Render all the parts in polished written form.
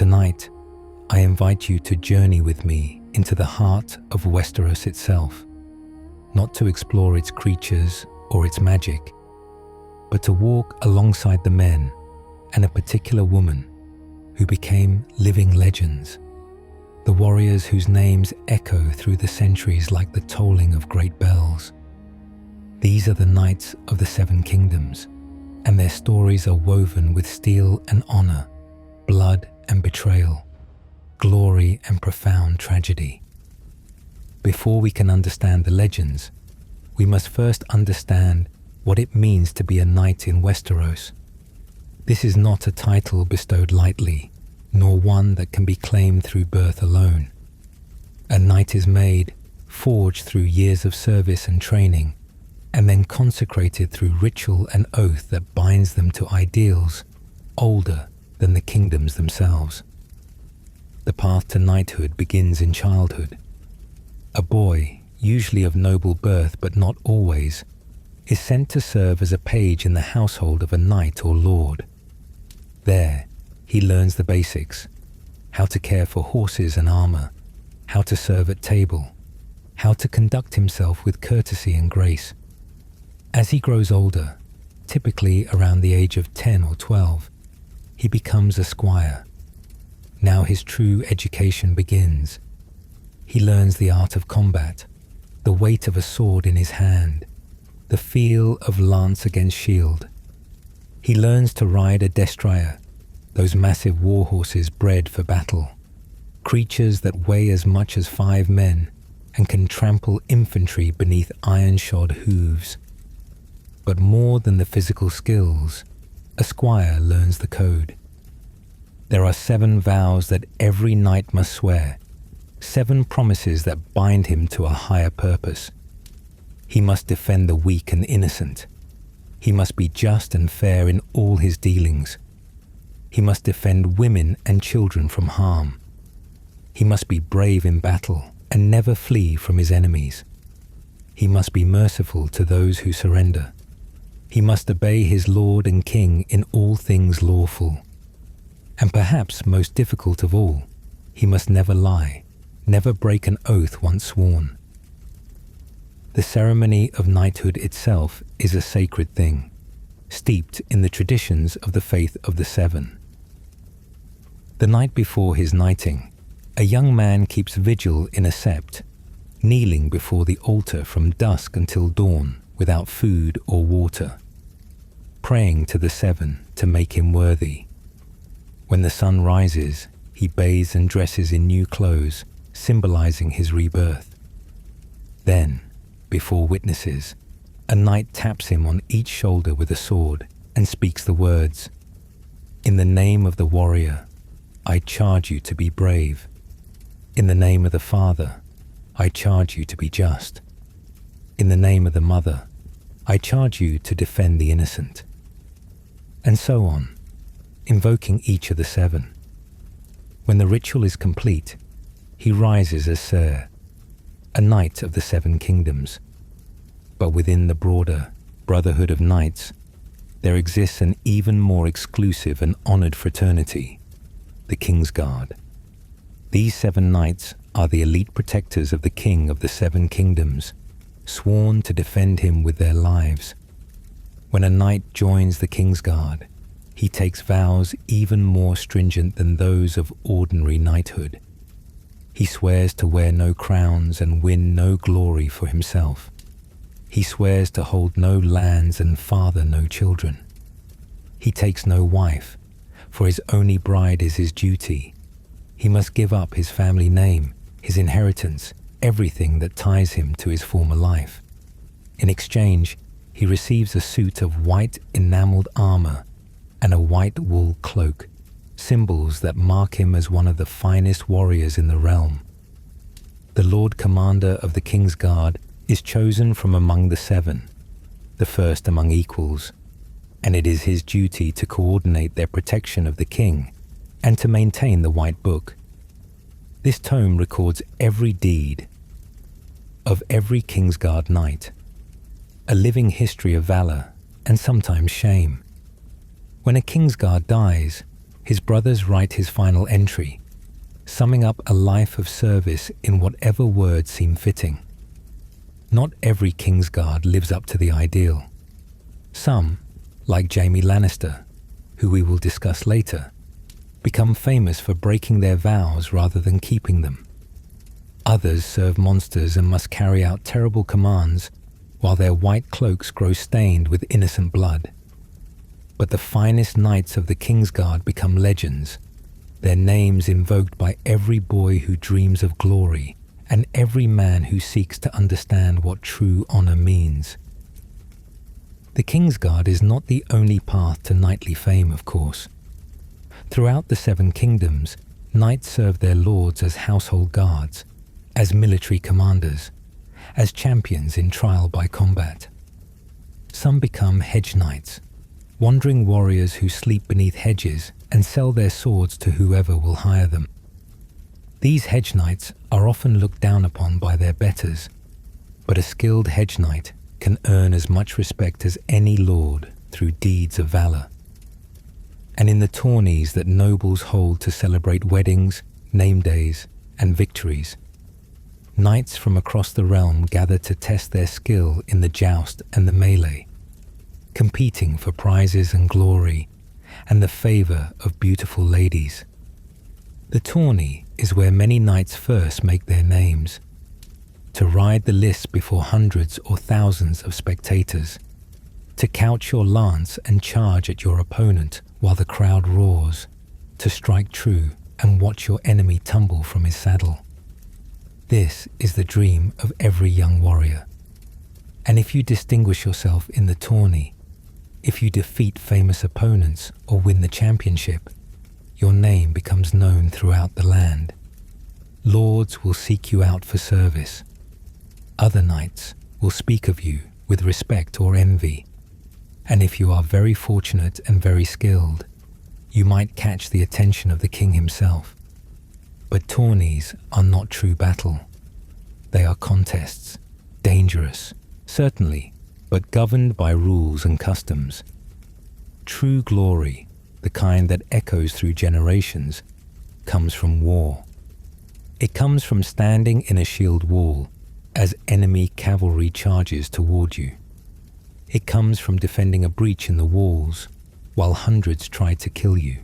Tonight, I invite you to journey with me into the heart of Westeros itself, not to explore its creatures or its magic, but to walk alongside the men and a particular woman who became living legends, the warriors whose names echo through the centuries like the tolling of great bells. These are the knights of the Seven Kingdoms, and their stories are woven with steel and honor, blood and betrayal, glory and profound tragedy. Before we can understand the legends, we must first understand what it means to be a knight in Westeros. This is not a title bestowed lightly, nor one that can be claimed through birth alone. A knight is made, forged through years of service and training, and then consecrated through ritual and oath that binds them to ideals older than the kingdoms themselves. The path to knighthood begins in childhood. A boy, usually of noble birth but not always, is sent to serve as a page in the household of a knight or lord. There, he learns the basics: how to care for horses and armor, how to serve at table, how to conduct himself with courtesy and grace. As he grows older, typically around the age of 10 or 12, he becomes a squire. Now his true education begins. He learns the art of combat, the weight of a sword in his hand, the feel of lance against shield. He learns to ride a destrier, those massive war horses bred for battle, creatures that weigh as much as 5 men and can trample infantry beneath iron-shod hooves. But more than the physical skills, a squire learns the code. There are 7 vows that every knight must swear, 7 promises that bind him to a higher purpose. He must defend the weak and innocent. He must be just and fair in all his dealings. He must defend women and children from harm. He must be brave in battle and never flee from his enemies. He must be merciful to those who surrender. He must obey his lord and king in all things lawful. And perhaps most difficult of all, he must never lie, never break an oath once sworn. The ceremony of knighthood itself is a sacred thing, steeped in the traditions of the faith of the Seven. The night before his knighting, a young man keeps vigil in a sept, kneeling before the altar from dusk until dawn without food or water, praying to the Seven to make him worthy. When the sun rises, he bathes and dresses in new clothes, symbolizing his rebirth. Then, before witnesses, a knight taps him on each shoulder with a sword and speaks the words, "In the name of the warrior, I charge you to be brave. In the name of the father, I charge you to be just. In the name of the mother, I charge you to defend the innocent." And so on, invoking each of the 7. When the ritual is complete, he rises as Ser, a knight of the 7 kingdoms. But within the broader brotherhood of knights, there exists an even more exclusive and honored fraternity, the Kingsguard. These 7 knights are the elite protectors of the king of the 7 kingdoms, sworn to defend him with their lives. When a knight joins the Kingsguard, he takes vows even more stringent than those of ordinary knighthood. He swears to wear no crowns and win no glory for himself. He swears to hold no lands and father no children. He takes no wife, for his only bride is his duty. He must give up his family name, his inheritance, everything that ties him to his former life. In exchange, he receives a suit of white enameled armor and a white wool cloak, symbols that mark him as one of the finest warriors in the realm. The Lord Commander of the Kingsguard is chosen from among the 7, the first among equals, and it is his duty to coordinate their protection of the king and to maintain the White Book. This tome records every deed of every Kingsguard knight, a living history of valor and sometimes shame. When a Kingsguard dies, his brothers write his final entry, summing up a life of service in whatever words seem fitting. Not every Kingsguard lives up to the ideal. Some, like Jaime Lannister, who we will discuss later, become famous for breaking their vows rather than keeping them. Others serve monsters and must carry out terrible commands while their white cloaks grow stained with innocent blood. But the finest knights of the Kingsguard become legends, their names invoked by every boy who dreams of glory and every man who seeks to understand what true honor means. The Kingsguard is not the only path to knightly fame, of course. Throughout the Seven Kingdoms, knights serve their lords as household guards, as military commanders, as champions in trial by combat. Some become hedge knights, wandering warriors who sleep beneath hedges and sell their swords to whoever will hire them. These hedge knights are often looked down upon by their betters, but a skilled hedge knight can earn as much respect as any lord through deeds of valor. And in the tourneys that nobles hold to celebrate weddings, name days, and victories, knights from across the realm gather to test their skill in the joust and the melee, competing for prizes and glory and the favor of beautiful ladies. The tourney is where many knights first make their names, to ride the lists before hundreds or thousands of spectators, to couch your lance and charge at your opponent while the crowd roars, to strike true and watch your enemy tumble from his saddle. This is the dream of every young warrior. And if you distinguish yourself in the tourney, if you defeat famous opponents or win the championship, your name becomes known throughout the land. Lords will seek you out for service. Other knights will speak of you with respect or envy. And if you are very fortunate and very skilled, you might catch the attention of the king himself. But tourneys are not true battle. They are contests, dangerous, certainly, but governed by rules and customs. True glory, the kind that echoes through generations, comes from war. It comes from standing in a shield wall as enemy cavalry charges toward you. It comes from defending a breach in the walls while hundreds try to kill you.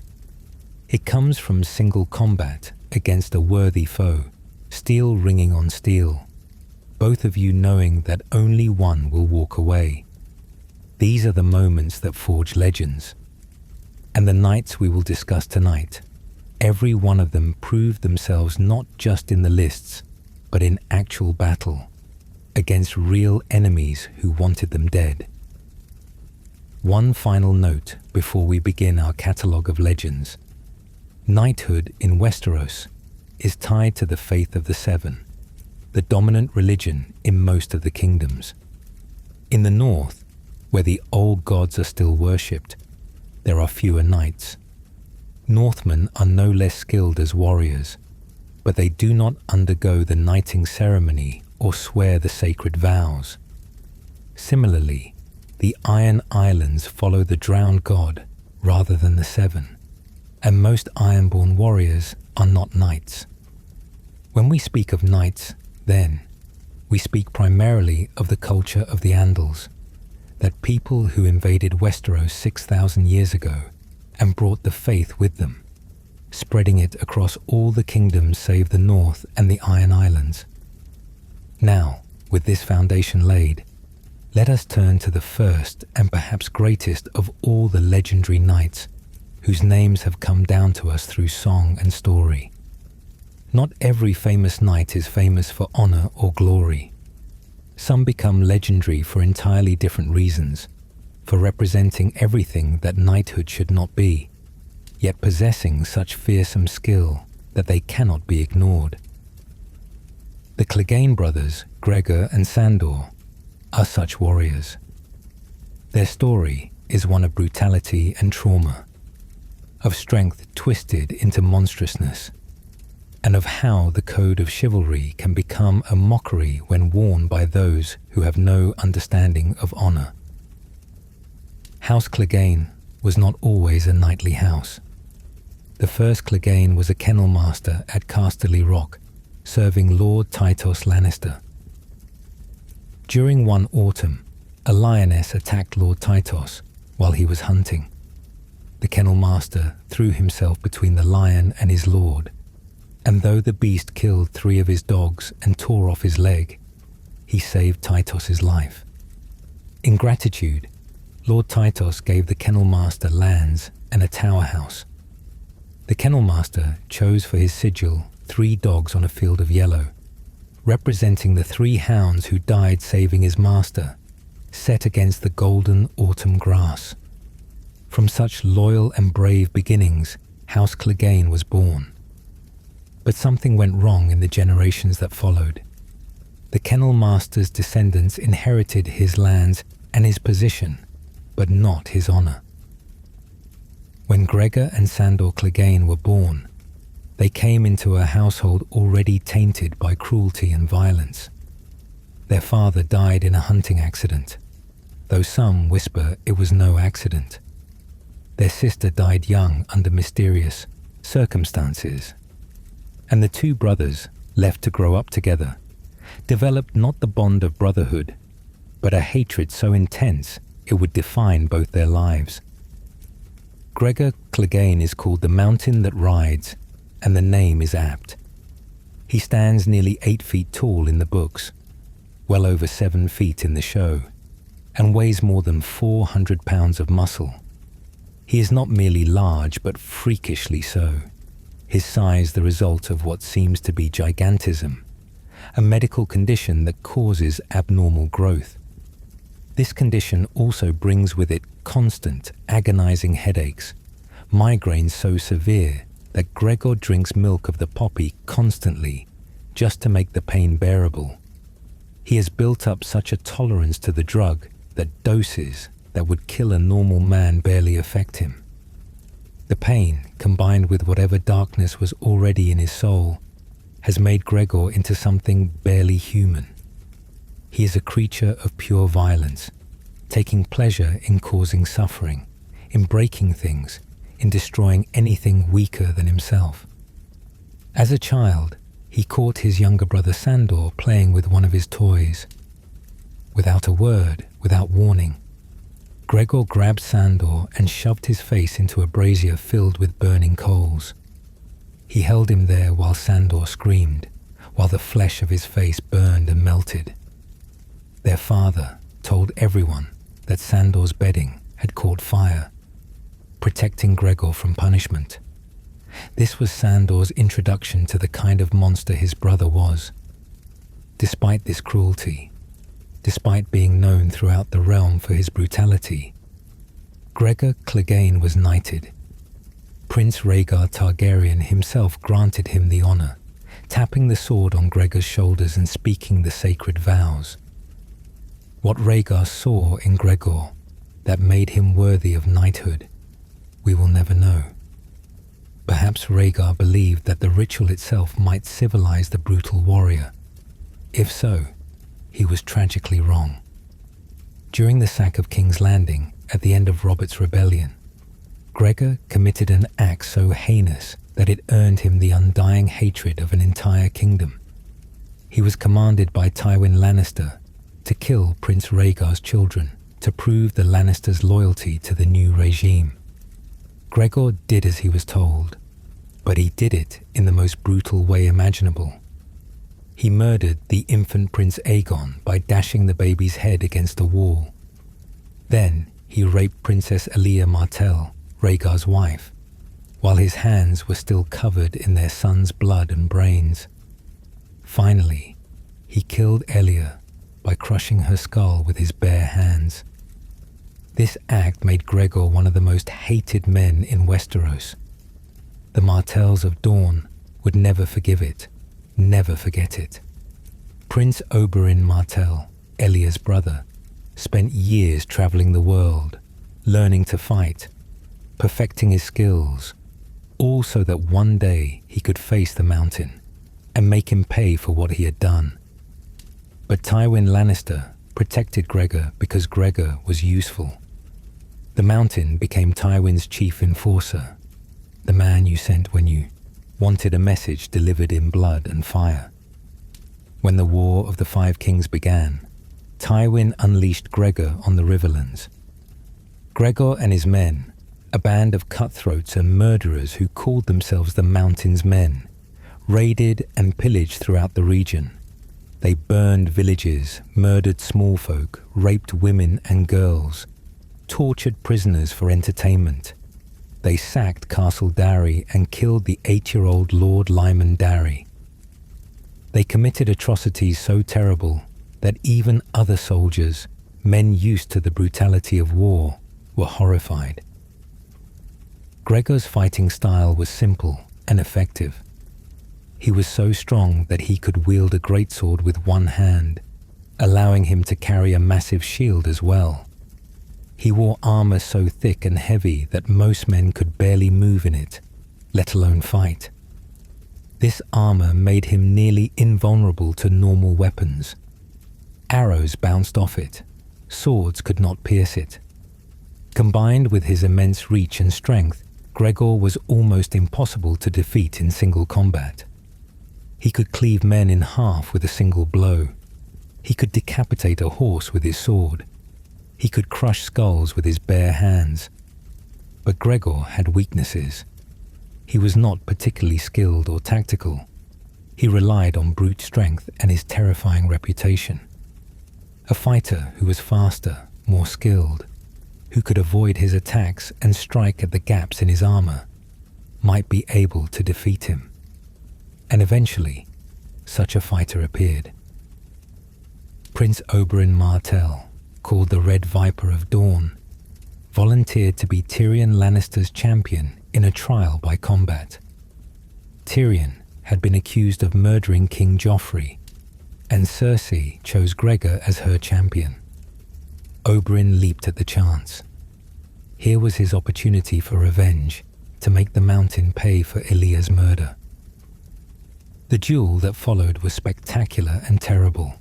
It comes from single combat against a worthy foe, steel ringing on steel, both of you knowing that only one will walk away. These are the moments that forge legends. And the knights we will discuss tonight, every one of them proved themselves not just in the lists, but in actual battle, against real enemies who wanted them dead. One final note before we begin our catalogue of legends. Knighthood in Westeros is tied to the faith of the Seven, the dominant religion in most of the kingdoms. In the north, where the old gods are still worshipped, there are fewer knights. Northmen are no less skilled as warriors, but they do not undergo the knighting ceremony or swear the sacred vows. Similarly, the Iron Islands follow the drowned god rather than the Seven, and most Ironborn warriors are not knights. When we speak of knights, then, we speak primarily of the culture of the Andals, that people who invaded Westeros 6,000 years ago and brought the faith with them, spreading it across all the kingdoms save the North and the Iron Islands. Now, with this foundation laid, let us turn to the first and perhaps greatest of all the legendary knights whose names have come down to us through song and story. Not every famous knight is famous for honor or glory. Some become legendary for entirely different reasons, for representing everything that knighthood should not be, yet possessing such fearsome skill that they cannot be ignored. The Clegane brothers, Gregor and Sandor, are such warriors. Their story is one of brutality and trauma, of strength twisted into monstrousness, and of how the code of chivalry can become a mockery when worn by those who have no understanding of honor. House Clegane was not always a knightly house. The first Clegane was a kennel master at Casterly Rock, serving Lord Tytos Lannister. During one autumn, a lioness attacked Lord Tytos while he was hunting. The kennel master threw himself between the lion and his lord, and though the beast killed 3 of his dogs and tore off his leg, he saved Tytos's life. In gratitude, Lord Tytos gave the kennel master lands and a tower house. The kennel master chose for his sigil 3 dogs on a field of yellow, representing the 3 hounds who died saving his master, set against the golden autumn grass. From such loyal and brave beginnings, House Clegane was born. But something went wrong in the generations that followed. The kennel master's descendants inherited his lands and his position, but not his honor. When Gregor and Sandor Clegane were born, they came into a household already tainted by cruelty and violence. Their father died in a hunting accident, though some whisper it was no accident. Their sister died young under mysterious circumstances, and the 2 brothers, left to grow up together, developed not the bond of brotherhood, but a hatred so intense it would define both their lives. Gregor Clegane is called the mountain that rides, and the name is apt. He stands nearly 8 feet tall in the books, well over 7 feet in the show, and weighs more than 400 pounds of muscle. He is not merely large, but freakishly so, his size the result of what seems to be gigantism, a medical condition that causes abnormal growth. This condition also brings with it constant, agonizing headaches, migraines so severe that Gregor drinks milk of the poppy constantly just to make the pain bearable. He has built up such a tolerance to the drug that doses that would kill a normal man barely affect him. The pain, combined with whatever darkness was already in his soul, has made Gregor into something barely human. He is a creature of pure violence, taking pleasure in causing suffering, in breaking things, in destroying anything weaker than himself. As a child, he caught his younger brother Sandor playing with one of his toys. Without a word, without warning, Gregor grabbed Sandor and shoved his face into a brazier filled with burning coals. He held him there while Sandor screamed, while the flesh of his face burned and melted. Their father told everyone that Sandor's bedding had caught fire, protecting Gregor from punishment. This was Sandor's introduction to the kind of monster his brother was. Despite this cruelty, despite being known throughout the realm for his brutality, Gregor Clegane was knighted. Prince Rhaegar Targaryen himself granted him the honor, tapping the sword on Gregor's shoulders and speaking the sacred vows. What Rhaegar saw in Gregor that made him worthy of knighthood, we will never know. Perhaps Rhaegar believed that the ritual itself might civilize the brutal warrior. If so, he was tragically wrong. During the sack of King's Landing at the end of Robert's rebellion, Gregor committed an act so heinous that it earned him the undying hatred of an entire kingdom. He was commanded by Tywin Lannister to kill Prince Rhaegar's children to prove the Lannisters' loyalty to the new regime. Gregor did as he was told, but he did it in the most brutal way imaginable. He murdered the infant Prince Aegon by dashing the baby's head against a wall. Then he raped Princess Elia Martell, Rhaegar's wife, while his hands were still covered in their son's blood and brains. Finally, he killed Elia by crushing her skull with his bare hands. This act made Gregor one of the most hated men in Westeros. The Martells of Dorne would never forgive it, never forget it. Prince Oberyn Martell, Elia's brother, spent years traveling the world, learning to fight, perfecting his skills, all so that one day he could face the mountain and make him pay for what he had done. But Tywin Lannister protected Gregor because Gregor was useful. The mountain became Tywin's chief enforcer. the man you sent when you wanted a message delivered in blood and fire. When the War of the Five Kings began, Tywin unleashed Gregor on the Riverlands. Gregor and his men, a band of cutthroats and murderers who called themselves the Mountain's Men, raided and pillaged throughout the region. They burned villages, murdered small folk, raped women and girls, tortured prisoners for entertainment. They sacked Castle Darry and killed the 8-year-old Lord Lyman Darry. They committed atrocities so terrible that even other soldiers, men used to the brutality of war, were horrified. Gregor's fighting style was simple and effective. He was so strong that he could wield a greatsword with one hand, allowing him to carry a massive shield as well. He wore armor so thick and heavy that most men could barely move in it, let alone fight. This armor made him nearly invulnerable to normal weapons. Arrows bounced off it. Swords could not pierce it. Combined with his immense reach and strength, Gregor was almost impossible to defeat in single combat. He could cleave men in half with a single blow. He could decapitate a horse with his sword. He could crush skulls with his bare hands. But Gregor had weaknesses. He was not particularly skilled or tactical. He relied on brute strength and his terrifying reputation. A fighter who was faster, more skilled, who could avoid his attacks and strike at the gaps in his armor, might be able to defeat him. And eventually, such a fighter appeared. Prince Oberyn Martell, called the Red Viper of Dawn, volunteered to be Tyrion Lannister's champion in a trial by combat. Tyrion had been accused of murdering King Joffrey, and Cersei chose Gregor as her champion. Oberyn leaped at the chance. Here was his opportunity for revenge, to make the Mountain pay for Ilya's murder. The duel that followed was spectacular and terrible.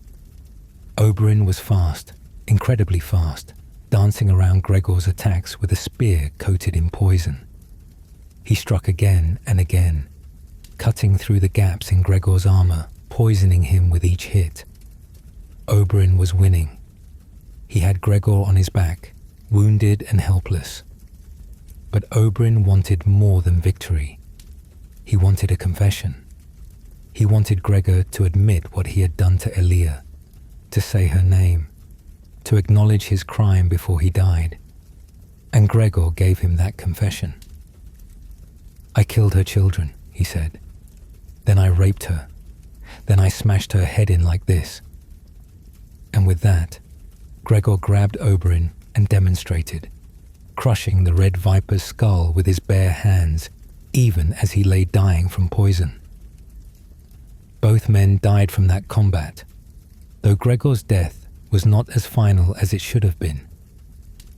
Oberyn was fast, incredibly fast, dancing around Gregor's attacks with a spear coated in poison. He struck again and again, cutting through the gaps in Gregor's armor, poisoning him with each hit. Oberyn was winning. He had Gregor on his back, wounded and helpless. But Oberyn wanted more than victory. He wanted a confession. He wanted Gregor to admit what he had done to Elia, to say her name, to acknowledge his crime before he died. And Gregor gave him that confession. "I killed her children," he said. "Then I raped her. Then I smashed her head in like this." And with that, Gregor grabbed Oberyn and demonstrated, crushing the Red Viper's skull with his bare hands, even as he lay dying from poison. Both men died from that combat, though Gregor's death was not as final as it should have been.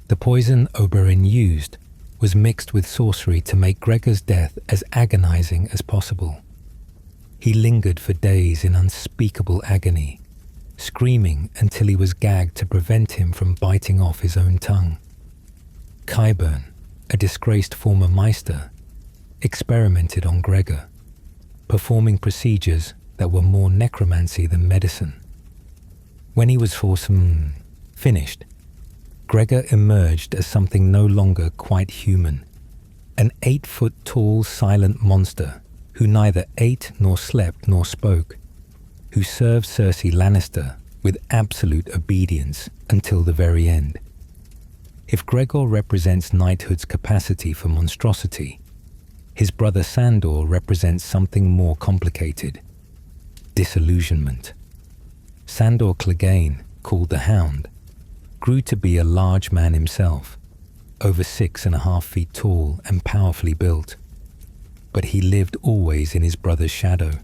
The poison Oberyn used was mixed with sorcery to make Gregor's death as agonizing as possible. He lingered for days in unspeakable agony, screaming until he was gagged to prevent him from biting off his own tongue. Qyburn, a disgraced former Maester, experimented on Gregor, performing procedures that were more necromancy than medicine. When he was finished, Gregor emerged as something no longer quite human, an 8-foot-tall silent monster who neither ate nor slept nor spoke, who served Cersei Lannister with absolute obedience until the very end. If Gregor represents knighthood's capacity for monstrosity, his brother Sandor represents something more complicated: disillusionment. Sandor Clegane, called the Hound, grew to be a large man himself, over 6.5 feet tall and powerfully built. But he lived always in his brother's shadow,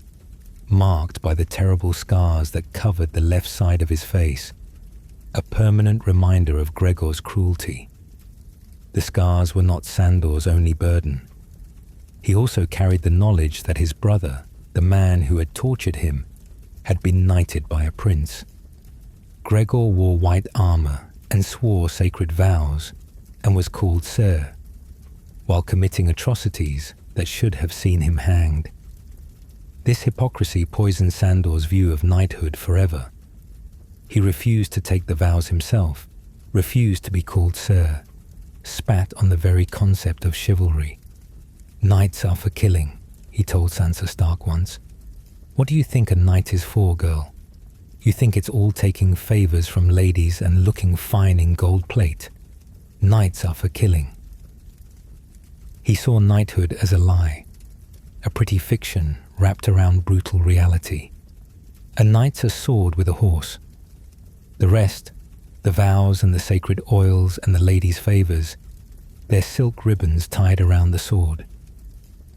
marked by the terrible scars that covered the left side of his face, a permanent reminder of Gregor's cruelty. The scars were not Sandor's only burden. He also carried the knowledge that his brother, the man who had tortured him, had been knighted by a prince. Gregor wore white armor and swore sacred vows and was called Ser. While committing atrocities, that should have seen him hanged. This hypocrisy poisoned Sandor's view of knighthood forever. He refused to take the vows himself, refused to be called Sir, spat on the very concept of chivalry. "Knights are for killing," he told Sansa Stark once. "What do you think a knight is for, girl? You think it's all taking favors from ladies and looking fine in gold plate? Knights are for killing." He saw knighthood as a lie, a pretty fiction wrapped around brutal reality. A knight's a sword with a horse. The rest, the vows and the sacred oils and the ladies' favors, they're silk ribbons tied around the sword.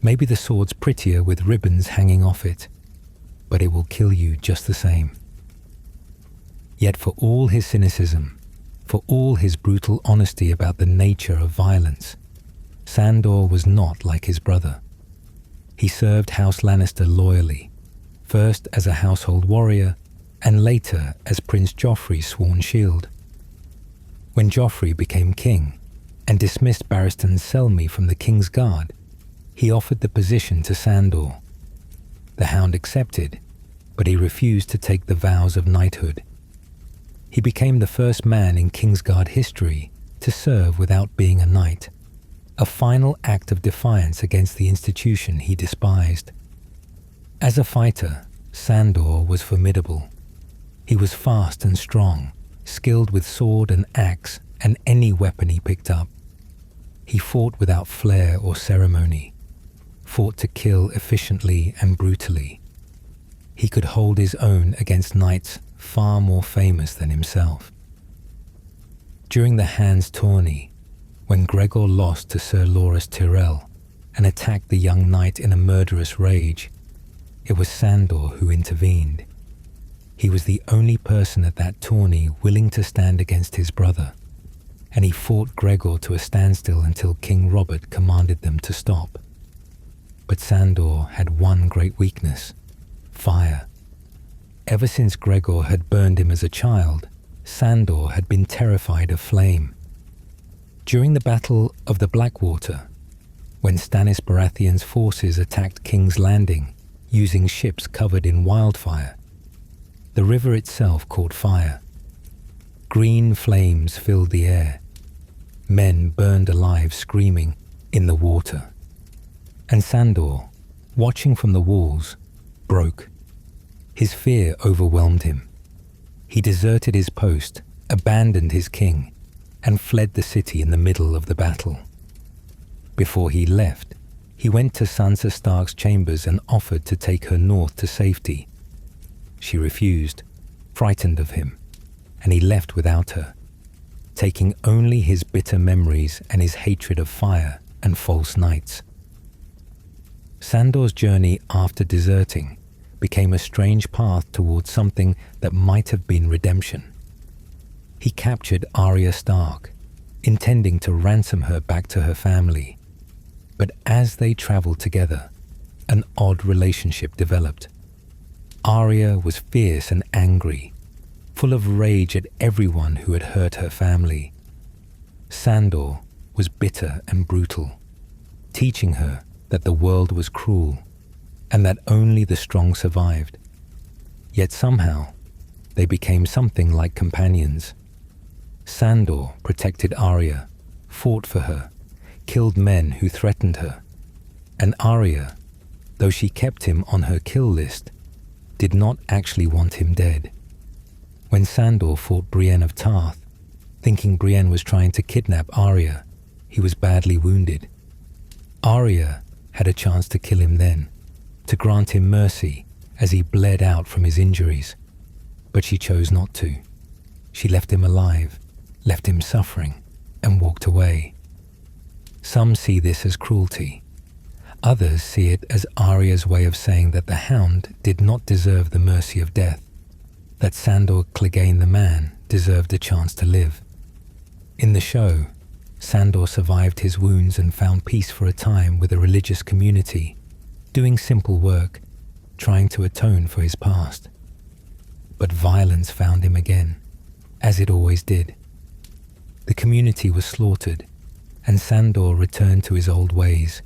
Maybe the sword's prettier with ribbons hanging off it, but it will kill you just the same. Yet for all his cynicism, for all his brutal honesty about the nature of violence, Sandor was not like his brother. He served House Lannister loyally, first as a household warrior and later as Prince Joffrey's sworn shield. When Joffrey became king and dismissed Barristan Selmy from the King's Guard, he offered the position to Sandor. The Hound accepted, but he refused to take the vows of knighthood. He became the first man in Kingsguard history to serve without being a knight, a final act of defiance against the institution he despised. As a fighter, Sandor was formidable. He was fast and strong, skilled with sword and axe and any weapon he picked up. He fought without flair or ceremony, fought to kill efficiently and brutally. He could hold his own against knights far more famous than himself. During the Hands Tourney, when Gregor lost to Sir Loras Tyrell and attacked the young knight in a murderous rage, it was Sandor who intervened. He was the only person at that tourney willing to stand against his brother, and he fought Gregor to a standstill until King Robert commanded them to stop. But Sandor had one great weakness: fire. Ever since Gregor had burned him as a child, Sandor had been terrified of flame. During the Battle of the Blackwater, when Stannis Baratheon's forces attacked King's Landing using ships covered in wildfire, the river itself caught fire. Green flames filled the air. Men burned alive screaming in the water. And Sandor, watching from the walls, broke. His fear overwhelmed him. He deserted his post, abandoned his king, and fled the city in the middle of the battle. Before he left, he went to Sansa Stark's chambers and offered to take her north to safety. She refused, frightened of him, and he left without her, taking only his bitter memories and his hatred of fire and false knights. Sandor's journey after deserting became a strange path towards something that might have been redemption. He captured Arya Stark, intending to ransom her back to her family. But as they traveled together, an odd relationship developed. Arya was fierce and angry, full of rage at everyone who had hurt her family. Sandor was bitter and brutal, teaching her that the world was cruel and that only the strong survived. Yet somehow, they became something like companions. Sandor protected Arya, fought for her, killed men who threatened her, and Arya, though she kept him on her kill list, did not actually want him dead. When Sandor fought Brienne of Tarth, thinking Brienne was trying to kidnap Arya, he was badly wounded. Arya had a chance to kill him then, to grant him mercy as he bled out from his injuries, but she chose not to. She left him alive, left him suffering, and walked away. Some see this as cruelty. Others see it as Arya's way of saying that the Hound did not deserve the mercy of death, that Sandor Clegane the man deserved a chance to live. In the show, Sandor survived his wounds and found peace for a time with a religious community, doing simple work, trying to atone for his past. But violence found him again, as it always did. The community was slaughtered, and Sandor returned to his old ways,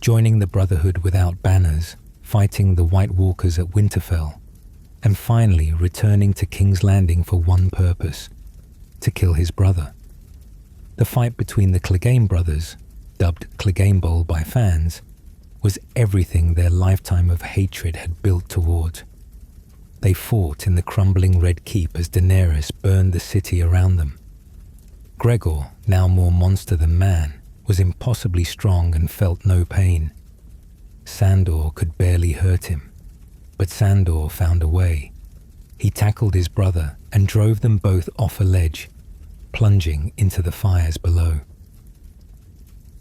joining the Brotherhood without banners, fighting the White Walkers at Winterfell, and finally returning to King's Landing for one purpose: to kill his brother. The fight between the Clegane brothers, dubbed Clegane Bowl by fans, was everything their lifetime of hatred had built towards. They fought in the crumbling Red Keep as Daenerys burned the city around them. Gregor, now more monster than man, was impossibly strong and felt no pain. Sandor could barely hurt him, but Sandor found a way. He tackled his brother and drove them both off a ledge, plunging into the fires below.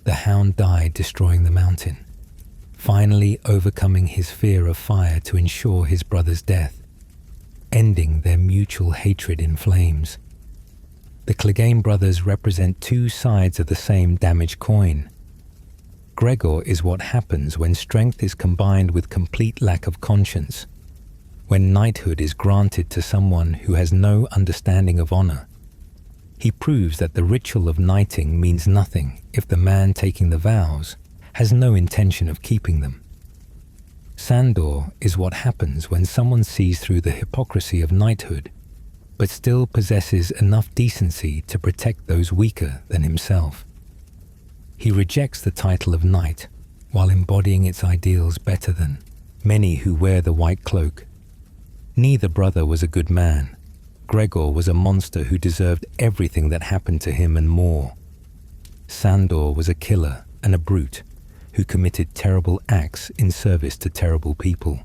The Hound died destroying the mountain, finally overcoming his fear of fire to ensure his brother's death, ending their mutual hatred in flames. The Clegane brothers represent two sides of the same damaged coin. Gregor is what happens when strength is combined with complete lack of conscience, when knighthood is granted to someone who has no understanding of honor. He proves that the ritual of knighting means nothing if the man taking the vows has no intention of keeping them. Sandor is what happens when someone sees through the hypocrisy of knighthood, but still possesses enough decency to protect those weaker than himself. He rejects the title of knight while embodying its ideals better than many who wear the white cloak. Neither brother was a good man. Gregor was a monster who deserved everything that happened to him and more. Sandor was a killer and a brute who committed terrible acts in service to terrible people.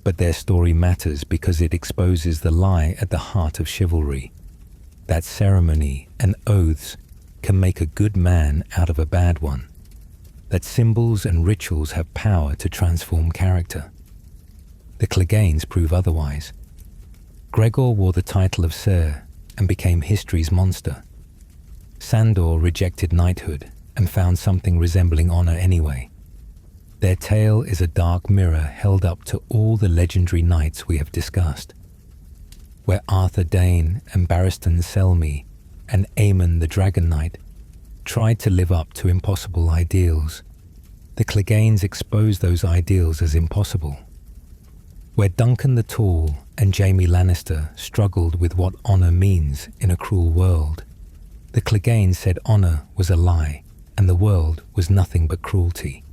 But their story matters because it exposes the lie at the heart of chivalry, that ceremony and oaths can make a good man out of a bad one, that symbols and rituals have power to transform character. The Cleganes prove otherwise. Gregor wore the title of Sir and became history's monster. Sandor rejected knighthood and found something resembling honor anyway. Their tale is a dark mirror held up to all the legendary knights we have discussed. Where Arthur Dane and Barristan Selmy and Aemon the Dragon Knight tried to live up to impossible ideals, the Cleganes exposed those ideals as impossible. Where Duncan the Tall and Jaime Lannister struggled with what honor means in a cruel world, the Cleganes said honor was a lie and the world was nothing but cruelty.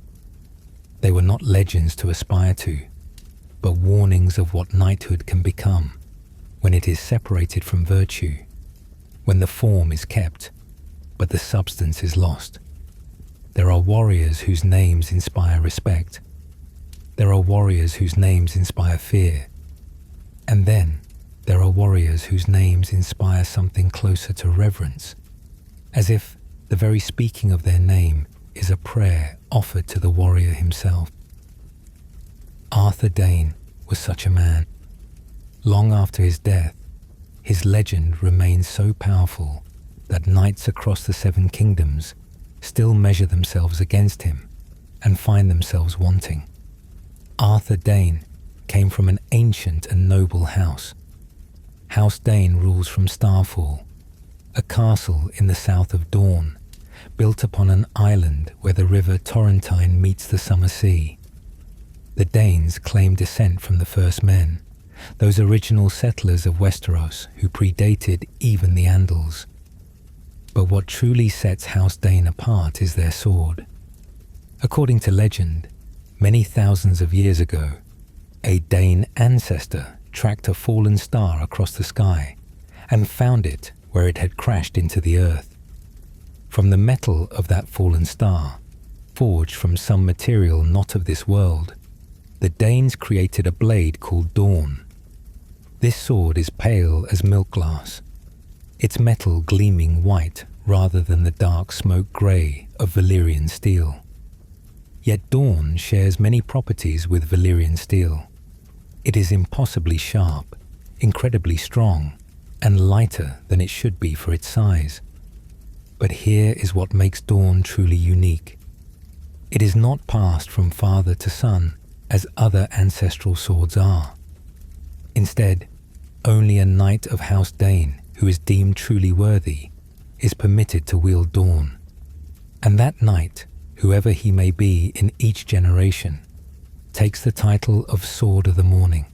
They were not legends to aspire to, but warnings of what knighthood can become when it is separated from virtue, when the form is kept, but the substance is lost. There are warriors whose names inspire respect. There are warriors whose names inspire fear. And then there are warriors whose names inspire something closer to reverence, as if the very speaking of their name is a prayer offered to the warrior himself. Arthur Dane was such a man. Long after his death, his legend remains so powerful that knights across the Seven Kingdoms still measure themselves against him and find themselves wanting. Arthur Dane came from an ancient and noble house. House Dane rules from Starfall, a castle in the south of Dorne, built upon an island where the river Torrentine meets the summer sea. The Danes claim descent from the First Men, those original settlers of Westeros who predated even the Andals. But what truly sets House Dane apart is their sword. According to legend, many thousands of years ago, a Dane ancestor tracked a fallen star across the sky and found it where it had crashed into the earth. From the metal of that fallen star, forged from some material not of this world, the Danes created a blade called Dawn. This sword is pale as milk glass, its metal gleaming white rather than the dark smoke grey of Valyrian steel. Yet Dawn shares many properties with Valyrian steel. It is impossibly sharp, incredibly strong, and lighter than it should be for its size. But here is what makes Dawn truly unique. It is not passed from father to son as other ancestral swords are. Instead, only a knight of House Dane who is deemed truly worthy is permitted to wield Dawn. And that knight whoever he may be in each generation, takes the title of Sword of the Morning.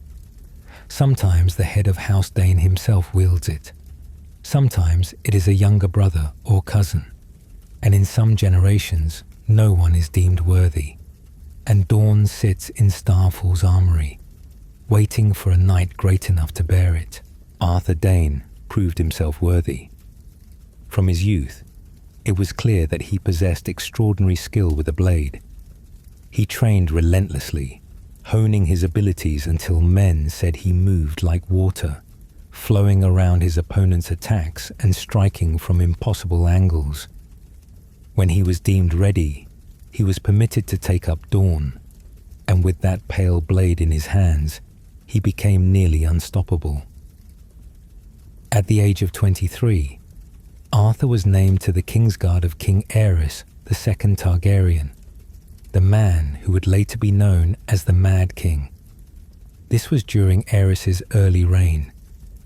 Sometimes the head of House Dane himself wields it. Sometimes it is a younger brother or cousin. And in some generations, no one is deemed worthy. And Dawn sits in Starfall's armory, waiting for a knight great enough to bear it. Arthur Dane proved himself worthy. From his youth, it was clear that he possessed extraordinary skill with a blade. He trained relentlessly, honing his abilities until men said he moved like water, flowing around his opponent's attacks and striking from impossible angles. When he was deemed ready, he was permitted to take up Dawn, and with that pale blade in his hands, he became nearly unstoppable. At the age of 23, Arthur was named to the Kingsguard of King Aerys II Targaryen, the man who would later be known as the Mad King. This was during Aerys's early reign,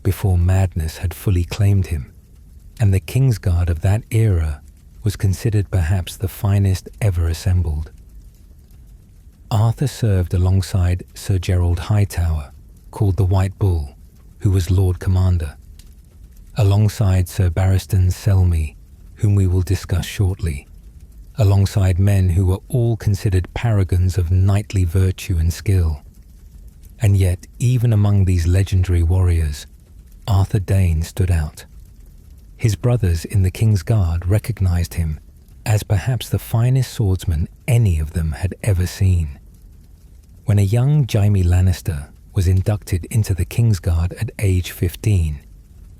before madness had fully claimed him, and the Kingsguard of that era was considered perhaps the finest ever assembled. Arthur served alongside Sir Gerald Hightower, called the White Bull, who was Lord Commander, alongside Sir Barristan Selmy, whom we will discuss shortly, alongside men who were all considered paragons of knightly virtue and skill. And yet, even among these legendary warriors, Arthur Dane stood out. His brothers in the King's Guard recognized him as perhaps the finest swordsman any of them had ever seen. When a young Jaime Lannister was inducted into the King's Guard at age 15,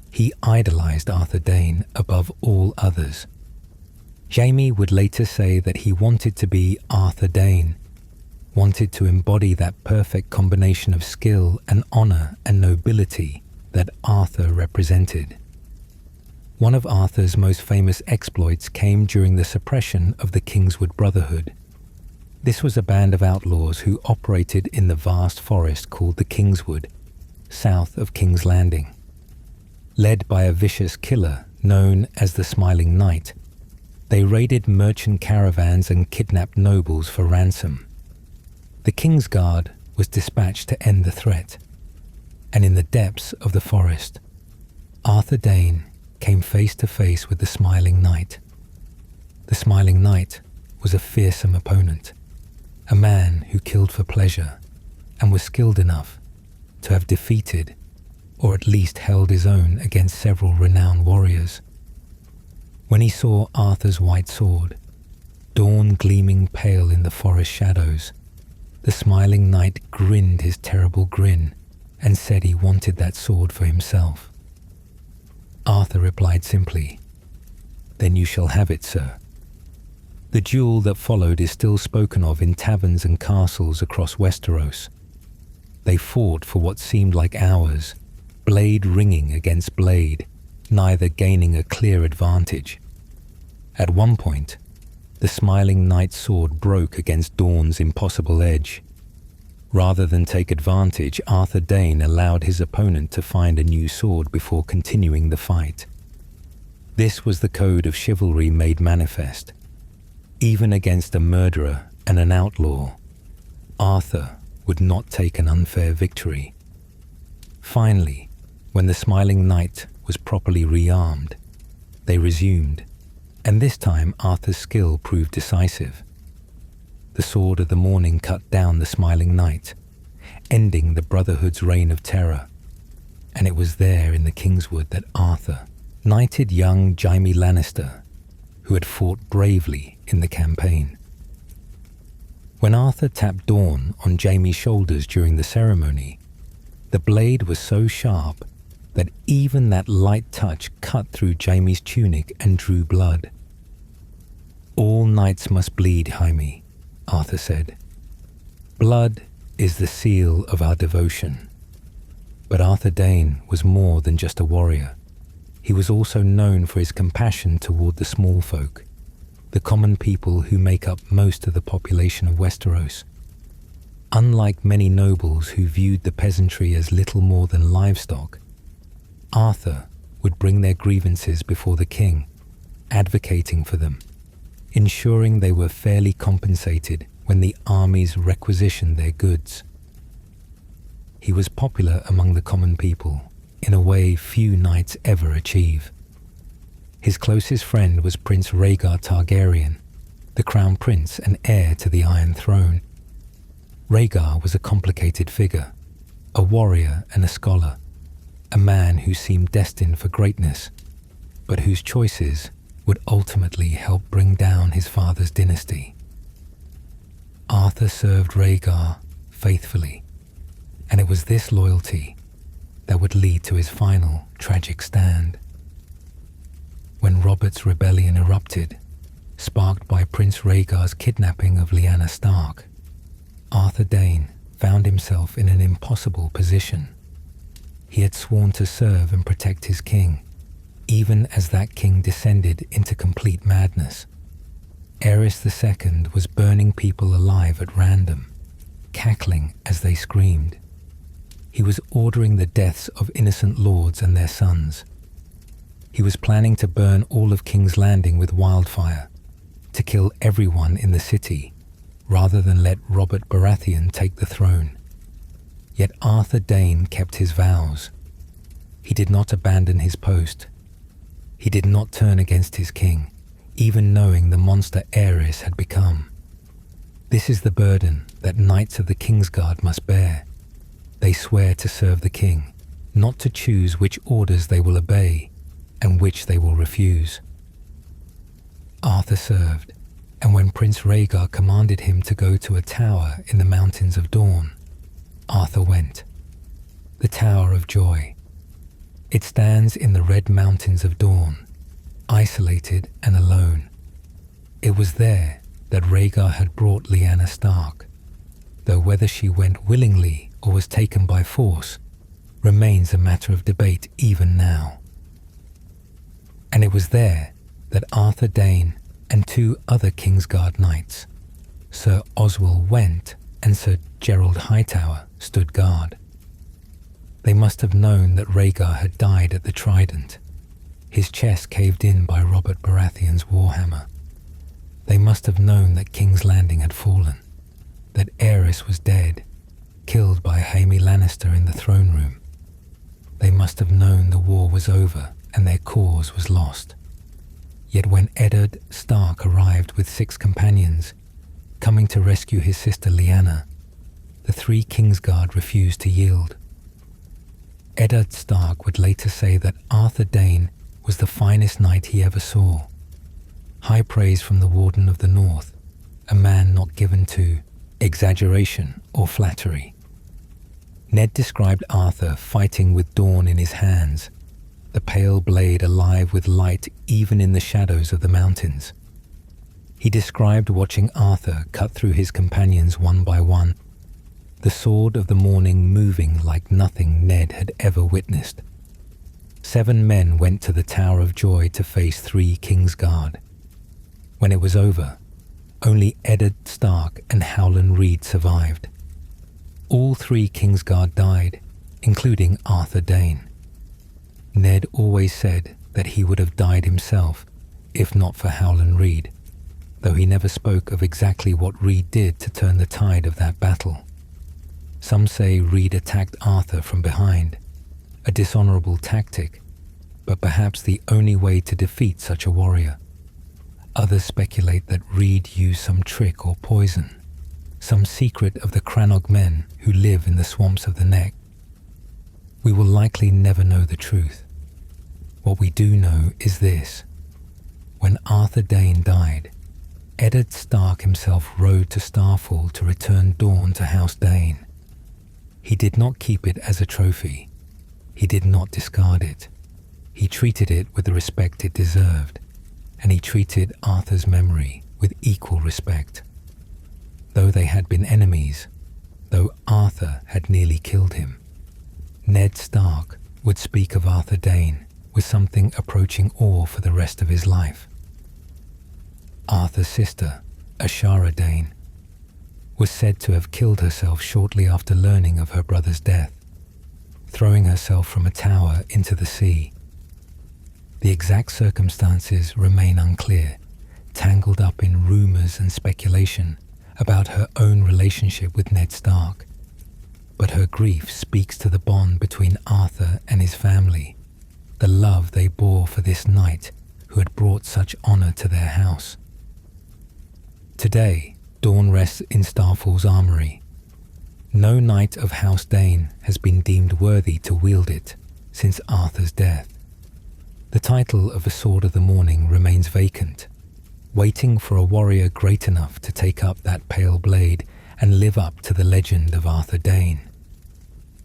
he idolized Arthur Dane above all others. Jaime would later say that he wanted to be Arthur Dane, wanted to embody that perfect combination of skill and honor and nobility that Arthur represented. One of Arthur's most famous exploits came during the suppression of the Kingswood Brotherhood. This was a band of outlaws who operated in the vast forest called the Kingswood, south of King's Landing. Led by a vicious killer known as the Smiling Knight, they raided merchant caravans and kidnapped nobles for ransom. The King's Guard was dispatched to end the threat, and in the depths of the forest, Arthur Dane came face to face with the Smiling Knight. The Smiling Knight was a fearsome opponent, a man who killed for pleasure and was skilled enough to have defeated or at least held his own against several renowned warriors. When he saw Arthur's white sword, dawn gleaming pale in the forest shadows, the Smiling Knight grinned his terrible grin and said he wanted that sword for himself. Arthur replied simply, "Then you shall have it, sir." The duel that followed is still spoken of in taverns and castles across Westeros. They fought for what seemed like hours, blade ringing against blade, neither gaining a clear advantage. At one point, the Smiling Knight's sword broke against Dawn's impossible edge. Rather than take advantage, Arthur Dane allowed his opponent to find a new sword before continuing the fight. This was the code of chivalry made manifest. Even against a murderer and an outlaw, Arthur would not take an unfair victory. Finally, when the Smiling Knight was properly rearmed, they resumed, and this time Arthur's skill proved decisive. The Sword of the Morning cut down the Smiling Knight, ending the Brotherhood's reign of terror, and it was there in the Kingswood that Arthur knighted young Jaime Lannister, who had fought bravely in the campaign. When Arthur tapped Dawn on Jaime's shoulders during the ceremony, the blade was so sharp that even that light touch cut through Jaime's tunic and drew blood. "All knights must bleed, Jaime," Arthur said. "Blood is the seal of our devotion." But Arthur Dane was more than just a warrior. He was also known for his compassion toward the small folk, the common people who make up most of the population of Westeros. Unlike many nobles who viewed the peasantry as little more than livestock, Arthur would bring their grievances before the king, advocating for them. ensuring they were fairly compensated when the armies requisitioned their goods. He was popular among the common people in a way few knights ever achieve. His closest friend was Prince Rhaegar Targaryen, the crown prince and heir to the Iron Throne. Rhaegar was a complicated figure, a warrior and a scholar, a man who seemed destined for greatness, but whose choices would ultimately help bring down his father's dynasty. Arthur served Rhaegar faithfully, and it was this loyalty that would lead to his final tragic stand. When Robert's rebellion erupted, sparked by Prince Rhaegar's kidnapping of Lyanna Stark, Arthur Dayne found himself in an impossible position. He had sworn to serve and protect his king, even as that king descended into complete madness. Aerys II was burning people alive at random, cackling as they screamed. He was ordering the deaths of innocent lords and their sons. He was planning to burn all of King's Landing with wildfire, to kill everyone in the city, rather than let Robert Baratheon take the throne. Yet Arthur Dayne kept his vows. He did not abandon his post. He did not turn against his king, even knowing the monster Aerys had become. This is the burden that knights of the Kingsguard must bear. They swear to serve the king, not to choose which orders they will obey and which they will refuse. Arthur served, and when Prince Rhaegar commanded him to go to a tower in the Mountains of Dawn, Arthur went. The Tower of Joy. It stands in the Red Mountains of Dawn, isolated and alone. It was there that Rhaegar had brought Lyanna Stark, though whether she went willingly or was taken by force remains a matter of debate even now. And it was there that Arthur Dayne and two other Kingsguard knights, Sir Oswell Went and Sir Gerald Hightower, stood guard. They must have known that Rhaegar had died at the Trident, his chest caved in by Robert Baratheon's warhammer. They must have known that King's Landing had fallen, that Aerys was dead, killed by Jaime Lannister in the throne room. They must have known the war was over and their cause was lost. Yet when Eddard Stark arrived with 6 companions, coming to rescue his sister Lyanna, the 3 Kingsguard refused to yield. Eddard Stark would later say that Arthur Dayne was the finest knight he ever saw. High praise from the Warden of the North, a man not given to exaggeration or flattery. Ned described Arthur fighting with dawn in his hands, the pale blade alive with light even in the shadows of the mountains. He described watching Arthur cut through his companions one by one, the sword of the morning moving like nothing Ned had ever witnessed. 7 men went to the Tower of Joy to face 3 Kingsguard. When it was over, only Eddard Stark and Howland Reed survived. All 3 Kingsguard died, including Arthur Dayne. Ned always said that he would have died himself if not for Howland Reed, though he never spoke of exactly what Reed did to turn the tide of that battle. Some say Reed attacked Arthur from behind, a dishonorable tactic, but perhaps the only way to defeat such a warrior. Others speculate that Reed used some trick or poison, some secret of the Crannog men who live in the swamps of the Neck. We will likely never know the truth. What we do know is this. When Arthur Dayne died, Eddard Stark himself rode to Starfall to return Dawn to House Dayne. He did not keep it as a trophy. He did not discard it. He treated it with the respect it deserved, and he treated Arthur's memory with equal respect. Though they had been enemies, though Arthur had nearly killed him, Ned Stark would speak of Arthur Dayne with something approaching awe for the rest of his life. Arthur's sister, Ashara Dayne, was said to have killed herself shortly after learning of her brother's death, throwing herself from a tower into the sea. The exact circumstances remain unclear, tangled up in rumours and speculation about her own relationship with Ned Stark. But her grief speaks to the bond between Arthur and his family, the love they bore for this knight who had brought such honour to their house. Today, Dorne rests in Starfall's armoury. No knight of House Dane has been deemed worthy to wield it since Arthur's death. The title of a Sword of the Morning remains vacant, waiting for a warrior great enough to take up that pale blade and live up to the legend of Arthur Dane.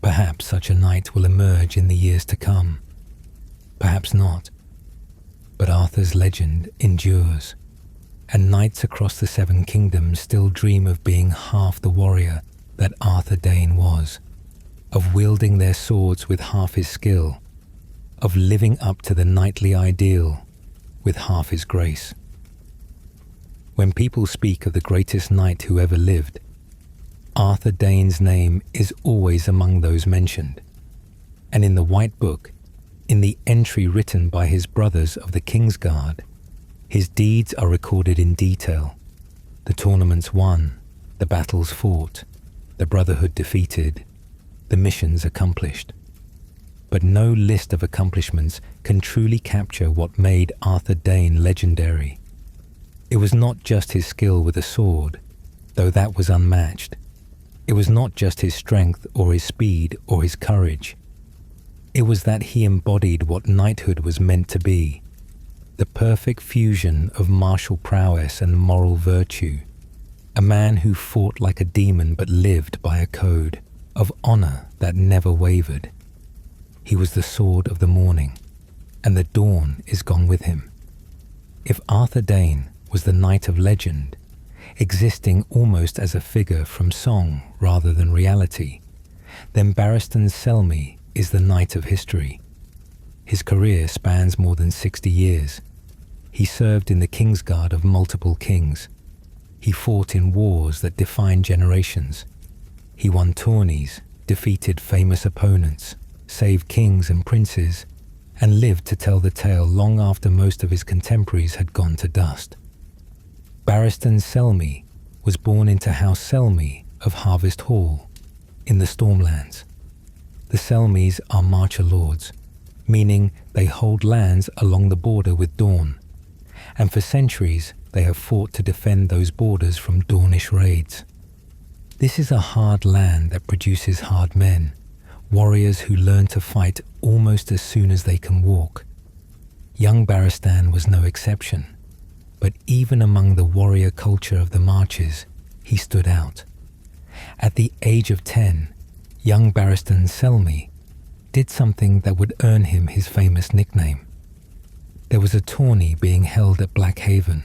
Perhaps such a knight will emerge in the years to come. Perhaps not. But Arthur's legend endures, and knights across the Seven Kingdoms still dream of being half the warrior that Arthur Dane was, of wielding their swords with half his skill, of living up to the knightly ideal with half his grace. When people speak of the greatest knight who ever lived, Arthur Dane's name is always among those mentioned, and in the White Book, in the entry written by his brothers of the Kingsguard, his deeds are recorded in detail: the tournaments won, the battles fought, the brotherhood defeated, the missions accomplished. But no list of accomplishments can truly capture what made Arthur Dane legendary. It was not just his skill with a sword, though that was unmatched. It was not just his strength or his speed or his courage. It was that he embodied what knighthood was meant to be, the perfect fusion of martial prowess and moral virtue, a man who fought like a demon but lived by a code of honour that never wavered. He was the Sword of the Morning, and the dawn is gone with him. If Arthur Dane was the knight of legend, existing almost as a figure from song rather than reality, then Barristan Selmy is the knight of history. His career spans more than 60 years. He served in the Kingsguard of multiple kings. He fought in wars that defined generations. He won tourneys, defeated famous opponents, saved kings and princes, and lived to tell the tale long after most of his contemporaries had gone to dust. Barristan Selmy was born into House Selmy of Harvest Hall in the Stormlands. The Selmys are marcher lords, meaning they hold lands along the border with Dorne, and for centuries they have fought to defend those borders from Dornish raids. This is a hard land that produces hard men, warriors who learn to fight almost as soon as they can walk. Young Barristan was no exception, but even among the warrior culture of the marches, he stood out. At the age of 10, young Barristan Selmy did something that would earn him his famous nickname. There was a tourney being held at Blackhaven,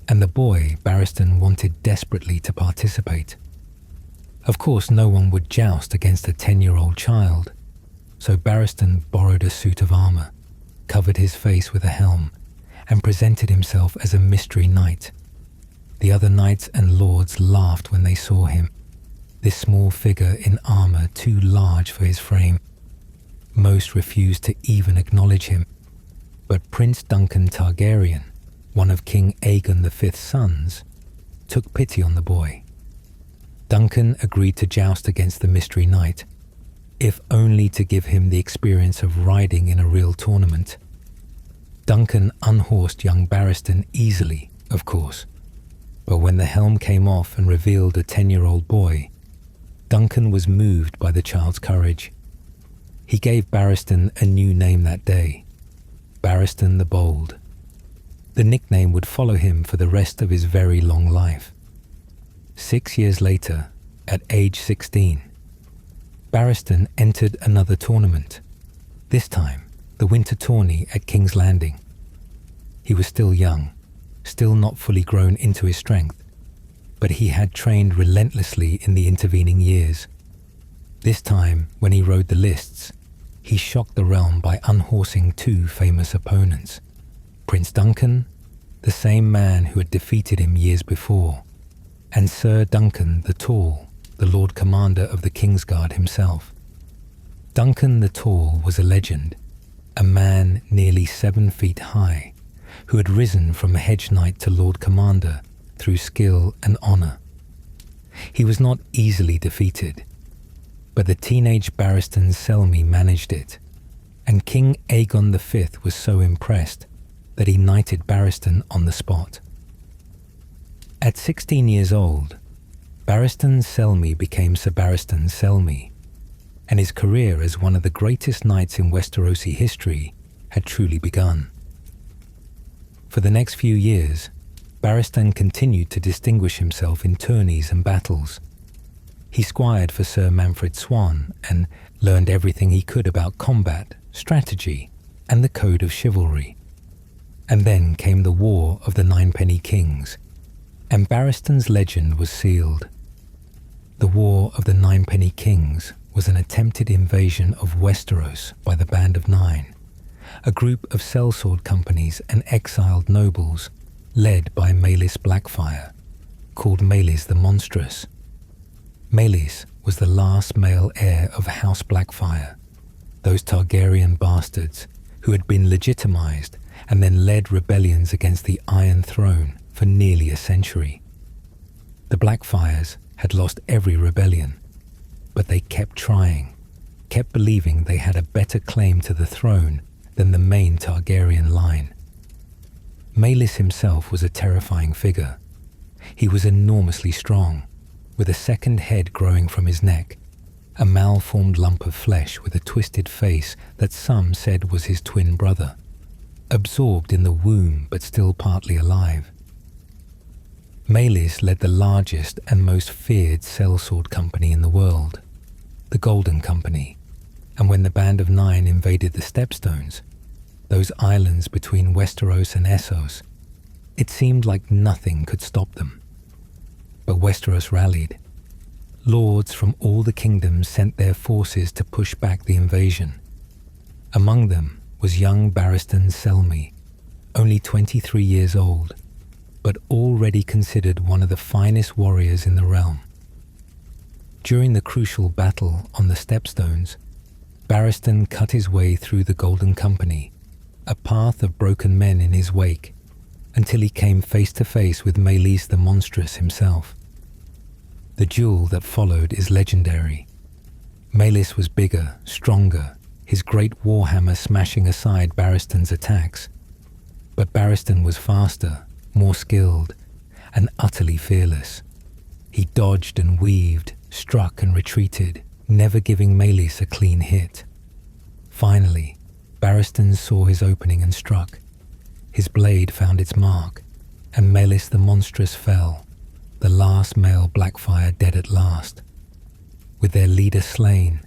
and the boy Barristan wanted desperately to participate. Of course, no one would joust against a 10-year-old child, so Barristan borrowed a suit of armour, covered his face with a helm, and presented himself as a mystery knight. The other knights and lords laughed when they saw him, this small figure in armour too large for his frame. Most refused to even acknowledge him, but Prince Duncan Targaryen, one of King Aegon V's sons, took pity on the boy. Duncan agreed to joust against the mystery knight, if only to give him the experience of riding in a real tournament. Duncan unhorsed young Barristan easily, of course, but when the helm came off and revealed a 10-year-old boy, Duncan was moved by the child's courage. He gave Barristan a new name that day, Barristan the Bold. The nickname would follow him for the rest of his very long life. 6 years later, at age 16, Barristan entered another tournament, this time the winter tourney at King's Landing. He was still young, still not fully grown into his strength, but he had trained relentlessly in the intervening years. This time, when he rode the lists, he shocked the realm by unhorsing two famous opponents, Prince Duncan, the same man who had defeated him years before, and Sir Duncan the Tall, the Lord Commander of the Kingsguard himself. Duncan the Tall was a legend, a man nearly 7 feet high, who had risen from a hedge knight to Lord Commander through skill and honor. He was not easily defeated, but the teenage Barristan Selmy managed it, and King Aegon V was so impressed that he knighted Barristan on the spot. At 16 years old, Barristan Selmy became Sir Barristan Selmy, and his career as one of the greatest knights in Westerosi history had truly begun. For the next few years, Barristan continued to distinguish himself in tourneys and battles. He squired for Sir Manfred Swan and learned everything he could about combat, strategy, and the code of chivalry. And then came the War of the Ninepenny Kings, and Barristan's legend was sealed. The War of the Ninepenny Kings was an attempted invasion of Westeros by the Band of Nine, a group of sellsword companies and exiled nobles led by Maelys Blackfyre, called Maelys the Monstrous. Maelys was the last male heir of House Blackfyre, those Targaryen bastards who had been legitimized and then led rebellions against the Iron Throne for nearly a century. The Blackfyres had lost every rebellion, but they kept trying, kept believing they had a better claim to the throne than the main Targaryen line. Maelys himself was a terrifying figure. He was enormously strong, with a second head growing from his neck, a malformed lump of flesh with a twisted face that some said was his twin brother, absorbed in the womb but still partly alive. Maelys led the largest and most feared sellsword company in the world, the Golden Company, and when the Band of Nine invaded the Stepstones, those islands between Westeros and Essos, it seemed like nothing could stop them. But Westeros rallied. Lords from all the kingdoms sent their forces to push back the invasion. Among them was young Barristan Selmy, only 23 years old, but already considered one of the finest warriors in the realm. During the crucial battle on the Stepstones, Barristan cut his way through the Golden Company, a path of broken men in his wake, until he came face to face with Maelys the Monstrous himself. The duel that followed is legendary. Maelys was bigger, stronger, his great warhammer smashing aside Barristan's attacks. But Barristan was faster, more skilled, and utterly fearless. He dodged and weaved, struck and retreated, never giving Maelys a clean hit. Finally, Barristan saw his opening and struck. His blade found its mark, and Maelys the Monstrous fell, the last male Blackfyre dead at last. With their leader slain,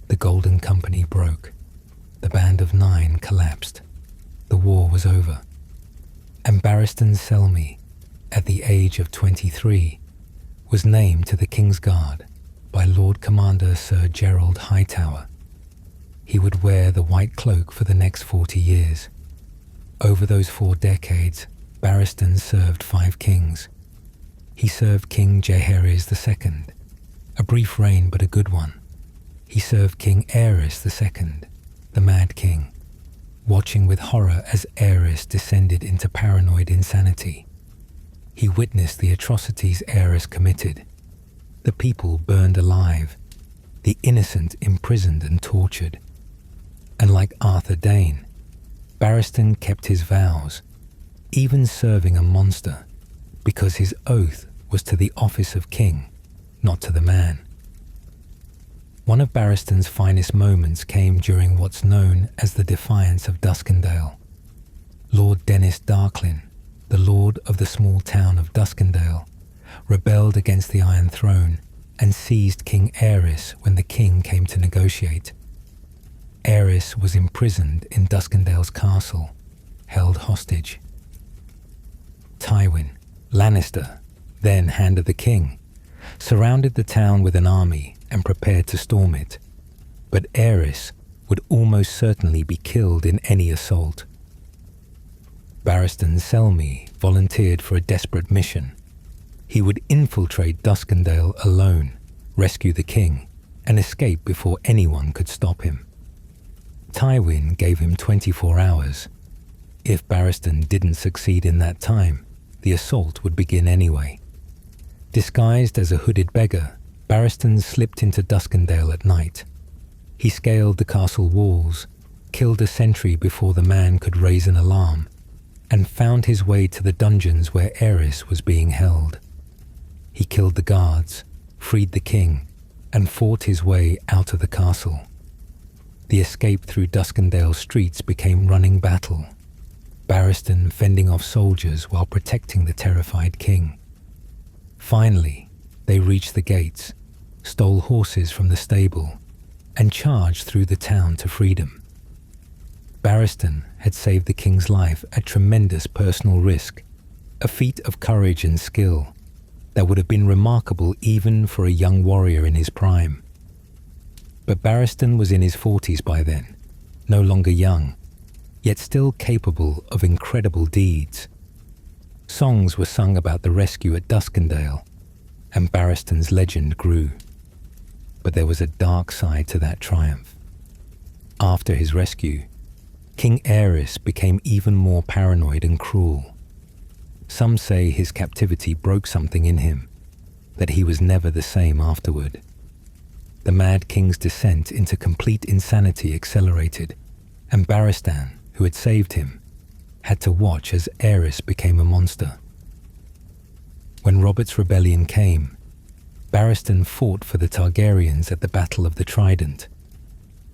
the Golden Company broke. The Band of Nine collapsed. The war was over. And Barristan Selmy, at the age of 23, was named to the Kingsguard by Lord Commander Sir Gerald Hightower. He would wear the white cloak for the next 40 years. Over those 4 decades, Barristan served 5 kings. He served King Jaehaerys II, a brief reign but a good one. He served King Aerys II, the Mad King, watching with horror as Aerys descended into paranoid insanity. He witnessed the atrocities Aerys committed. The people burned alive, the innocent imprisoned and tortured. And like Arthur Dane, Barristan kept his vows, even serving a monster, because his oath was to the office of king, not to the man. One of Barristan's finest moments came during what's known as the Defiance of Duskendale. Lord Dennis Darklyn, the lord of the small town of Duskendale, rebelled against the Iron Throne and seized King Aerys when the king came to negotiate. Aerys was imprisoned in Duskendale's castle, held hostage. Tywin, Lannister, then Hand of the King, surrounded the town with an army and prepared to storm it, but Aerys would almost certainly be killed in any assault. Barristan Selmy volunteered for a desperate mission. He would infiltrate Duskendale alone, rescue the king, and escape before anyone could stop him. Tywin gave him 24 hours. If Barristan didn't succeed in that time, the assault would begin anyway. Disguised as a hooded beggar, Barristan slipped into Duskendale at night. He scaled the castle walls, killed a sentry before the man could raise an alarm, and found his way to the dungeons where Aerys was being held. He killed the guards, freed the king, and fought his way out of the castle. The escape through Duskendale streets became running battle, Barristan fending off soldiers while protecting the terrified king. Finally, they reached the gates, stole horses from the stable, and charged through the town to freedom. Barristan had saved the king's life at tremendous personal risk, a feat of courage and skill that would have been remarkable even for a young warrior in his prime. But Barristan was in his 40s by then, no longer young, yet still capable of incredible deeds. Songs were sung about the rescue at Duskendale, and Barristan's legend grew. But there was a dark side to that triumph. After his rescue, King Aerys became even more paranoid and cruel. Some say his captivity broke something in him, that he was never the same afterward. The Mad King's descent into complete insanity accelerated, and Barristan, who had saved him, had to watch as Aerys became a monster. When Robert's rebellion came, Barristan fought for the Targaryens at the Battle of the Trident.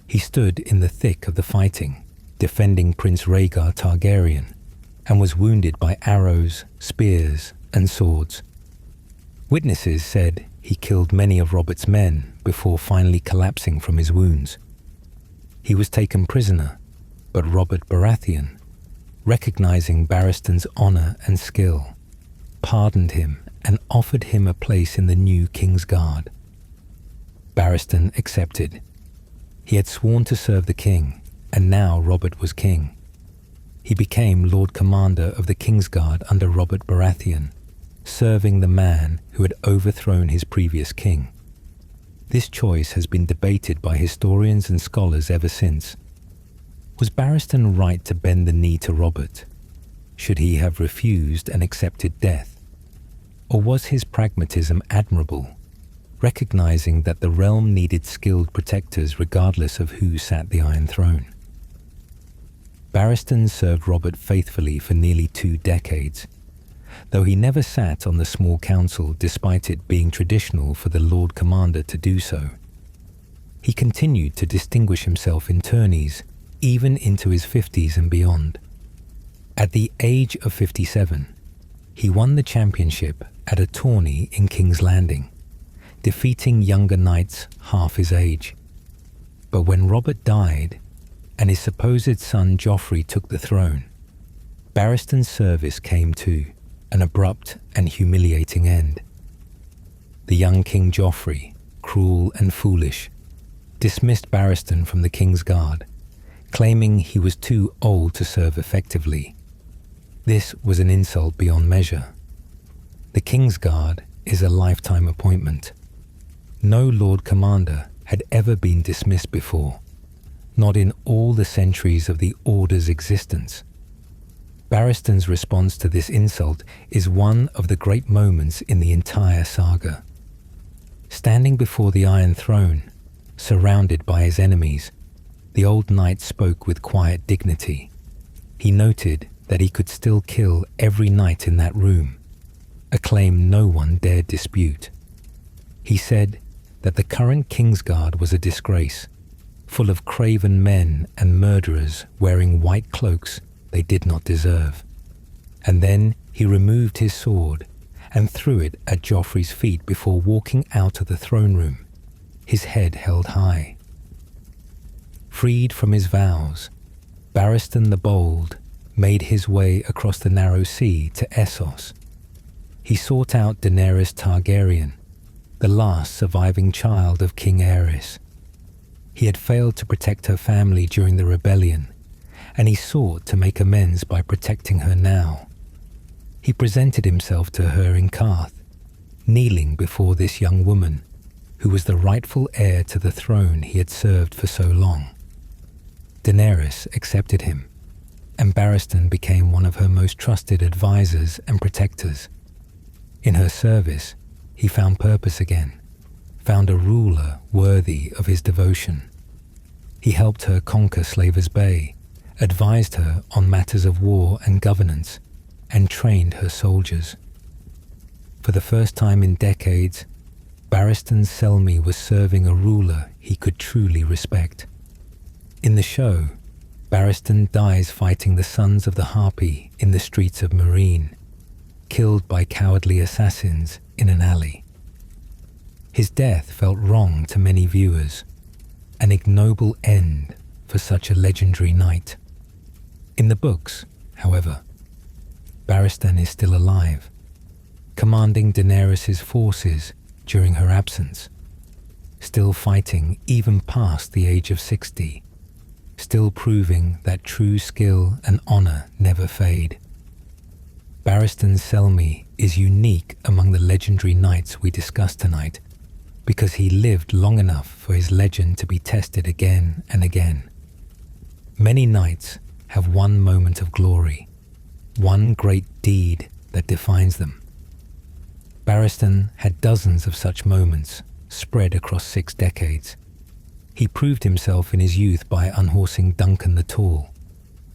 He stood in the thick of the fighting, defending Prince Rhaegar Targaryen, and was wounded by arrows, spears, and swords. Witnesses said he killed many of Robert's men before finally collapsing from his wounds. He was taken prisoner, but Robert Baratheon, recognizing Barristan's honor and skill, pardoned him and offered him a place in the new King's Guard. Barristan accepted. He had sworn to serve the king, and now Robert was king. He became Lord Commander of the King's Guard under Robert Baratheon, serving the man who had overthrown his previous king. This choice has been debated by historians and scholars ever since. Was Barristan right to bend the knee to Robert? Should he have refused and accepted death? Or was his pragmatism admirable, recognizing that the realm needed skilled protectors regardless of who sat the Iron Throne? Barristan served Robert faithfully for nearly 2 decades, though he never sat on the small council despite it being traditional for the Lord Commander to do so. He continued to distinguish himself in tourneys, even into his 50s and beyond. At the age of 57, he won the championship at a tourney in King's Landing, defeating younger knights half his age. But when Robert died, and his supposed son Joffrey took the throne, Barristan's service came to an abrupt and humiliating end. The young King Joffrey, cruel and foolish, dismissed Barristan from the King's Guard, claiming he was too old to serve effectively. This was an insult beyond measure. The King's Guard is a lifetime appointment. No Lord Commander had ever been dismissed before, not in all the centuries of the Order's existence. Barristan's response to this insult is one of the great moments in the entire saga. Standing before the Iron Throne, surrounded by his enemies, the old knight spoke with quiet dignity. He noted that he could still kill every knight in that room, a claim no one dared dispute. He said that the current Kingsguard was a disgrace, full of craven men and murderers wearing white cloaks they did not deserve. And then he removed his sword and threw it at Joffrey's feet before walking out of the throne room, his head held high. Freed from his vows, Barristan the Bold made his way across the narrow sea to Essos. He sought out Daenerys Targaryen, the last surviving child of King Aerys. He had failed to protect her family during the rebellion, and he sought to make amends by protecting her now. He presented himself to her in Qarth, kneeling before this young woman, who was the rightful heir to the throne he had served for so long. Daenerys accepted him. and Barristan became one of her most trusted advisors and protectors. In her service, he found purpose again, found a ruler worthy of his devotion. He helped her conquer Slaver's Bay, advised her on matters of war and governance, and trained her soldiers. For the first time in decades, Barristan Selmy was serving a ruler he could truly respect. In the show, Barristan dies fighting the Sons of the Harpy in the streets of Meereen, killed by cowardly assassins in an alley. His death felt wrong to many viewers, an ignoble end for such a legendary knight. In the books, however, Barristan is still alive, commanding Daenerys' forces during her absence, still fighting even past the age of 60, still proving that true skill and honor never fade. Barristan Selmy is unique among the legendary knights we discussed tonight because he lived long enough for his legend to be tested again and again. Many knights have one moment of glory, one great deed that defines them. Barristan had dozens of such moments spread across 6 decades. He proved himself in his youth by unhorsing Duncan the Tall.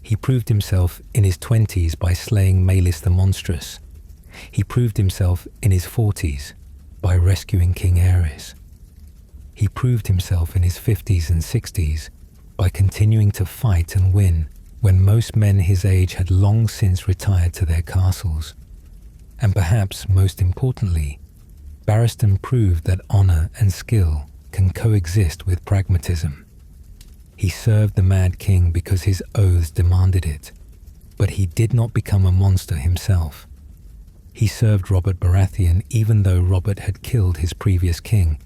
He proved himself in his 20s by slaying Maelys the Monstrous. He proved himself in his 40s by rescuing King Aerys. He proved himself in his 50s and 60s by continuing to fight and win when most men his age had long since retired to their castles. And perhaps most importantly, Barristan proved that honor and skill can coexist with pragmatism. He served the Mad King because his oaths demanded it, but he did not become a monster himself. He served Robert Baratheon even though Robert had killed his previous king,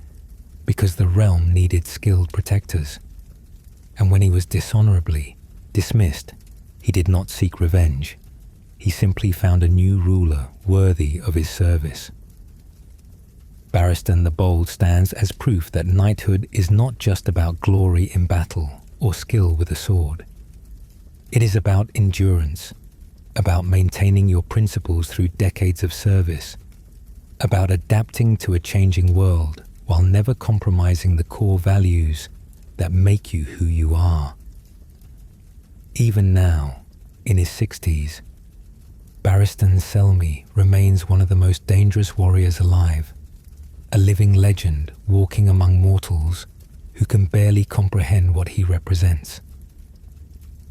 because the realm needed skilled protectors. And when he was dishonorably dismissed, he did not seek revenge. He simply found a new ruler worthy of his service. Barristan the Bold stands as proof that knighthood is not just about glory in battle or skill with a sword. It is about endurance, about maintaining your principles through decades of service, about adapting to a changing world while never compromising the core values that make you who you are. Even now, in his 60s, Barristan Selmy remains one of the most dangerous warriors alive, a living legend walking among mortals who can barely comprehend what he represents.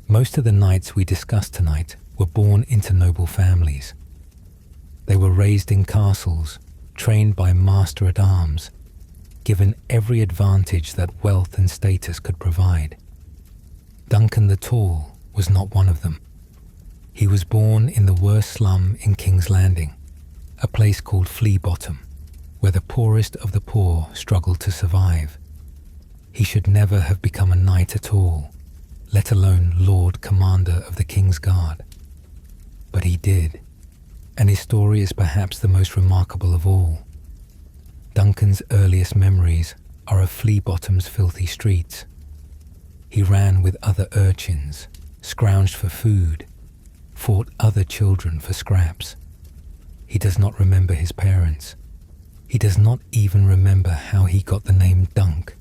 Most of the knights we discussed tonight were born into noble families. They were raised in castles, trained by master-at-arms, given every advantage that wealth and status could provide. Duncan the Tall was not one of them. He was born in the worst slum in King's Landing, a place called Flea Bottom, where the poorest of the poor struggled to survive. He should never have become a knight at all, let alone Lord Commander of the King's Guard. But he did, and his story is perhaps the most remarkable of all. Duncan's earliest memories are of Flea Bottom's filthy streets. He ran with other urchins, scrounged for food, fought other children for scraps. He does not remember his parents. He does not even remember how he got the name Dunk,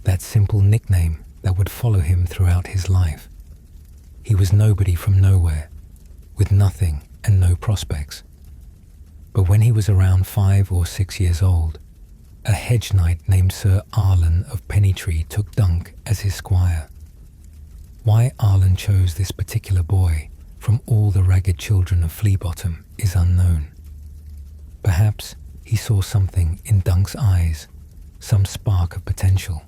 that simple nickname that would follow him throughout his life. He was nobody from nowhere, with nothing and no prospects. But when he was around 5 or 6 years old, a hedge knight named Sir Arlen of Pennytree took Dunk as his squire. Why Arlen chose this particular boy from all the ragged children of Flea Bottom is unknown. Perhaps he saw something in Dunk's eyes, some spark of potential.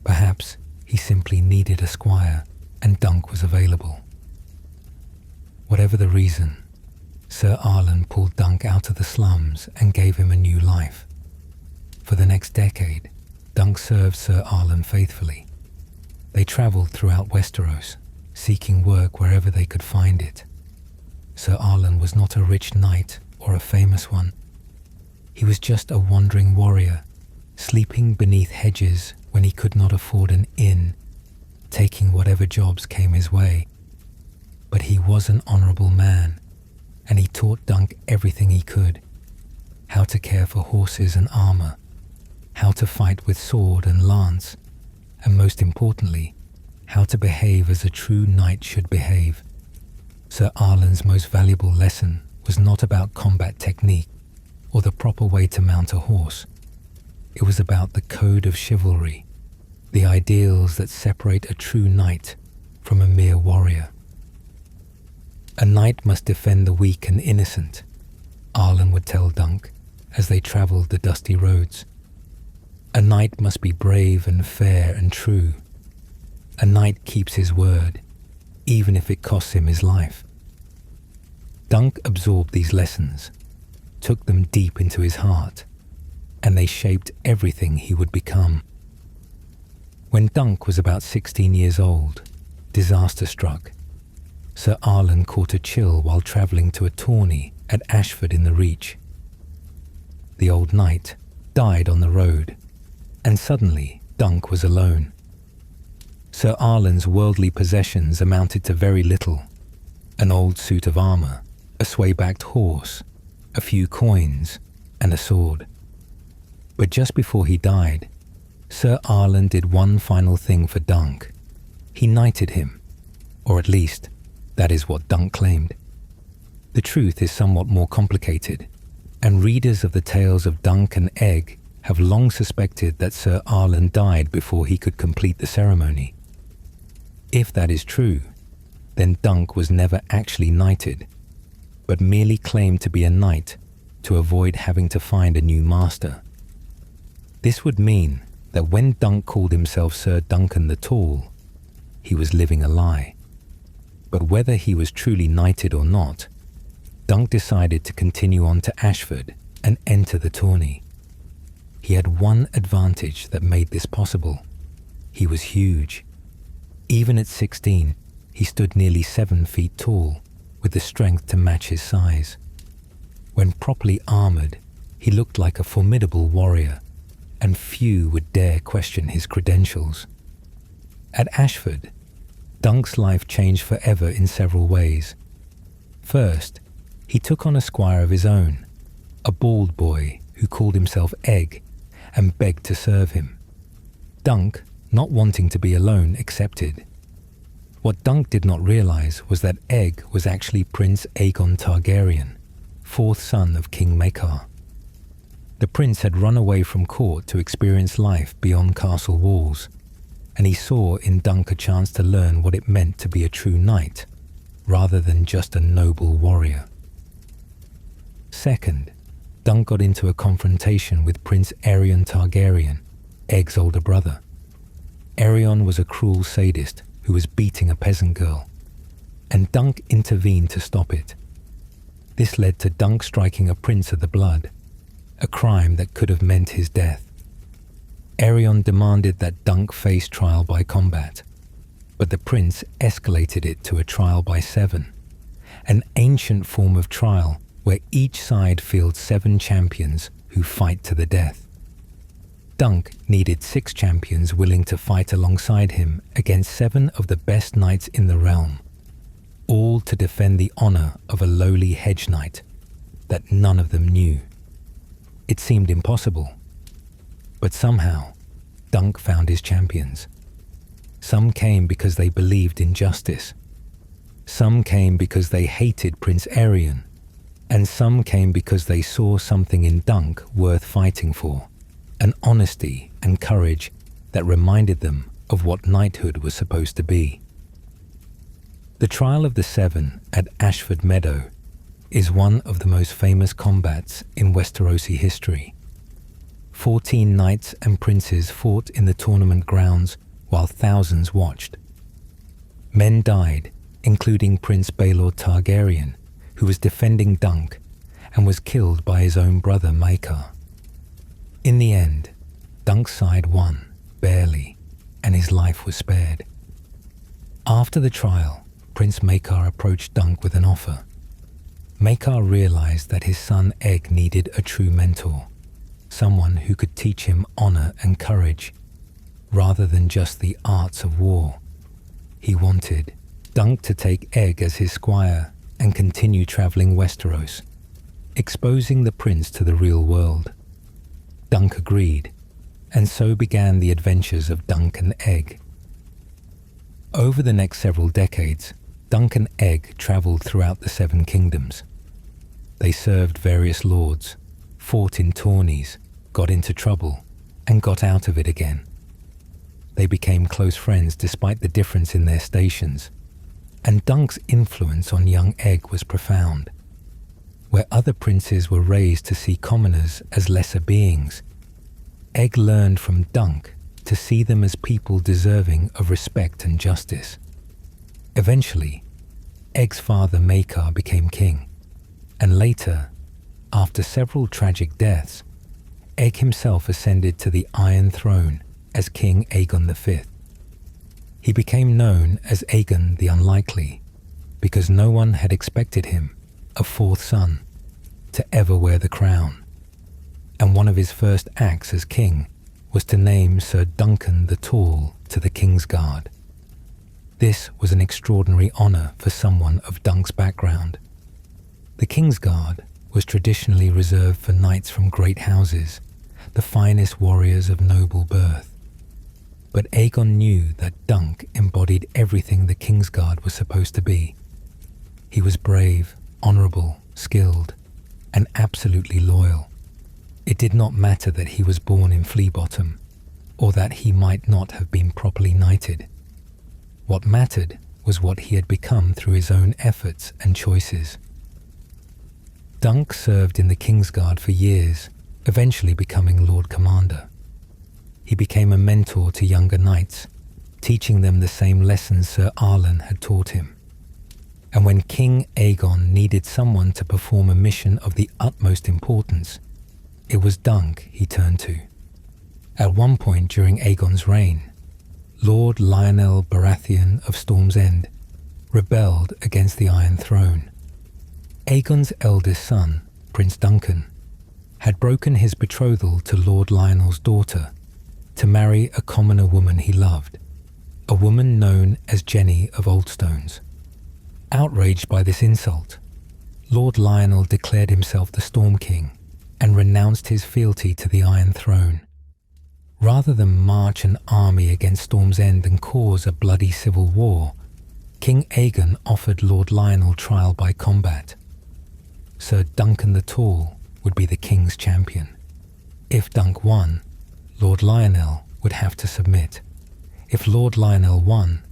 Perhaps he simply needed a squire and Dunk was available. Whatever the reason, Sir Arlen pulled Dunk out of the slums and gave him a new life. For the next decade, Dunk served Sir Arlen faithfully. They travelled throughout Westeros, seeking work wherever they could find it. Sir Arlen was not a rich knight or a famous one. He was just a wandering warrior, sleeping beneath hedges when he could not afford an inn, taking whatever jobs came his way. But he was an honourable man, and he taught Dunk everything he could: how to care for horses and armour, how to fight with sword and lance, and most importantly, how to behave as a true knight should behave. Sir Arlan's most valuable lesson was not about combat technique or the proper way to mount a horse. It was about the code of chivalry, the ideals that separate a true knight from a mere warrior. A knight must defend the weak and innocent, Arlan would tell Dunk as they travelled the dusty roads. A knight must be brave and fair and true. A knight keeps his word, even if it costs him his life. Dunk absorbed these lessons, took them deep into his heart, and they shaped everything he would become. When Dunk was about 16 years old, disaster struck. Sir Arlan caught a chill while travelling to a tourney at Ashford in the Reach. The old knight died on the road, and suddenly Dunk was alone. Sir Arlan's worldly possessions amounted to very little: an old suit of armour, a sway-backed horse, a few coins, and a sword. But just before he died, Sir Arlan did one final thing for Dunk. He knighted him, or at least, that is what Dunk claimed. The truth is somewhat more complicated, and readers of the tales of Dunk and Egg have long suspected that Sir Arlan died before he could complete the ceremony. If that is true, then Dunk was never actually knighted, but merely claimed to be a knight to avoid having to find a new master. This would mean that when Dunk called himself Sir Duncan the Tall, he was living a lie. But whether he was truly knighted or not, Dunk decided to continue on to Ashford and enter the tourney. He had one advantage that made this possible. He was huge. Even at 16, he stood nearly 7 feet tall, with the strength to match his size. When properly armoured, he looked like a formidable warrior, and few would dare question his credentials. At Ashford, Dunk's life changed forever in several ways. First, he took on a squire of his own, a bald boy who called himself Egg and begged to serve him. Dunk, not wanting to be alone, accepted. What Dunk did not realize was that Egg was actually Prince Aegon Targaryen, 4th son of King Maekar. The prince had run away from court to experience life beyond castle walls, and he saw in Dunk a chance to learn what it meant to be a true knight, rather than just a noble warrior. Second, Dunk got into a confrontation with Prince Aerion Targaryen, Egg's older brother. Aerion was a cruel sadist who was beating a peasant girl, and Dunk intervened to stop it. This led to Dunk striking a prince of the blood, a crime that could have meant his death. Aerion demanded that Dunk face trial by combat, but the prince escalated it to a trial by 7, an ancient form of trial where each side fields 7 champions who fight to the death. Dunk needed 6 champions willing to fight alongside him against 7 of the best knights in the realm, all to defend the honour of a lowly hedge knight that none of them knew. It seemed impossible. But somehow, Dunk found his champions. Some came because they believed in justice. Some came because they hated Prince Aerion. And some came because they saw something in Dunk worth fighting for, an honesty and courage that reminded them of what knighthood was supposed to be. The Trial of the 7 at Ashford Meadow is one of the most famous combats in Westerosi history. 14 knights and princes fought in the tournament grounds while thousands watched. Men died, including Prince Baelor Targaryen, who was defending Dunk and was killed by his own brother Maekar. In the end, Dunk's side won, barely, and his life was spared. After the trial, Prince Maekar approached Dunk with an offer. Maekar realized that his son Egg needed a true mentor, someone who could teach him honor and courage, rather than just the arts of war. He wanted Dunk to take Egg as his squire and continue travelling Westeros, exposing the prince to the real world. Dunk agreed, and so began the adventures of Dunk and Egg. Over the next several decades, Dunk and Egg travelled throughout the Seven Kingdoms. They served various lords, fought in tourneys, got into trouble, and got out of it again. They became close friends despite the difference in their stations, and Dunk's influence on young Egg was profound. Where other princes were raised to see commoners as lesser beings, Egg learned from Dunk to see them as people deserving of respect and justice. Eventually, Egg's father Maekar became king, and later, after several tragic deaths, Egg himself ascended to the Iron Throne as King Aegon V. He became known as Aegon the Unlikely because no one had expected him, a fourth son, to ever wear the crown. And one of his first acts as king was to name Sir Duncan the Tall to the Kingsguard. This was an extraordinary honour for someone of Dunk's background. The Kingsguard was traditionally reserved for knights from great houses, the finest warriors of noble birth. But Aegon knew that Dunk embodied everything the Kingsguard was supposed to be. He was brave, honourable, skilled, and absolutely loyal. It did not matter that he was born in Flea Bottom, or that he might not have been properly knighted. What mattered was what he had become through his own efforts and choices. Dunk served in the Kingsguard for years, eventually becoming Lord Commander. He became a mentor to younger knights, teaching them the same lessons Sir Arlan had taught him. And when King Aegon needed someone to perform a mission of the utmost importance, it was Dunk he turned to. At one point during Aegon's reign, Lord Lionel Baratheon of Storm's End rebelled against the Iron Throne. Aegon's eldest son, Prince Duncan, had broken his betrothal to Lord Lionel's daughter to marry a commoner woman he loved, a woman known as Jenny of Oldstones. Outraged by this insult, Lord Lionel declared himself the Storm King and renounced his fealty to the Iron Throne. Rather than march an army against Storm's End and cause a bloody civil war, King Aegon offered Lord Lionel trial by combat. Sir Duncan the Tall would be the king's champion. If Dunk won, Lord Lionel would have to submit. If Lord Lionel won,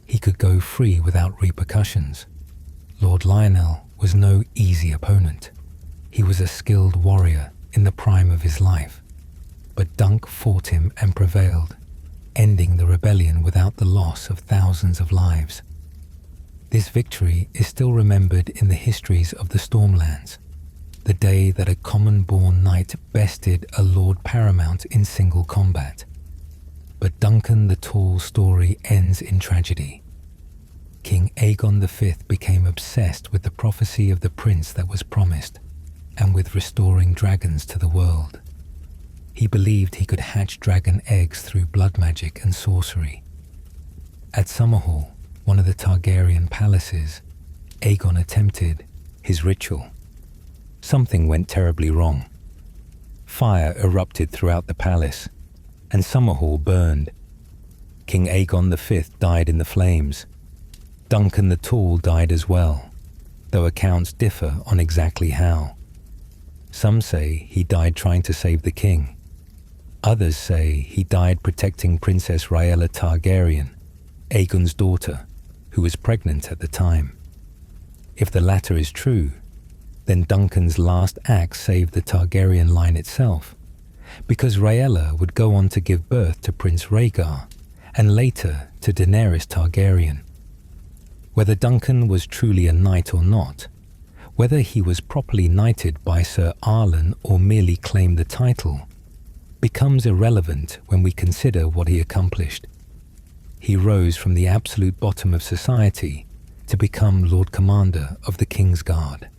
he could go free without repercussions. Lord Lionel was no easy opponent. He was a skilled warrior in the prime of his life. But Dunk fought him and prevailed, ending the rebellion without the loss of thousands of lives. This victory is still remembered in the histories of the Stormlands, the day that a common-born knight bested a Lord Paramount in single combat. But Duncan the Tall's story ends in tragedy. King Aegon V became obsessed with the prophecy of the prince that was promised, and with restoring dragons to the world. He believed he could hatch dragon eggs through blood magic and sorcery. At Summerhall, one of the Targaryen palaces, Aegon attempted his ritual. Something went terribly wrong. Fire erupted throughout the palace, and Summerhall burned. King Aegon V died in the flames. Duncan the Tall died as well, though accounts differ on exactly how. Some say he died trying to save the king. Others say he died protecting Princess Rhaella Targaryen, Aegon's daughter, who was pregnant at the time. If the latter is true, then Duncan's last act saved the Targaryen line itself, because Rhaella would go on to give birth to Prince Rhaegar, and later to Daenerys Targaryen. Whether Duncan was truly a knight or not, whether he was properly knighted by Sir Arlan or merely claimed the title, becomes irrelevant when we consider what he accomplished. He rose from the absolute bottom of society to become Lord Commander of the Kingsguard.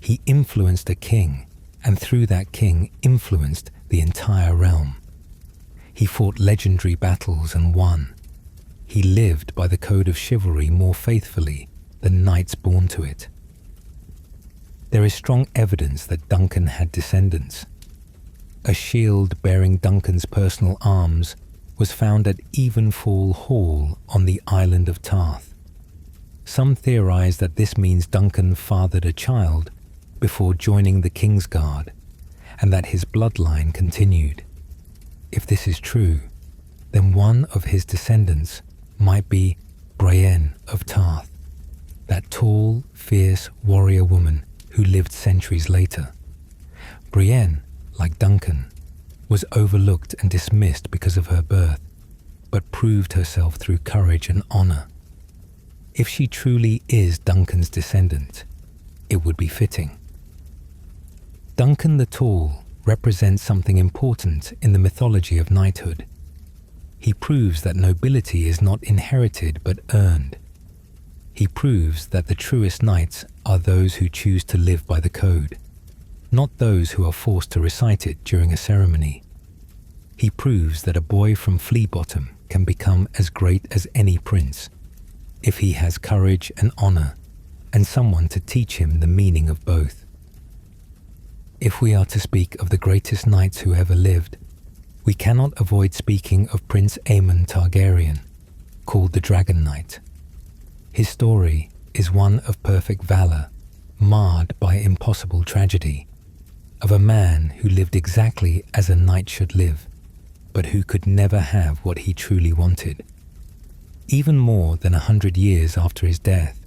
He influenced a king, and through that king influenced the entire realm. He fought legendary battles and won. he lived by the code of chivalry more faithfully than knights born to it. There is strong evidence that Duncan had descendants. A shield bearing Duncan's personal arms was found at Evenfall Hall on the island of Tarth. Some theorize that this means Duncan fathered a child before joining the Kingsguard, and that his bloodline continued. If this is true, then one of his descendants might be Brienne of Tarth, that tall, fierce warrior woman who lived centuries later. Brienne, like Duncan, was overlooked and dismissed because of her birth, but proved herself through courage and honor. If she truly is Duncan's descendant, it would be fitting. Duncan the Tall represents something important in the mythology of knighthood. He proves that nobility is not inherited but earned. He proves that the truest knights are those who choose to live by the code, not those who are forced to recite it during a ceremony. He proves that a boy from Flea Bottom can become as great as any prince, if he has courage and honor, and someone to teach him the meaning of both. If we are to speak of the greatest knights who ever lived, we cannot avoid speaking of Prince Aemon Targaryen, called the Dragon Knight. His story is one of perfect valor, marred by impossible tragedy, of a man who lived exactly as a knight should live, but who could never have what he truly wanted. Even more than 100 years after his death,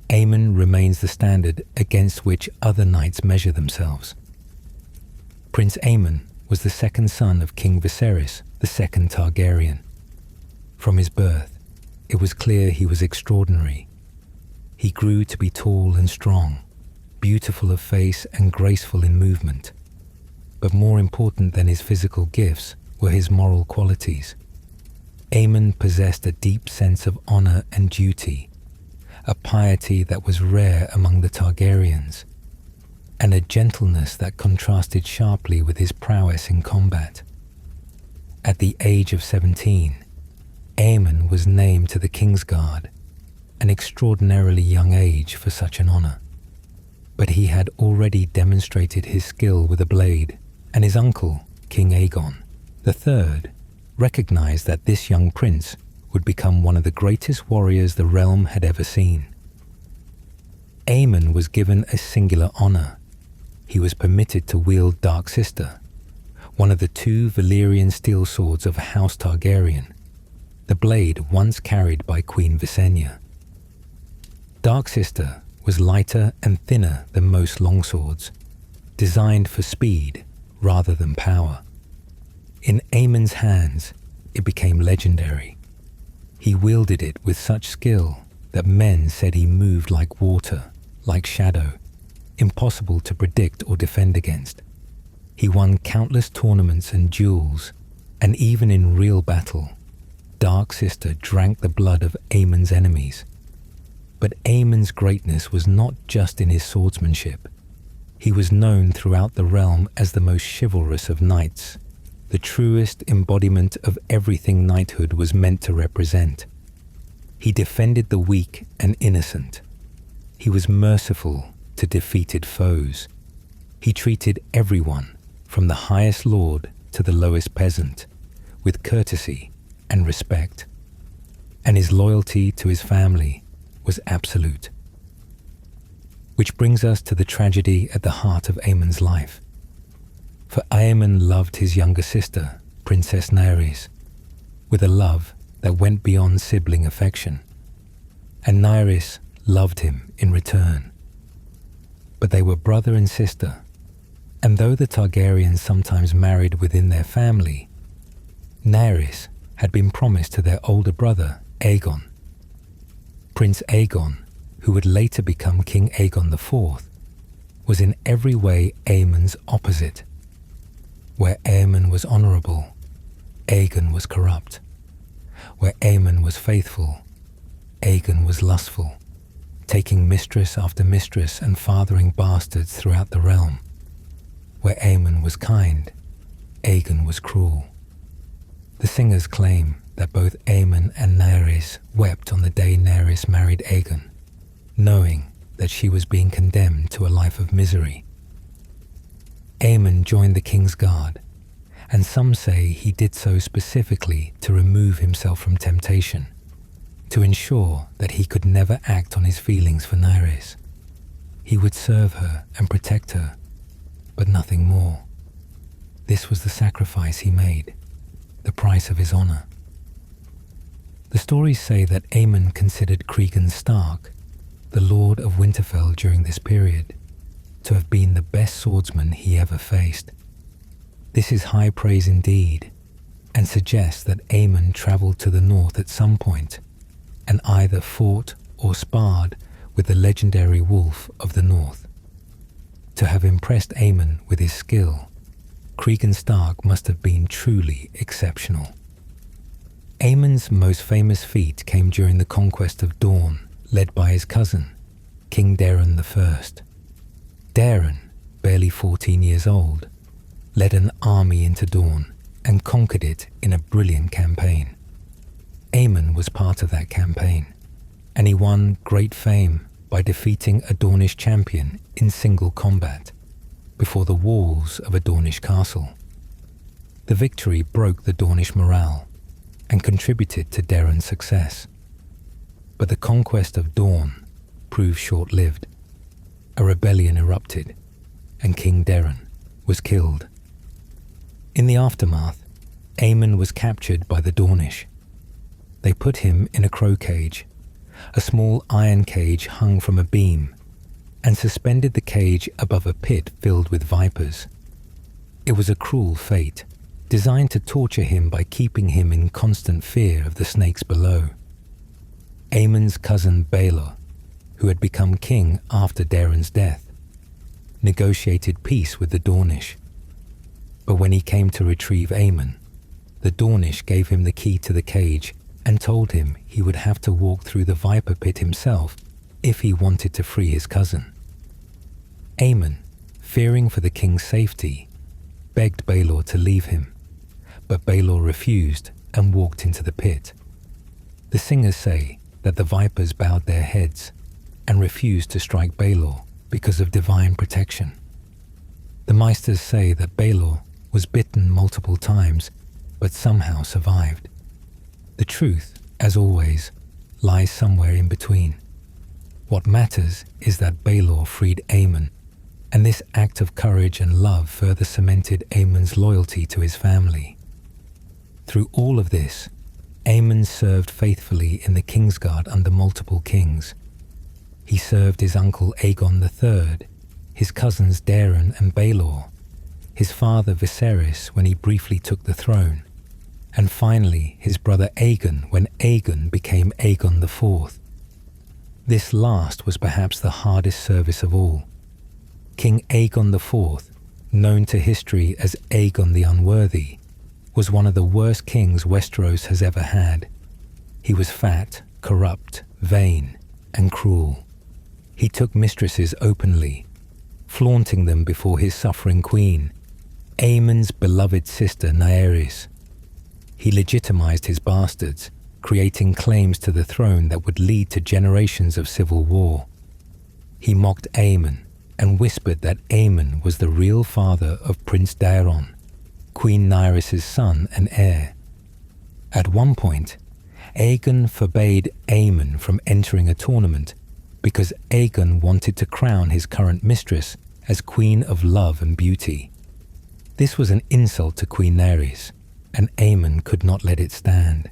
Aemon remains the standard against which other knights measure themselves. Prince Aemon was the second son of King Viserys, the second Targaryen. From his birth, it was clear he was extraordinary. He grew to be tall and strong, beautiful of face and graceful in movement. But more important than his physical gifts were his moral qualities. Aemon possessed a deep sense of honor and duty, a piety that was rare among the Targaryens, and a gentleness that contrasted sharply with his prowess in combat. At the age of 17, Aemon was named to the Kingsguard, an extraordinarily young age for such an honor. But he had already demonstrated his skill with a blade, and his uncle, King Aegon III, recognized that this young prince would become one of the greatest warriors the realm had ever seen. Aemon was given a singular honor. He was permitted to wield Dark Sister, one of the two Valyrian steel swords of House Targaryen, the blade once carried by Queen Visenya. Dark Sister was lighter and thinner than most longswords, designed for speed rather than power. In Aemon's hands, it became legendary. He wielded it with such skill that men said he moved like water, like shadow, impossible to predict or defend against. He won countless tournaments and duels, and even in real battle, Dark Sister drank the blood of Aemon's enemies. But Aemon's greatness was not just in his swordsmanship. He was known throughout the realm as the most chivalrous of knights, the truest embodiment of everything knighthood was meant to represent. He defended the weak and innocent. He was merciful to defeated foes. He treated everyone, from the highest lord to the lowest peasant, with courtesy and respect. And his loyalty to his family was absolute. Which brings us to the tragedy at the heart of Aemon's life. For Aemon loved his younger sister, Princess Nyris, with a love that went beyond sibling affection, and Nyris loved him in return. But they were brother and sister, and though the Targaryens sometimes married within their family, Nyris had been promised to their older brother, Aegon. Prince Aegon, who would later become King Aegon IV, was in every way Aemon's opposite. Where Aemon was honorable, Aegon was corrupt. Where Aemon was faithful, Aegon was lustful, taking mistress after mistress and fathering bastards throughout the realm. Where Aemon was kind, Aegon was cruel. The singers claim that both Aemon and Naerys wept on the day Naerys married Aegon, knowing that she was being condemned to a life of misery. Aemon joined the king's guard, and some say he did so specifically to remove himself from temptation, to ensure that he could never act on his feelings for Naerys. He would serve her and protect her, but nothing more. This was the sacrifice he made, the price of his honor. The stories say that Aemon considered Cregan Stark, the Lord of Winterfell during this period, to have been the best swordsman he ever faced. This is high praise indeed, and suggests that Aemon travelled to the north at some point and either fought or sparred with the legendary Wolf of the North. To have impressed Aemon with his skill, Cregan Stark must have been truly exceptional. Aemon's most famous feat came during the conquest of Dorne, led by his cousin, King Daeron I. Daeron, barely 14 years old, led an army into Dorne and conquered it in a brilliant campaign. Aemon was part of that campaign, and he won great fame by defeating a Dornish champion in single combat before the walls of a Dornish castle. The victory broke the Dornish morale and contributed to Daeron's success. But the conquest of Dorne proved short-lived. A rebellion erupted, and King Daeron was killed. In the aftermath, Aemon was captured by the Dornish. They put him in a crow cage, a small iron cage hung from a beam, and suspended the cage above a pit filled with vipers. It was a cruel fate, designed to torture him by keeping him in constant fear of the snakes below. Aemon's cousin Baelor, who had become king after Daeron's death, negotiated peace with the Dornish. But when he came to retrieve Aemon, the Dornish gave him the key to the cage and told him he would have to walk through the viper pit himself if he wanted to free his cousin. Aemon, fearing for the king's safety, begged Baelor to leave him, but Baelor refused and walked into the pit. The singers say that the vipers bowed their heads and refused to strike Baelor because of divine protection. The Maesters say that Baelor was bitten multiple times, but somehow survived. The truth, as always, lies somewhere in between. What matters is that Baelor freed Aemon, and this act of courage and love further cemented Aemon's loyalty to his family. Through all of this, Aemon served faithfully in the Kingsguard under multiple kings. He served his uncle Aegon III, his cousins Daeron and Baelor, his father Viserys when he briefly took the throne, and finally his brother Aegon when Aegon became Aegon IV. This last was perhaps the hardest service of all. King Aegon IV, known to history as Aegon the Unworthy, was one of the worst kings Westeros has ever had. He was fat, corrupt, vain, and cruel. He took mistresses openly, flaunting them before his suffering queen, Aemon's beloved sister Naerys. He legitimized his bastards, creating claims to the throne that would lead to generations of civil war. He mocked Aemon and whispered that Aemon was the real father of Prince Daeron, Queen Naerys' son and heir. At one point, Aegon forbade Aemon from entering a tournament because Aegon wanted to crown his current mistress as Queen of Love and Beauty. This was an insult to Queen Naerys, and Aemon could not let it stand.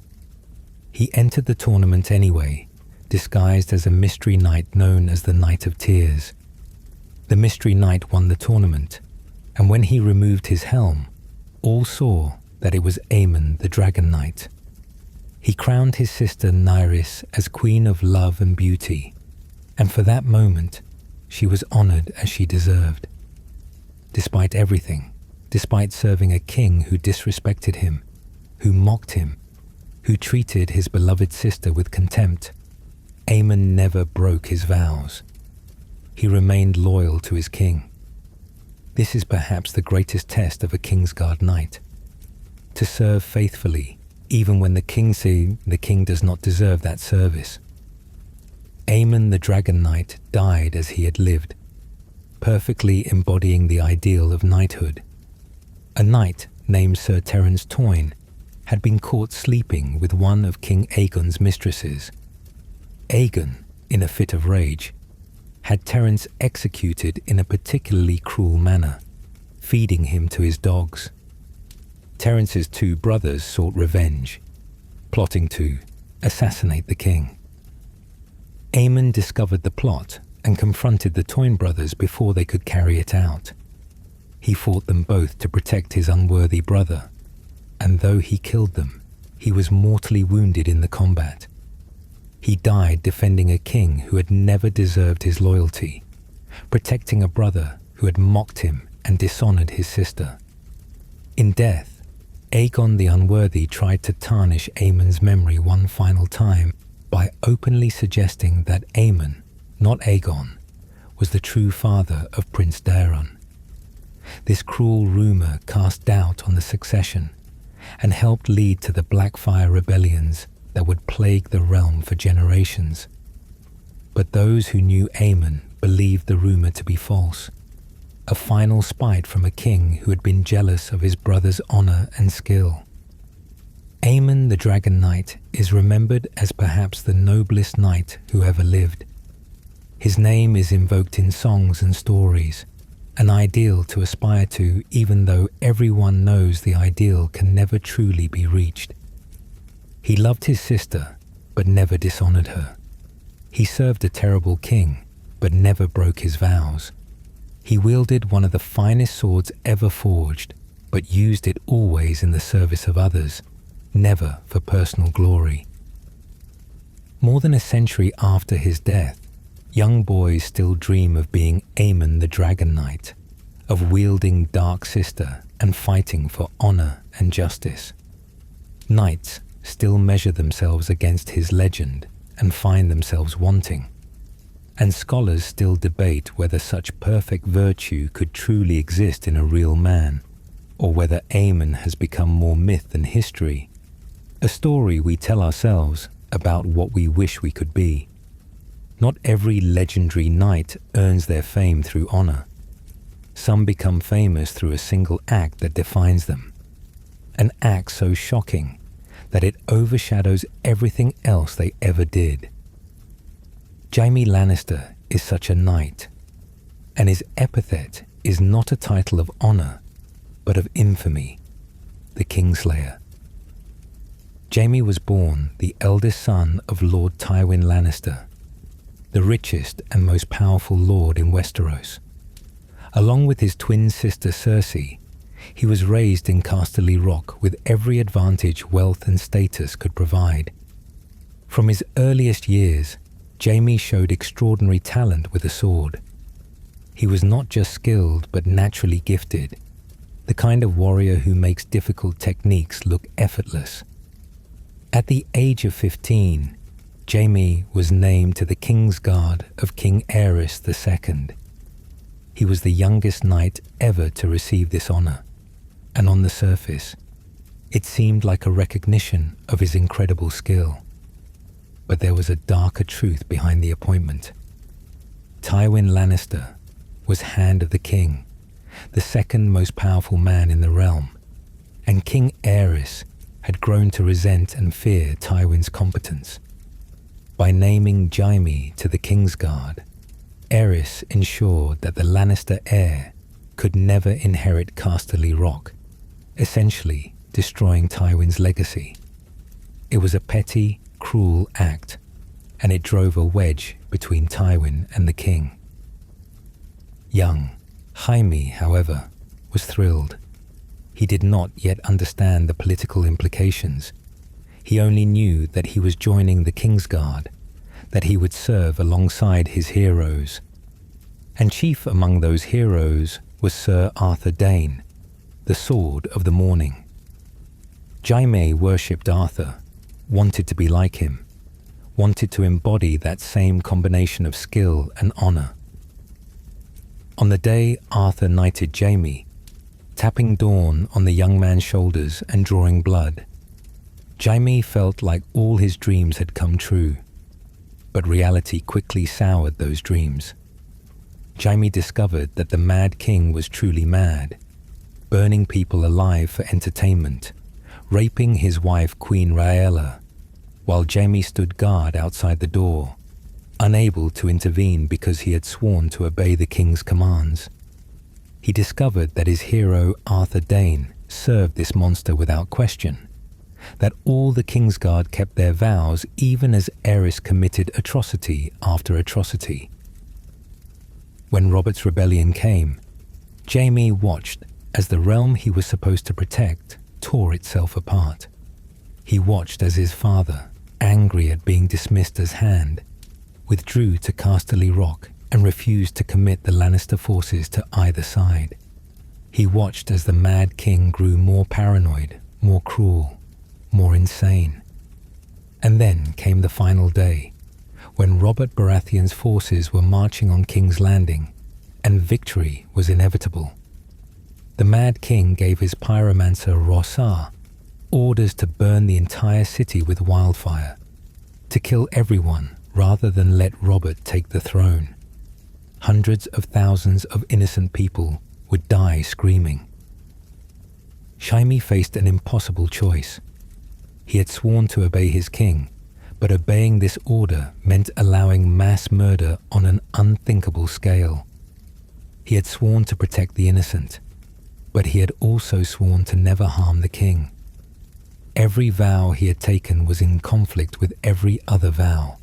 He entered the tournament anyway, disguised as a mystery knight known as the Knight of Tears. The mystery knight won the tournament, and when he removed his helm, all saw that it was Aemon the Dragon Knight. He crowned his sister Naerys as Queen of Love and Beauty, and for that moment, she was honored as she deserved. Despite everything, despite serving a king who disrespected him, who mocked him, who treated his beloved sister with contempt, Aemon never broke his vows. He remained loyal to his king. This is perhaps the greatest test of a Kingsguard knight: to serve faithfully, even when the king says the king does not deserve that service. Aemon the Dragon Knight died as he had lived, perfectly embodying the ideal of knighthood. A knight named Sir Terence Toyne had been caught sleeping with one of King Aegon's mistresses. Aegon, in a fit of rage, had Terence executed in a particularly cruel manner, feeding him to his dogs. Terence's two brothers sought revenge, plotting to assassinate the king. Aemon discovered the plot and confronted the Toyne brothers before they could carry it out. He fought them both to protect his unworthy brother, and though he killed them, he was mortally wounded in the combat. He died defending a king who had never deserved his loyalty, protecting a brother who had mocked him and dishonored his sister. In death, Aegon the Unworthy tried to tarnish Aemon's memory one final time by openly suggesting that Aemon, not Aegon, was the true father of Prince Daeron. This cruel rumor cast doubt on the succession and helped lead to the Blackfire rebellions that would plague the realm for generations. But those who knew Aemon believed the rumor to be false, a final spite from a king who had been jealous of his brother's honor and skill. Aemon the Dragon Knight is remembered as perhaps the noblest knight who ever lived. His name is invoked in songs and stories, an ideal to aspire to even though everyone knows the ideal can never truly be reached. He loved his sister, but never dishonored her. He served a terrible king, but never broke his vows. He wielded one of the finest swords ever forged, but used it always in the service of others, never for personal glory. More than a century after his death, young boys still dream of being Aemon the Dragon Knight, of wielding Dark Sister and fighting for honor and justice. Knights still measure themselves against his legend and find themselves wanting. And scholars still debate whether such perfect virtue could truly exist in a real man, or whether Aemon has become more myth than history, a story we tell ourselves about what we wish we could be. Not every legendary knight earns their fame through honor. Some become famous through a single act that defines them, an act so shocking that it overshadows everything else they ever did. Jaime Lannister is such a knight, and his epithet is not a title of honor, but of infamy, the Kingslayer. Jaime was born the eldest son of Lord Tywin Lannister, the richest and most powerful lord in Westeros. Along with his twin sister Cersei, he was raised in Casterly Rock with every advantage wealth and status could provide. From his earliest years, Jaime showed extraordinary talent with a sword. He was not just skilled but naturally gifted, the kind of warrior who makes difficult techniques look effortless. At the age of 15, Jaime was named to the Kingsguard of King Aerys II. He was the youngest knight ever to receive this honor, and on the surface, it seemed like a recognition of his incredible skill. But there was a darker truth behind the appointment. Tywin Lannister was Hand of the King, the second most powerful man in the realm, and King Aerys had grown to resent and fear Tywin's competence. By naming Jaime to the Kingsguard, Aerys ensured that the Lannister heir could never inherit Casterly Rock, essentially destroying Tywin's legacy. It was a petty, cruel act, and it drove a wedge between Tywin and the king. Young Jaime, however, was thrilled. He did not yet understand the political implications. He only knew that he was joining the Kingsguard, that he would serve alongside his heroes. And chief among those heroes was Sir Arthur Dayne, the Sword of the Morning. Jaime worshipped Arthur, wanted to be like him, wanted to embody that same combination of skill and honor. On the day Arthur knighted Jaime, tapping Dawn on the young man's shoulders and drawing blood, Jaime felt like all his dreams had come true, but reality quickly soured those dreams. Jaime discovered that the Mad King was truly mad, burning people alive for entertainment, raping his wife Queen Rhaella, while Jaime stood guard outside the door, unable to intervene because he had sworn to obey the king's commands. He discovered that his hero Arthur Dane served this monster without question, that all the Kingsguard kept their vows even as Aerys committed atrocity after atrocity. When Robert's rebellion came, Jaime watched as the realm he was supposed to protect tore itself apart. He watched as his father, angry at being dismissed as Hand, withdrew to Casterly Rock and refused to commit the Lannister forces to either side. He watched as the Mad King grew more paranoid, more cruel, more insane. And then came the final day, when Robert Baratheon's forces were marching on King's Landing, and victory was inevitable. The Mad King gave his pyromancer Rossar orders to burn the entire city with wildfire, to kill everyone rather than let Robert take the throne. Hundreds of thousands of innocent people would die screaming. Jaime faced an impossible choice. He had sworn to obey his king, but obeying this order meant allowing mass murder on an unthinkable scale. He had sworn to protect the innocent, but he had also sworn to never harm the king. Every vow he had taken was in conflict with every other vow.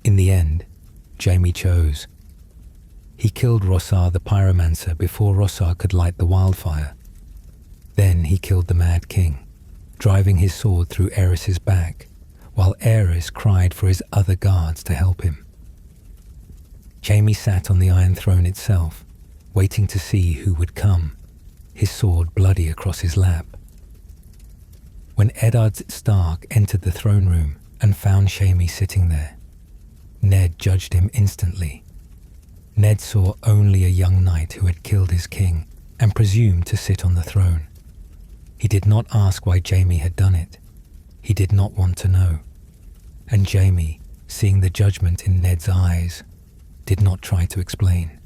In the end, Jaime chose. He killed Rossar the pyromancer before Rossar could light the wildfire. Then he killed the Mad King, driving his sword through Aerys's back, while Aerys cried for his other guards to help him. Jaime sat on the Iron Throne itself, waiting to see who would come, his sword bloody across his lap. When Eddard Stark entered the throne room and found Jaime sitting there, Ned judged him instantly. Ned saw only a young knight who had killed his king and presumed to sit on the throne. He did not ask why Jaime had done it. He did not want to know. And Jaime, seeing the judgment in Ned's eyes, did not try to explain.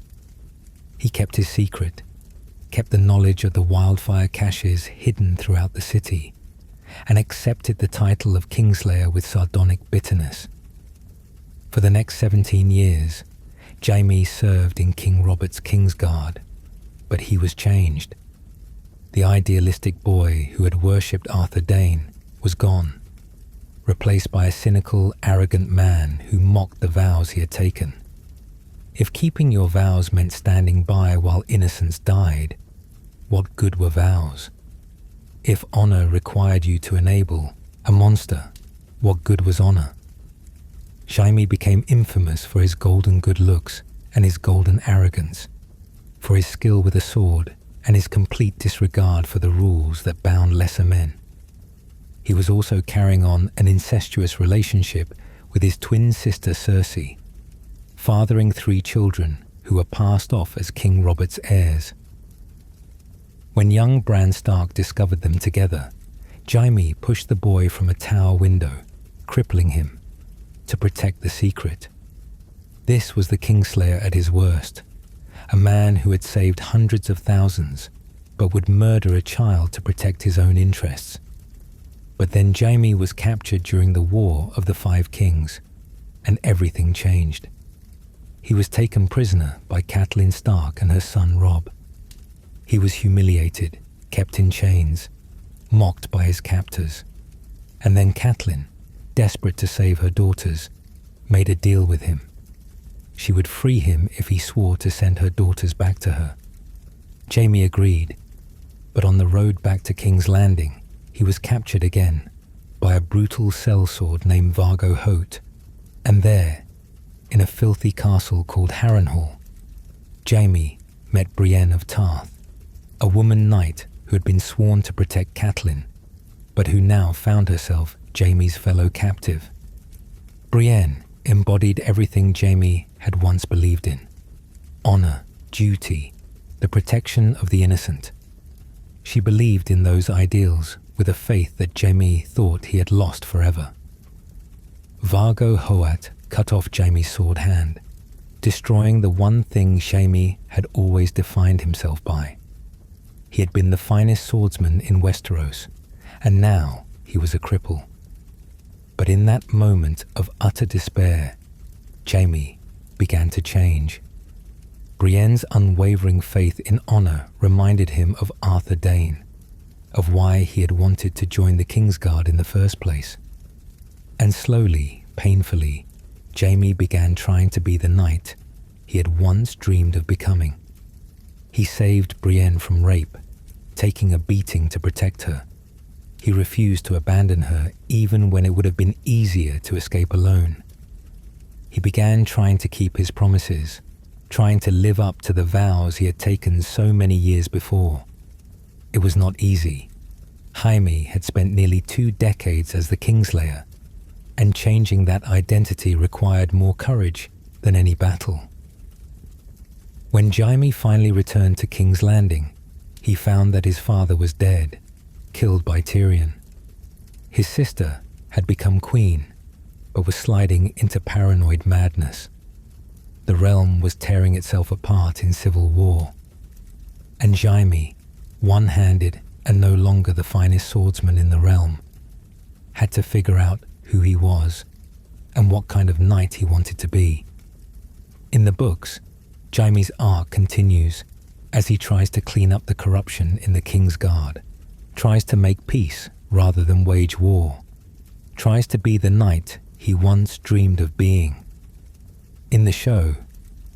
He kept his secret, kept the knowledge of the wildfire caches hidden throughout the city, and accepted the title of Kingslayer with sardonic bitterness. For the next 17 years, Jaime served in King Robert's Kingsguard, but he was changed. The idealistic boy who had worshipped Arthur Dane was gone, replaced by a cynical, arrogant man who mocked the vows he had taken. If keeping your vows meant standing by while innocents died, what good were vows? If honor required you to enable a monster, what good was honor? Jaime became infamous for his golden good looks and his golden arrogance, for his skill with a sword and his complete disregard for the rules that bound lesser men. He was also carrying on an incestuous relationship with his twin sister Cersei, fathering 3 children who were passed off as King Robert's heirs. When young Bran Stark discovered them together, Jaime pushed the boy from a tower window, crippling him, to protect the secret. This was the Kingslayer at his worst, a man who had saved hundreds of thousands, but would murder a child to protect his own interests. But then Jaime was captured during the War of the Five Kings, and everything changed. He was taken prisoner by Catelyn Stark and her son Robb. He was humiliated, kept in chains, mocked by his captors. And then Catelyn, desperate to save her daughters, made a deal with him. She would free him if he swore to send her daughters back to her. Jaime agreed, but on the road back to King's Landing, he was captured again by a brutal sellsword named Vargo Hoat, and there, in a filthy castle called Harrenhal, Jaime met Brienne of Tarth, a woman knight who had been sworn to protect Catelyn, but who now found herself Jaime's fellow captive. Brienne embodied everything Jaime had once believed in: honor, duty, the protection of the innocent. She believed in those ideals with a faith that Jaime thought he had lost forever. Vargo Hoat cut off Jaime's sword hand, destroying the one thing Jaime had always defined himself by. He had been the finest swordsman in Westeros, and now he was a cripple. But in that moment of utter despair, Jaime began to change. Brienne's unwavering faith in honor reminded him of Arthur Dayne, of why he had wanted to join the Kingsguard in the first place. And slowly, painfully, Jaime began trying to be the knight he had once dreamed of becoming. He saved Brienne from rape, taking a beating to protect her. He refused to abandon her even when it would have been easier to escape alone. He began trying to keep his promises, trying to live up to the vows he had taken so many years before. It was not easy. Jaime had spent nearly 2 decades as the Kingslayer, and changing that identity required more courage than any battle. When Jaime finally returned to King's Landing, he found that his father was dead, killed by Tyrion. His sister had become queen, but was sliding into paranoid madness. The realm was tearing itself apart in civil war. And Jaime, one-handed and no longer the finest swordsman in the realm, had to figure out who he was and what kind of knight he wanted to be. In the books, Jaime's arc continues as he tries to clean up the corruption in the Kingsguard, tries to make peace rather than wage war, tries to be the knight he once dreamed of being. In the show,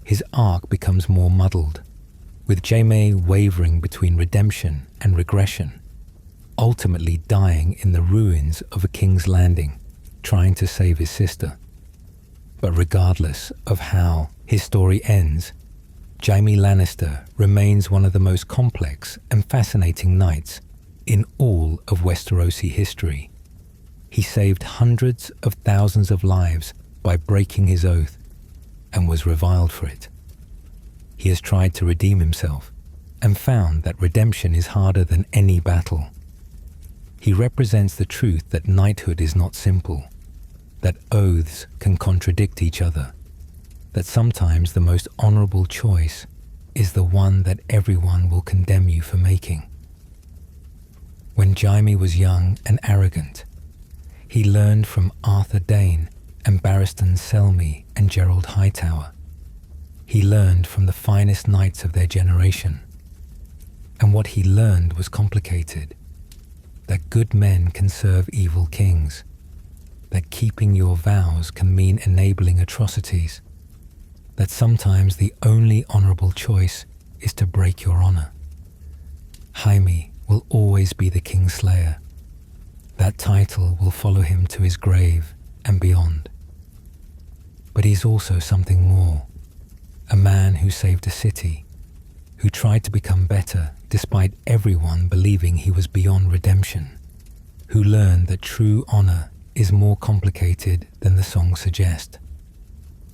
his arc becomes more muddled, with Jaime wavering between redemption and regression, ultimately dying in the ruins of a King's Landing, trying to save his sister. But regardless of how his story ends, Jaime Lannister remains one of the most complex and fascinating knights in all of Westerosi history. He saved hundreds of thousands of lives by breaking his oath and was reviled for it. He has tried to redeem himself and found that redemption is harder than any battle. He represents the truth that knighthood is not simple, that oaths can contradict each other, that sometimes the most honorable choice is the one that everyone will condemn you for making. When Jaime was young and arrogant, he learned from Arthur Dayne and Barristan Selmy and Gerald Hightower. He learned from the finest knights of their generation. And what he learned was complicated, that good men can serve evil kings, that keeping your vows can mean enabling atrocities, that sometimes the only honorable choice is to break your honor. Jaime will always be the Kingslayer. That title will follow him to his grave and beyond. But he's also something more, a man who saved a city, who tried to become better despite everyone believing he was beyond redemption, who learned that true honor is more complicated than the songs suggest.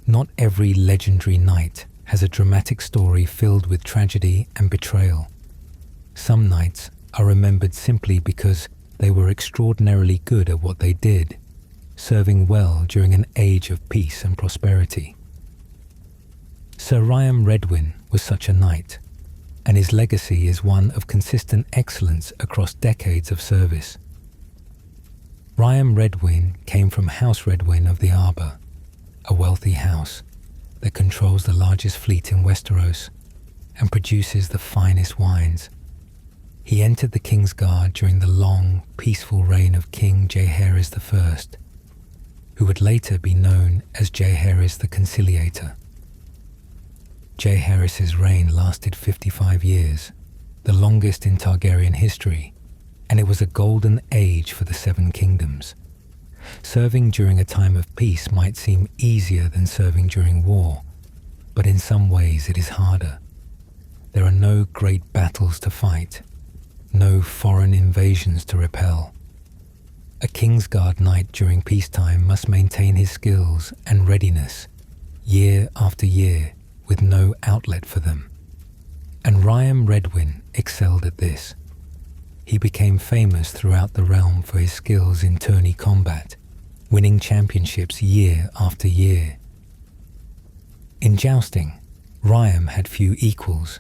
Not every legendary knight has a dramatic story filled with tragedy and betrayal. Some knights are remembered simply because they were extraordinarily good at what they did, serving well during an age of peace and prosperity. Sir Ryam Redwyn was such a knight, and his legacy is one of consistent excellence across decades of service. Ryam Redwyn came from House Redwyn of the Arbor, a wealthy house that controls the largest fleet in Westeros and produces the finest wines. He entered the Kingsguard during the long, peaceful reign of King Jaehaerys I, who would later be known as Jaehaerys the Conciliator. Jaehaerys' reign lasted 55 years, the longest in Targaryen history, and it was a golden age for the Seven Kingdoms. Serving during a time of peace might seem easier than serving during war, but in some ways it is harder. There are no great battles to fight, no foreign invasions to repel. A Kingsguard knight during peacetime must maintain his skills and readiness year after year with no outlet for them. And Ryam Redwyn excelled at this. He became famous throughout the realm for his skills in tourney combat, winning championships year after year. In jousting, Riam had few equals.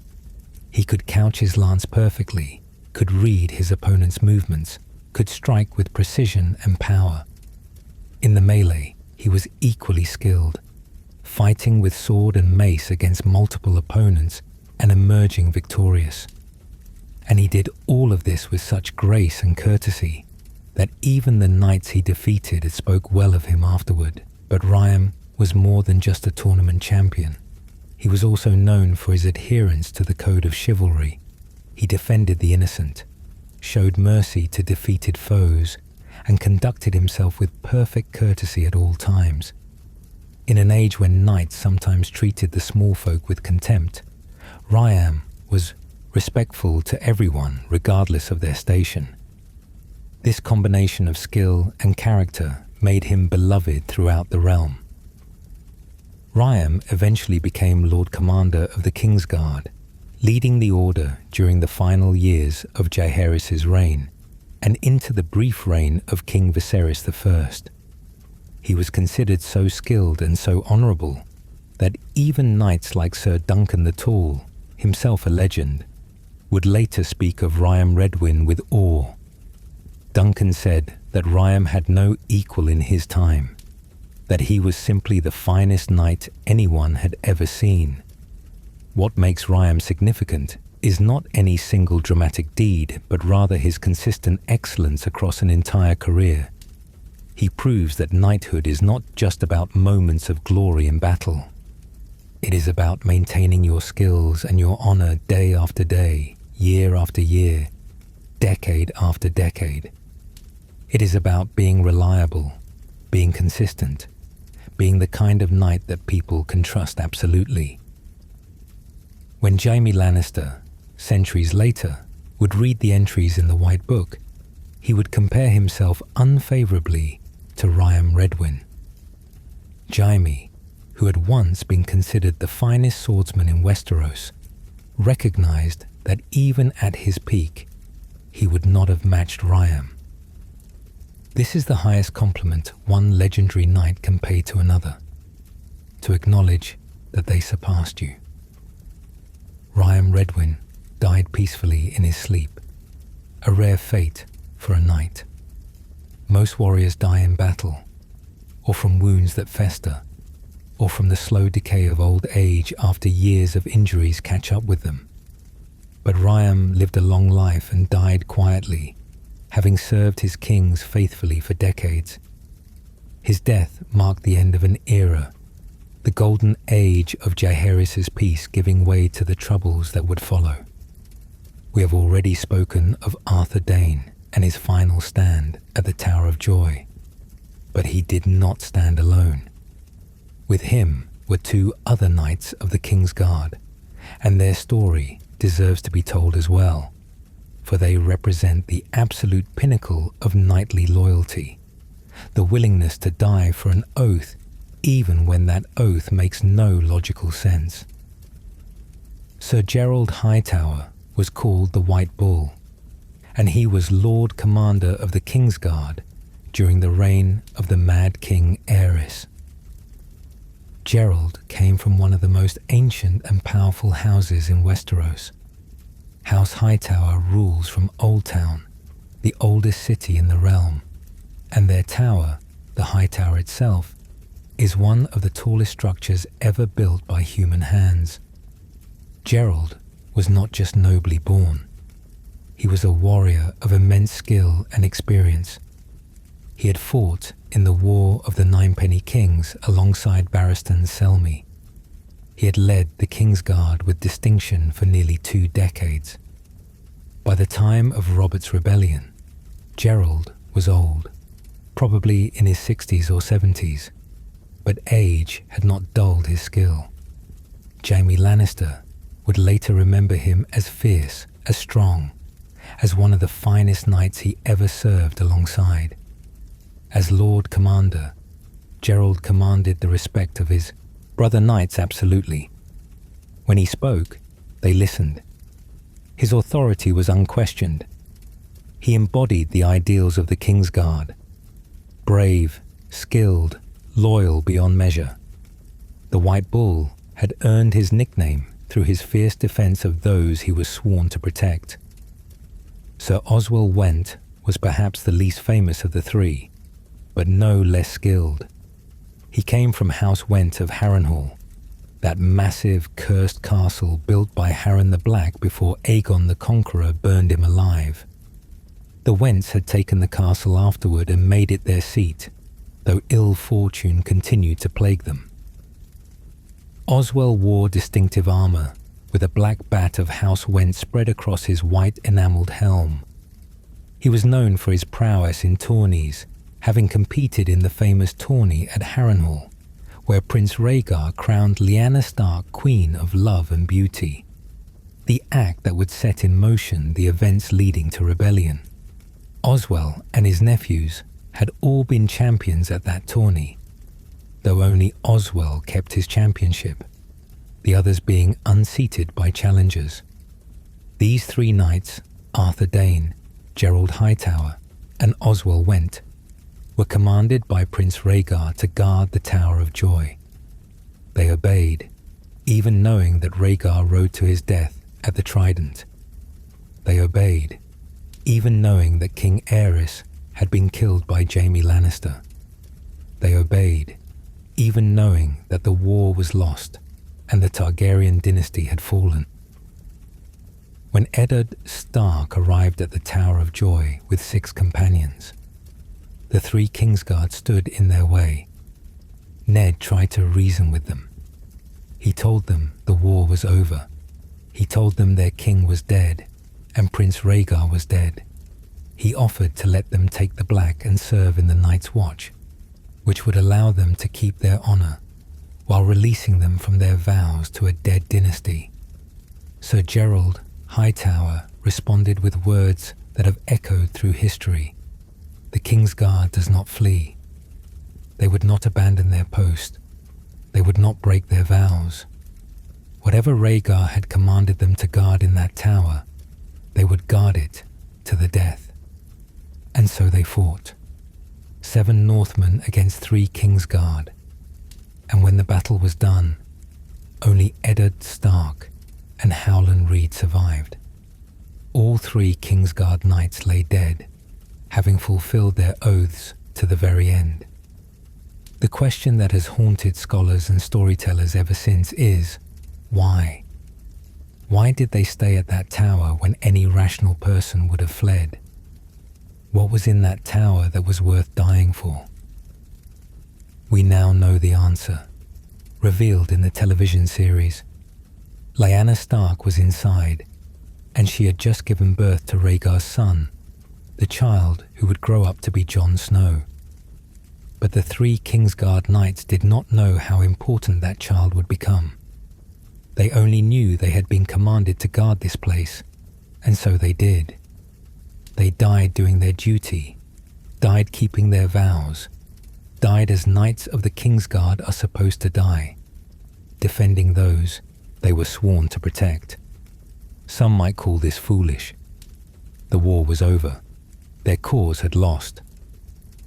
He could couch his lance perfectly, could read his opponent's movements, could strike with precision and power. In the melee, he was equally skilled, fighting with sword and mace against multiple opponents and emerging victorious. And he did all of this with such grace and courtesy that even the knights he defeated spoke well of him afterward. But Riam was more than just a tournament champion. He was also known for his adherence to the code of chivalry. He defended the innocent, showed mercy to defeated foes, and conducted himself with perfect courtesy at all times. In an age when knights sometimes treated the small folk with contempt, Riam was respectful to everyone regardless of their station. This combination of skill and character made him beloved throughout the realm. Riam eventually became Lord Commander of the Kingsguard, leading the order during the final years of Jaehaerys' reign and into the brief reign of King Viserys I. He was considered so skilled and so honourable that even knights like Sir Duncan the Tall, himself a legend, would later speak of Riam Redwyn with awe. Duncan said that Riam had no equal in his time, that he was simply the finest knight anyone had ever seen. What makes Riam significant is not any single dramatic deed, but rather his consistent excellence across an entire career. He proves that knighthood is not just about moments of glory in battle. It is about maintaining your skills and your honor day after day, year after year, decade after decade. It is about being reliable, being consistent, being the kind of knight that people can trust absolutely. When Jaime Lannister, centuries later, would read the entries in the White Book, he would compare himself unfavorably to Riam Redwyn. Jaime, who had once been considered the finest swordsman in Westeros, recognized that even at his peak, he would not have matched Riam. This is the highest compliment one legendary knight can pay to another, to acknowledge that they surpassed you. Riam Redwyn died peacefully in his sleep, a rare fate for a knight. Most warriors die in battle, or from wounds that fester, or from the slow decay of old age after years of injuries catch up with them. But Riam lived a long life and died quietly, having served his kings faithfully for decades. His death marked the end of an era, the golden age of Jaehaerys' peace giving way to the troubles that would follow. We have already spoken of Arthur Dayne and his final stand at the Tower of Joy, but he did not stand alone. With him were two other knights of the Kingsguard, and their story deserves to be told as well, for they represent the absolute pinnacle of knightly loyalty, the willingness to die for an oath even when that oath makes no logical sense. Sir Gerald Hightower was called the White Bull, and he was Lord Commander of the Kingsguard during the reign of the Mad King Aerys. Gerald came from one of the most ancient and powerful houses in Westeros. House Hightower rules from Old Town, the oldest city in the realm, and their tower, the High Tower itself, is one of the tallest structures ever built by human hands. Gerald was not just nobly born. He was a warrior of immense skill and experience. He had fought in the War of the Ninepenny Kings alongside Barristan Selmy. He had led the Kingsguard with distinction for nearly 2 decades. By the time of Robert's Rebellion, Gerald was old, probably in his 60s or 70s, but age had not dulled his skill. Jaime Lannister would later remember him as fierce, as strong, as one of the finest knights he ever served alongside. As Lord Commander, Gerald commanded the respect of his brother knights absolutely. When he spoke, they listened. His authority was unquestioned. He embodied the ideals of the Kingsguard: brave, skilled, loyal beyond measure. The White Bull had earned his nickname through his fierce defense of those he was sworn to protect. Sir Oswell Went was perhaps the least famous of the three, but no less skilled. He came from House Went of Harrenhal, that massive, cursed castle built by Harren the Black before Aegon the Conqueror burned him alive. The Wents had taken the castle afterward and made it their seat, though ill fortune continued to plague them. Oswell wore distinctive armour, with a black bat of House Went spread across his white enamelled helm. He was known for his prowess in tourneys, having competed in the famous tourney at Harrenhal, where Prince Rhaegar crowned Lyanna Stark Queen of Love and Beauty, the act that would set in motion the events leading to rebellion. Oswell and his nephews had all been champions at that tourney, though only Oswell kept his championship, the others being unseated by challengers. These three knights, Arthur Dane, Gerald Hightower, and Oswell Went, were commanded by Prince Rhaegar to guard the Tower of Joy. They obeyed, even knowing that Rhaegar rode to his death at the Trident. They obeyed, even knowing that King Aerys had been killed by Jaime Lannister. They obeyed, even knowing that the war was lost and the Targaryen dynasty had fallen. When Eddard Stark arrived at the Tower of Joy with 6 companions, the 3 Kingsguard stood in their way. Ned tried to reason with them. He told them the war was over. He told them their king was dead and Prince Rhaegar was dead. He offered to let them take the Black and serve in the Night's Watch, which would allow them to keep their honour while releasing them from their vows to a dead dynasty. Sir Gerald Hightower responded with words that have echoed through history. The Kingsguard does not flee. They would not abandon their post. They would not break their vows. Whatever Rhaegar had commanded them to guard in that tower, they would guard it to the death. And so they fought. 7 Northmen against 3 Kingsguard. And when the battle was done, only Eddard Stark and Howland Reed survived. All 3 Kingsguard knights lay dead, having fulfilled their oaths to the very end. The question that has haunted scholars and storytellers ever since is, why? Why did they stay at that tower when any rational person would have fled? What was in that tower that was worth dying for? We now know the answer, revealed in the television series. Lyanna Stark was inside, and she had just given birth to Rhaegar's son, the child who would grow up to be Jon Snow. But the 3 Kingsguard knights did not know how important that child would become. They only knew they had been commanded to guard this place, and so they did. They died doing their duty, died keeping their vows, died as knights of the Kingsguard are supposed to die, defending those they were sworn to protect. Some might call this foolish. The war was over. Their cause had lost.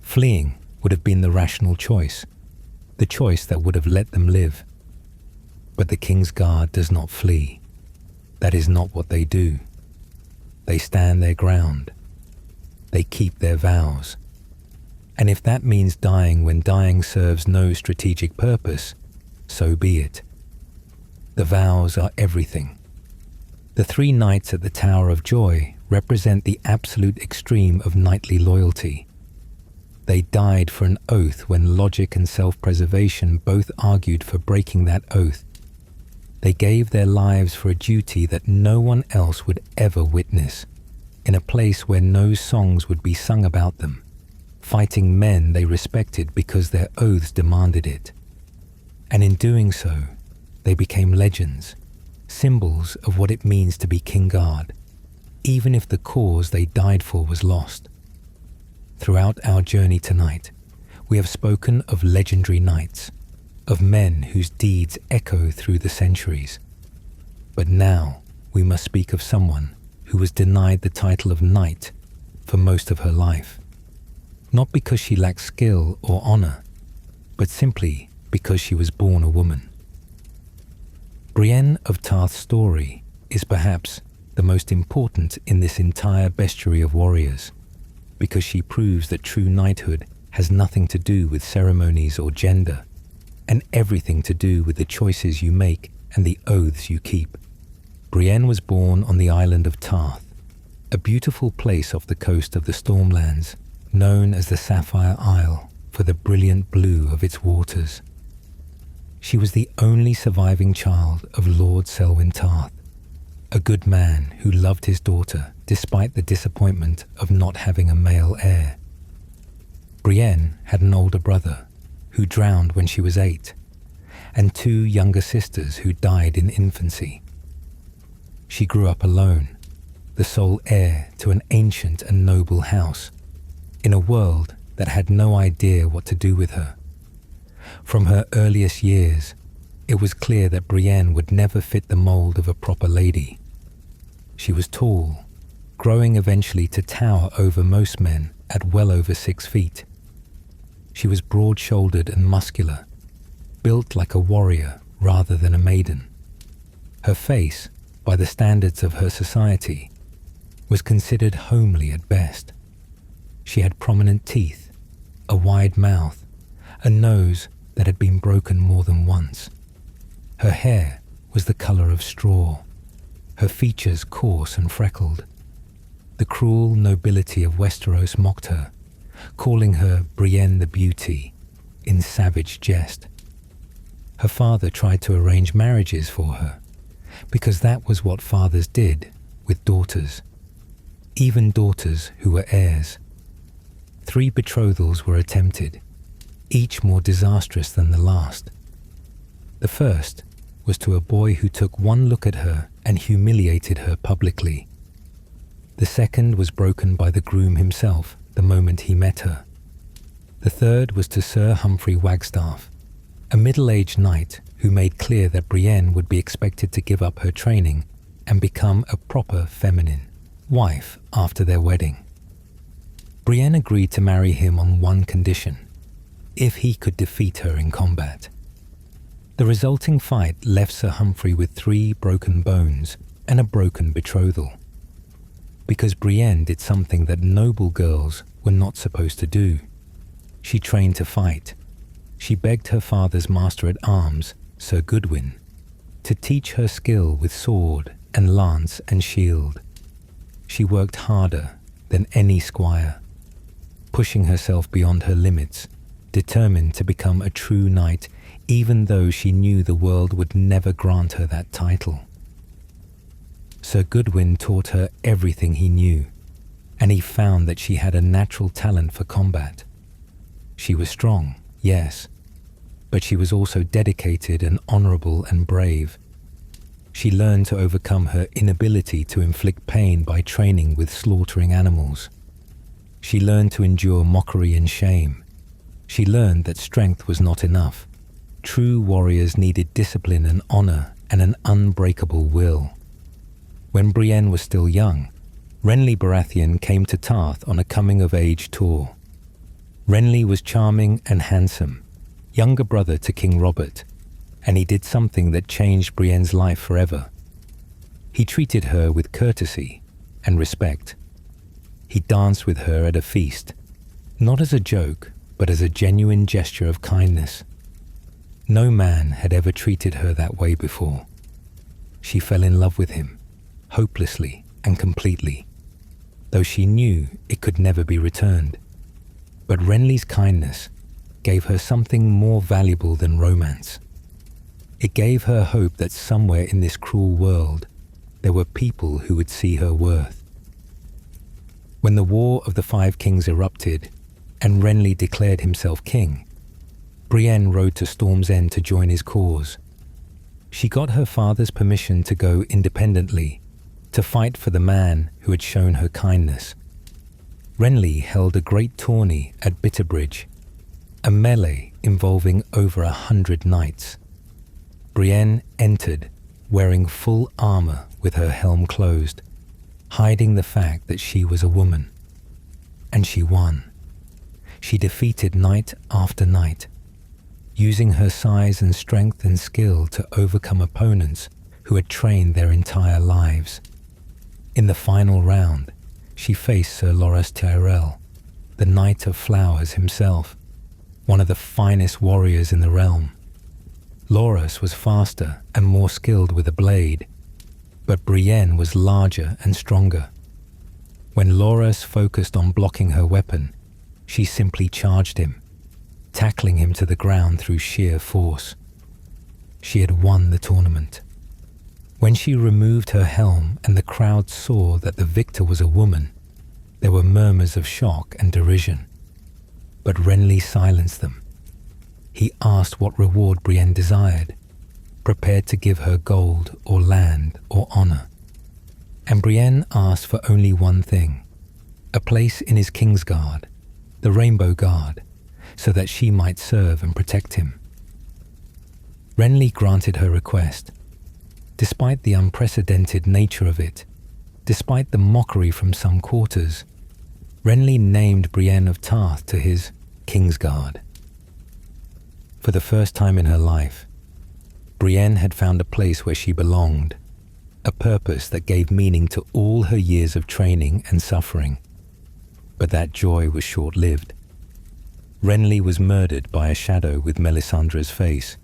Fleeing would have been the rational choice, the choice that would have let them live. But the Kingsguard does not flee. That is not what they do. They stand their ground. They keep their vows. And if that means dying when dying serves no strategic purpose, so be it. The vows are everything. The 3 knights at the Tower of Joy represent the absolute extreme of knightly loyalty. They died for an oath when logic and self-preservation both argued for breaking that oath. They gave their lives for a duty that no one else would ever witness, in a place where no songs would be sung about them, fighting men they respected because their oaths demanded it. And in doing so, they became legends, symbols of what it means to be Kingsguard, even if the cause they died for was lost. Throughout our journey tonight, we have spoken of legendary knights, of men whose deeds echo through the centuries. But now we must speak of someone who was denied the title of knight for most of her life, not because she lacked skill or honor, but simply because she was born a woman. Brienne of Tarth's story is perhaps the most important in this entire bestiary of warriors, because she proves that true knighthood has nothing to do with ceremonies or gender, and everything to do with the choices you make and the oaths you keep. Brienne was born on the island of Tarth, a beautiful place off the coast of the Stormlands, known as the Sapphire Isle for the brilliant blue of its waters. She was the only surviving child of Lord Selwyn Tarth, a good man who loved his daughter despite the disappointment of not having a male heir. Brienne had an older brother who drowned when she was 8, and 2 younger sisters who died in infancy. She grew up alone, the sole heir to an ancient and noble house, in a world that had no idea what to do with her. From her earliest years, it was clear that Brienne would never fit the mold of a proper lady. She was tall, growing eventually to tower over most men at well over 6 feet. She was broad-shouldered and muscular, built like a warrior rather than a maiden. Her face, by the standards of her society, was considered homely at best. She had prominent teeth, a wide mouth, a nose that had been broken more than once. Her hair was the color of straw, her features coarse and freckled. The cruel nobility of Westeros mocked her, calling her Brienne the Beauty, in savage jest. Her father tried to arrange marriages for her, because that was what fathers did with daughters, even daughters who were heirs. 3 betrothals were attempted, each more disastrous than the last. The first was to a boy who took one look at her and humiliated her publicly. The second was broken by the groom himself the moment he met her. The third was to Sir Humphrey Wagstaff, a middle-aged knight who made clear that Brienne would be expected to give up her training and become a proper feminine wife after their wedding. Brienne agreed to marry him on one condition: if he could defeat her in combat. The resulting fight left Sir Humphrey with 3 broken bones and a broken betrothal. Because Brienne did something that noble girls were not supposed to do. She trained to fight. She begged her father's master-at-arms, Sir Goodwin, to teach her skill with sword and lance and shield. She worked harder than any squire, pushing herself beyond her limits, determined to become a true knight, even though she knew the world would never grant her that title. Sir Goodwin taught her everything he knew, and he found that she had a natural talent for combat. She was strong, yes, but she was also dedicated and honorable and brave. She learned to overcome her inability to inflict pain by training with slaughtering animals. She learned to endure mockery and shame. She learned that strength was not enough. True warriors needed discipline and honor and an unbreakable will. When Brienne was still young, Renly Baratheon came to Tarth on a coming-of-age tour. Renly was charming and handsome, younger brother to King Robert, and he did something that changed Brienne's life forever. He treated her with courtesy and respect. He danced with her at a feast, not as a joke, but as a genuine gesture of kindness. No man had ever treated her that way before. She fell in love with him, hopelessly and completely, though she knew it could never be returned. But Renly's kindness gave her something more valuable than romance. It gave her hope that somewhere in this cruel world there were people who would see her worth. When the War of the 5 Kings erupted and Renly declared himself king, Brienne rode to Storm's End to join his cause. She got her father's permission to go independently, to fight for the man who had shown her kindness. Renly held a great tourney at Bitterbridge, a melee involving over 100 knights. Brienne entered wearing full armor with her helm closed, hiding the fact that she was a woman. and she won. She defeated knight after knight, using her size and strength and skill to overcome opponents who had trained their entire lives. In the final round, she faced Sir Loras Tyrell, the Knight of Flowers himself, one of the finest warriors in the realm. Loras was faster and more skilled with a blade, but Brienne was larger and stronger. When Loras focused on blocking her weapon, she simply charged him, tackling him to the ground through sheer force. She had won the tournament. When she removed her helm and the crowd saw that the victor was a woman, there were murmurs of shock and derision. But Renly silenced them. He asked what reward Brienne desired, prepared to give her gold or land or honor. And Brienne asked for only one thing, a place in his Kingsguard, the Rainbow Guard, so that she might serve and protect him. Renly granted her request. Despite the unprecedented nature of it, despite the mockery from some quarters, Renly named Brienne of Tarth to his Kingsguard. For the first time in her life, Brienne had found a place where she belonged, a purpose that gave meaning to all her years of training and suffering. But that joy was short-lived. Renly was murdered by a shadow with Melisandre's face,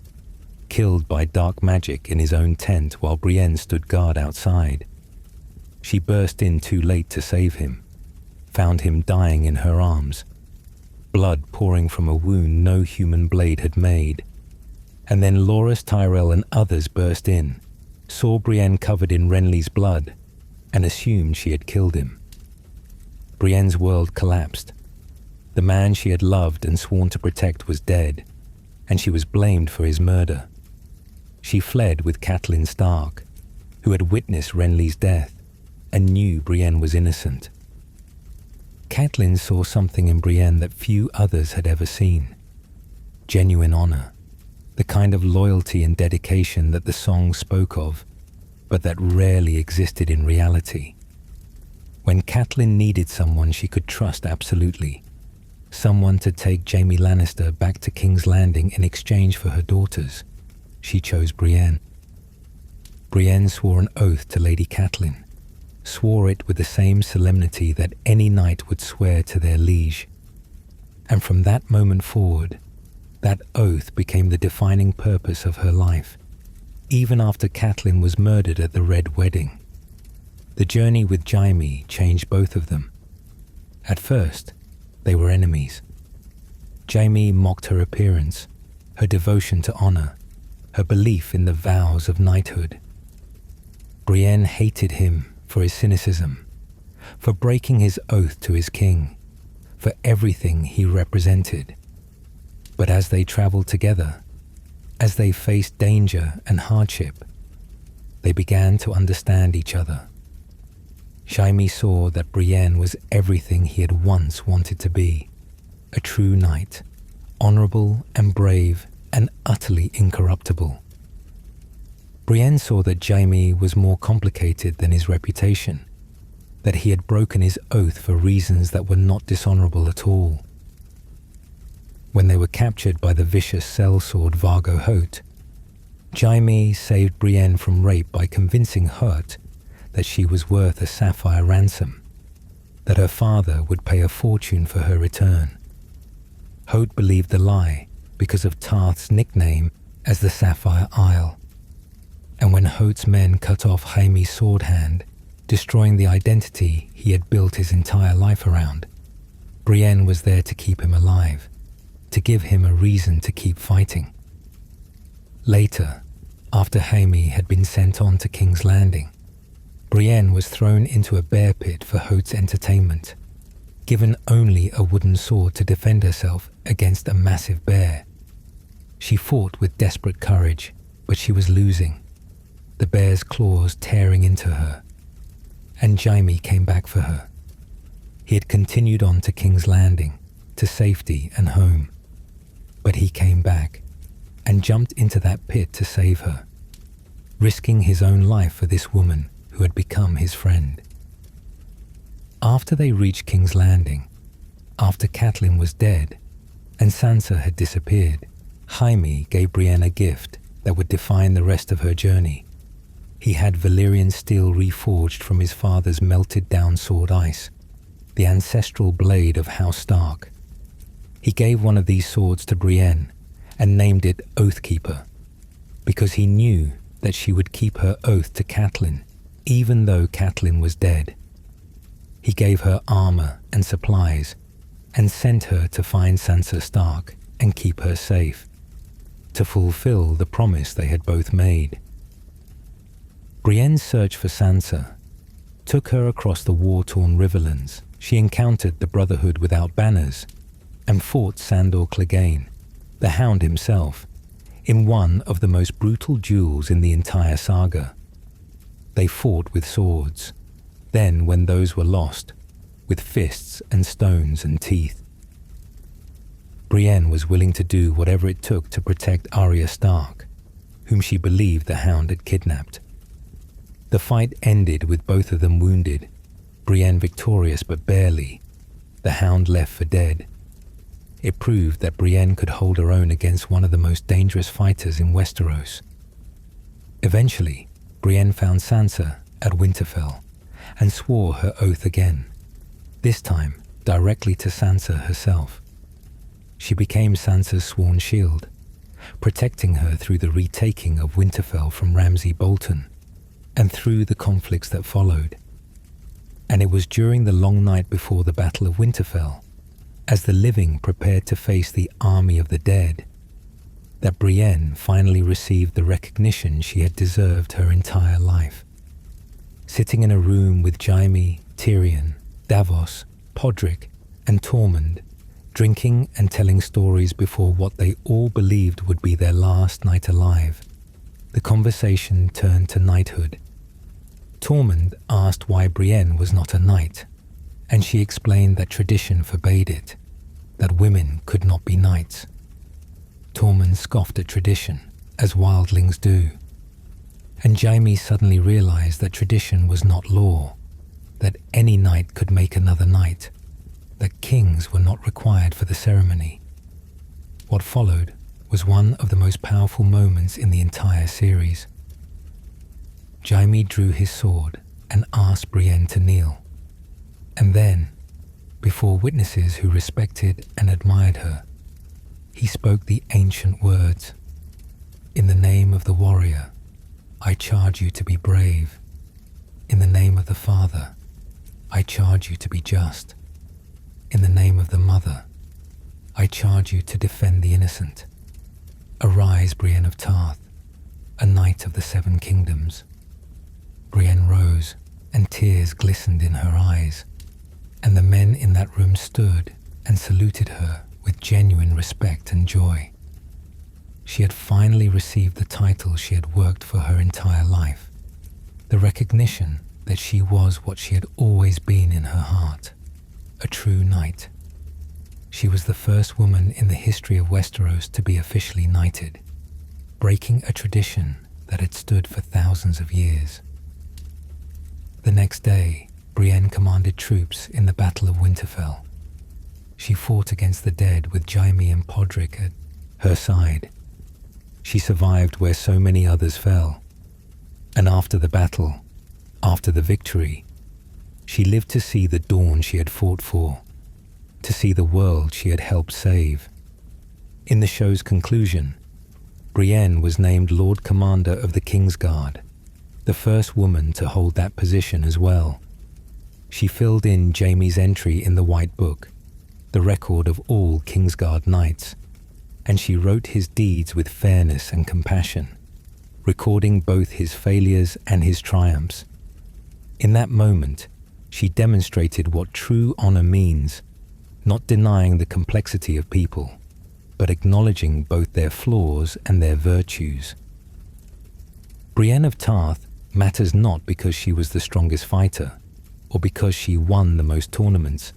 killed by dark magic in his own tent while Brienne stood guard outside. She burst in too late to save him, found him dying in her arms, blood pouring from a wound no human blade had made. And then Loras Tyrell and others burst in, saw Brienne covered in Renly's blood, and assumed she had killed him. Brienne's world collapsed. The man she had loved and sworn to protect was dead, and she was blamed for his murder. She fled with Catelyn Stark, who had witnessed Renly's death and knew Brienne was innocent. Catelyn saw something in Brienne that few others had ever seen. Genuine honor, the kind of loyalty and dedication that the song spoke of, but that rarely existed in reality. When Catelyn needed someone she could trust absolutely, someone to take Jaime Lannister back to King's Landing in exchange for her daughters, she chose Brienne. Brienne swore an oath to Lady Catelyn, swore it with the same solemnity that any knight would swear to their liege. And from that moment forward, that oath became the defining purpose of her life, even after Catelyn was murdered at the Red Wedding. The journey with Jaime changed both of them. At first, they were enemies. Jaime mocked her appearance, her devotion to honor, her belief in the vows of knighthood. Brienne hated him for his cynicism, for breaking his oath to his king, for everything he represented. But as they traveled together, as they faced danger and hardship, they began to understand each other. Jaime saw that Brienne was everything he had once wanted to be, a true knight, honorable and brave and utterly incorruptible. Brienne saw that Jaime was more complicated than his reputation, that he had broken his oath for reasons that were not dishonorable at all. When they were captured by the vicious sellsword Vargo Hoat, Jaime saved Brienne from rape by convincing Hoat that she was worth a sapphire ransom, that her father would pay a fortune for her return. Hoat believed the lie because of Tarth's nickname as the Sapphire Isle. And when Hoat's men cut off Jaime's sword hand, destroying the identity he had built his entire life around, Brienne was there to keep him alive, to give him a reason to keep fighting. Later, after Jaime had been sent on to King's Landing, Brienne was thrown into a bear pit for Hoat's entertainment, given only a wooden sword to defend herself against a massive bear. She fought with desperate courage, but she was losing, the bear's claws tearing into her. And Jaime came back for her. He had continued on to King's Landing, to safety and home. But he came back and jumped into that pit to save her, risking his own life for this woman who had become his friend. After they reached King's Landing, After Catelyn was dead and Sansa had disappeared, Jaime gave Brienne a gift that would define the rest of her journey. He had Valyrian steel reforged from his father's melted-down sword ice, the ancestral blade of House Stark. He gave one of these swords to Brienne and named it Oathkeeper, because he knew that she would keep her oath to Catelyn, even though Catelyn was dead. He gave her armor and supplies and sent her to find Sansa Stark and keep her safe, to fulfill the promise they had both made. Brienne's search for Sansa took her across the war-torn riverlands. She encountered the Brotherhood without banners and fought Sandor Clegane, the Hound himself, in one of the most brutal duels in the entire saga. They fought with swords, then, when those were lost, with fists and stones and teeth. Brienne was willing to do whatever it took to protect Arya Stark, whom she believed the Hound had kidnapped. The fight ended with both of them wounded, Brienne victorious but barely, the Hound left for dead. It proved that Brienne could hold her own against one of the most dangerous fighters in Westeros. Eventually, Brienne found Sansa at Winterfell and swore her oath again, this time directly to Sansa herself. She became Sansa's sworn shield, protecting her through the retaking of Winterfell from Ramsay Bolton and through the conflicts that followed. And it was during the long night before the Battle of Winterfell, as the living prepared to face the army of the dead, that Brienne finally received the recognition she had deserved her entire life. Sitting in a room with Jaime, Tyrion, Davos, Podrick, and Tormund, drinking and telling stories before what they all believed would be their last night alive, the conversation turned to knighthood. Tormund asked why Brienne was not a knight, and she explained that tradition forbade it, that women could not be knights. Tormund scoffed at tradition, as wildlings do, and Jaime suddenly realized that tradition was not law, that any knight could make another knight, that kings were not required for the ceremony. What followed was one of the most powerful moments in the entire series. Jaime drew his sword and asked Brienne to kneel. And then, before witnesses who respected and admired her, he spoke the ancient words, "In the name of the warrior, I charge you to be brave. In the name of the father, I charge you to be just. In the name of the mother, I charge you to defend the innocent. Arise, Brienne of Tarth, a knight of the Seven Kingdoms." Brienne rose, and tears glistened in her eyes, and the men in that room stood and saluted her with genuine respect and joy. She had finally received the title she had worked for her entire life, the recognition that she was what she had always been in her heart, a true knight. She was the first woman in the history of Westeros to be officially knighted, breaking a tradition that had stood for thousands of years. The next day, Brienne commanded troops in the Battle of Winterfell. She fought against the dead with Jaime and Podrick at her side. She survived where so many others fell. And after the battle, after the victory, she lived to see the dawn she had fought for, to see the world she had helped save. In the show's conclusion, Brienne was named Lord Commander of the Kingsguard, the first woman to hold that position as well. She filled in Jaime's entry in the White Book, the record of all Kingsguard knights, and she wrote his deeds with fairness and compassion, recording both his failures and his triumphs. In that moment, she demonstrated what true honor means, not denying the complexity of people, but acknowledging both their flaws and their virtues. Brienne of Tarth matters not because she was the strongest fighter, or because she won the most tournaments.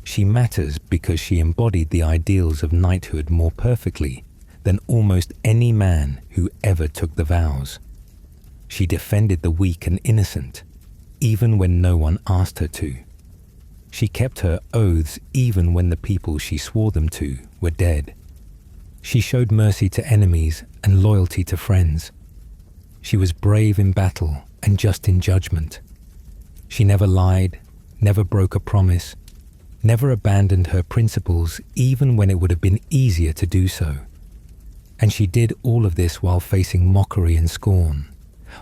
She matters because she embodied the ideals of knighthood more perfectly than almost any man who ever took the vows. She defended the weak and innocent, even when no one asked her to. She kept her oaths even when the people she swore them to were dead. She showed mercy to enemies and loyalty to friends. She was brave in battle and just in judgment. She never lied, never broke a promise, never abandoned her principles even when it would have been easier to do so. And she did all of this while facing mockery and scorn,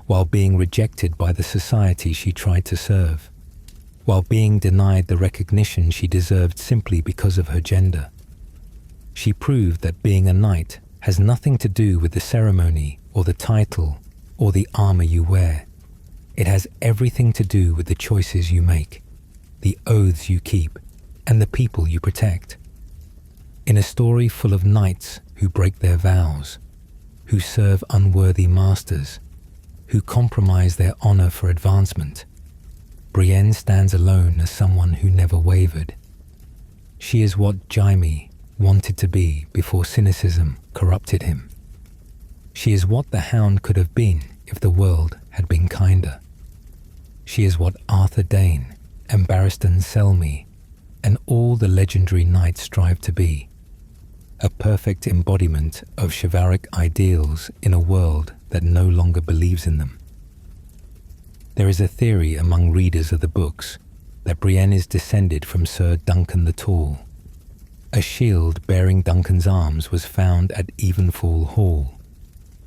while being rejected by the society she tried to serve, while being denied the recognition she deserved simply because of her gender. She proved that being a knight has nothing to do with the ceremony or the title or the armor you wear. It has everything to do with the choices you make, the oaths you keep, and the people you protect. In a story full of knights who break their vows, who serve unworthy masters, who compromise their honor for advancement, Brienne stands alone as someone who never wavered. She is what Jaime wanted to be before cynicism corrupted him. She is what the Hound could have been if the world had been kinder. She is what Arthur Dane and Barristan Selmy and all the legendary knights strive to be, a perfect embodiment of chivalric ideals in a world that no longer believes in them. There is a theory among readers of the books that Brienne is descended from Sir Duncan the Tall. A shield bearing Duncan's arms was found at Evenfall Hall,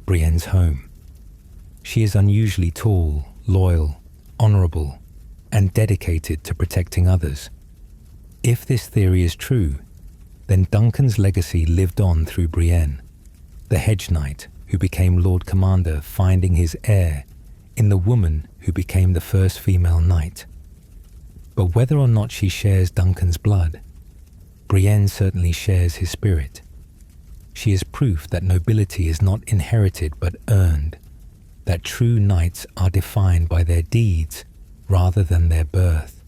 Brienne's home. She is unusually tall, loyal, honorable, and dedicated to protecting others. If this theory is true, then Duncan's legacy lived on through Brienne, the hedge knight who became Lord Commander, finding his heir in the woman who became the first female knight. But whether or not she shares Duncan's blood, Brienne certainly shares his spirit. She is proof that nobility is not inherited but earned, that true knights are defined by their deeds rather than their birth,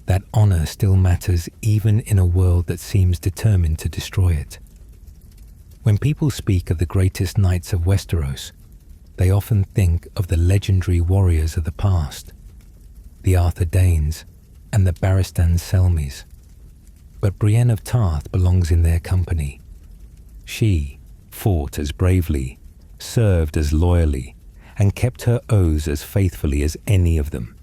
that honor still matters even in a world that seems determined to destroy it. When people speak of the greatest knights of Westeros, they often think of the legendary warriors of the past, the Arthur Danes and the Barristan Selmys. But Brienne of Tarth belongs in their company. She fought as bravely, served as loyally, and kept her oaths as faithfully as any of them.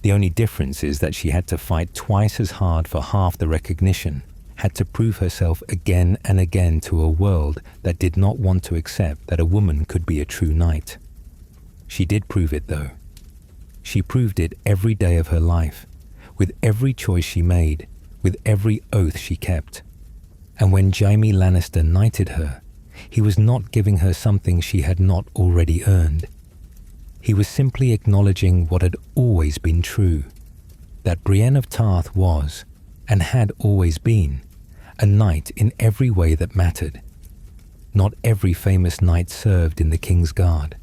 The only difference is that she had to fight twice as hard for half the recognition, had to prove herself again and again to a world that did not want to accept that a woman could be a true knight. She did prove it though. She proved it every day of her life, with every choice she made, with every oath she kept. And when Jaime Lannister knighted her, he was not giving her something she had not already earned. He was simply acknowledging what had always been true, that Brienne of Tarth was, and had always been, a knight in every way that mattered. Not every famous knight served in the King's Guard.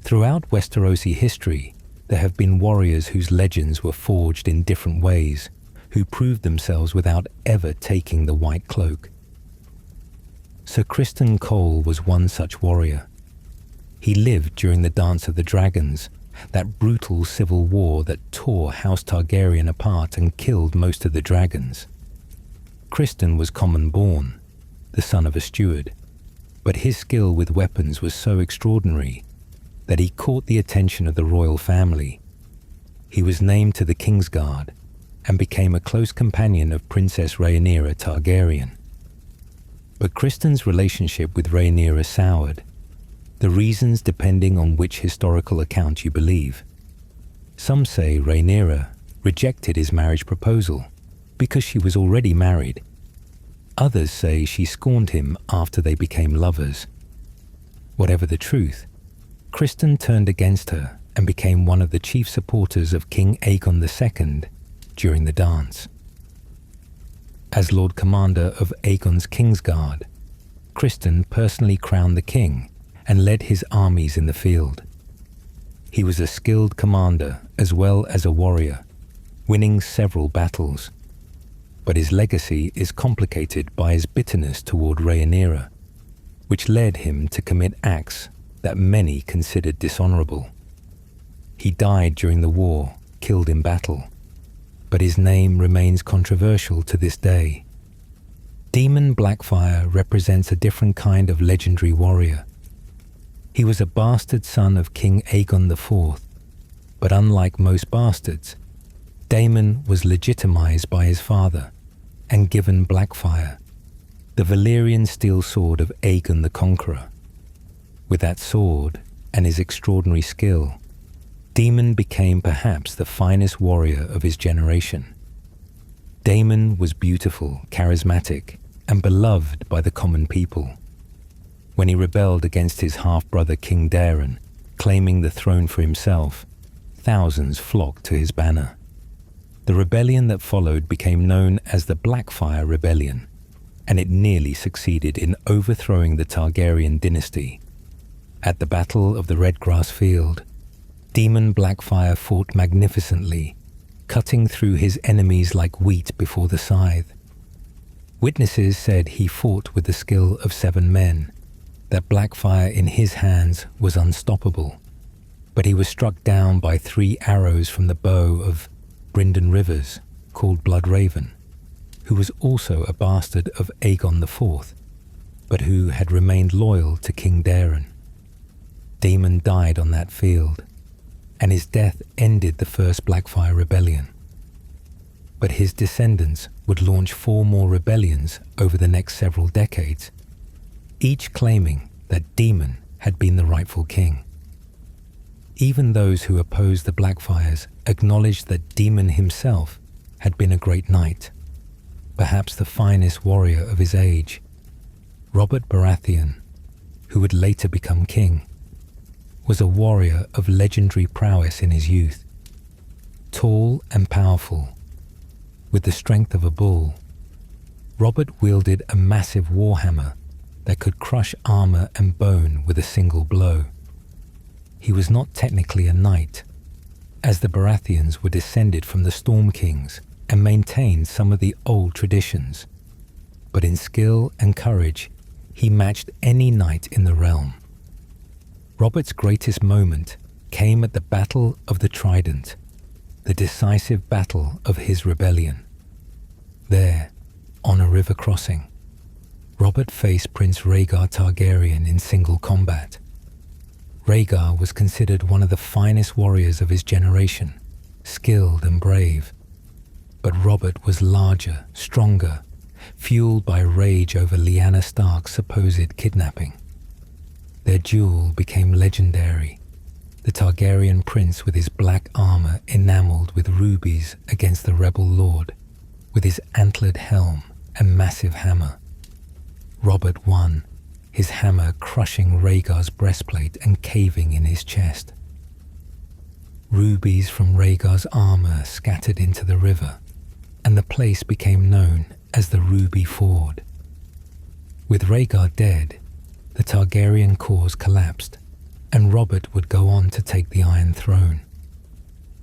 Throughout Westerosi history, there have been warriors whose legends were forged in different ways, who proved themselves without ever taking the white cloak. Sir Criston Cole was one such warrior. He lived during the Dance of the Dragons, that brutal civil war that tore House Targaryen apart and killed most of the dragons. Criston was common-born, the son of a steward, but his skill with weapons was so extraordinary that he caught the attention of the royal family. He was named to the King's Guard and became a close companion of Princess Rhaenyra Targaryen. But Criston's relationship with Rhaenyra soured, the reasons depending on which historical account you believe. Some say Rhaenyra rejected his marriage proposal because she was already married. Others say she scorned him after they became lovers. Whatever the truth, Criston turned against her and became one of the chief supporters of King Aegon II during the dance. As Lord Commander of Aegon's Kingsguard, Criston personally crowned the king and led his armies in the field. He was a skilled commander as well as a warrior, winning several battles. But his legacy is complicated by his bitterness toward Rhaenyra, which led him to commit acts that many considered dishonorable. He died during the war, killed in battle. but his name remains controversial to this day. Demon Blackfyre represents a different kind of legendary warrior. He was a bastard son of King Aegon IV, but unlike most bastards, Daemon was legitimized by his father and given Blackfyre, the Valyrian steel sword of Aegon the Conqueror. With that sword and his extraordinary skill, Daemon became perhaps the finest warrior of his generation. Daemon was beautiful, charismatic, and beloved by the common people. When he rebelled against his half-brother King Daeron, claiming the throne for himself, thousands flocked to his banner. The rebellion that followed became known as the Blackfyre Rebellion, and it nearly succeeded in overthrowing the Targaryen dynasty. At the Battle of the Redgrass Field, Demon Blackfyre fought magnificently, cutting through his enemies like wheat before the scythe. Witnesses said he fought with the skill of 7 men, that Blackfyre in his hands was unstoppable, but he was struck down by 3 arrows from the bow of Brynden Rivers, called Bloodraven, who was also a bastard of Aegon IV, but who had remained loyal to King Daeron. Daemon died on that field, and his death ended the First Blackfyre Rebellion. But his descendants would launch 4 more rebellions over the next several decades, each claiming that Daemon had been the rightful king. Even those who opposed the Blackfyres acknowledged that Daemon himself had been a great knight, perhaps the finest warrior of his age. Robert Baratheon, who would later become king, was a warrior of legendary prowess in his youth. Tall and powerful, with the strength of a bull, Robert wielded a massive warhammer that could crush armor and bone with a single blow. He was not technically a knight, as the Baratheons were descended from the Storm Kings and maintained some of the old traditions, but in skill and courage, he matched any knight in the realm. Robert's greatest moment came at the Battle of the Trident, the decisive battle of his rebellion. There, on a river crossing, Robert faced Prince Rhaegar Targaryen in single combat. Rhaegar was considered one of the finest warriors of his generation, skilled and brave. But Robert was larger, stronger, fueled by rage over Lyanna Stark's supposed kidnapping. Their duel became legendary, the Targaryen prince with his black armor enameled with rubies against the rebel lord, with his antlered helm and massive hammer. Robert won, his hammer crushing Rhaegar's breastplate and caving in his chest. Rubies from Rhaegar's armor scattered into the river, and the place became known as the Ruby Ford. With Rhaegar dead, the Targaryen cause collapsed, and Robert would go on to take the Iron Throne.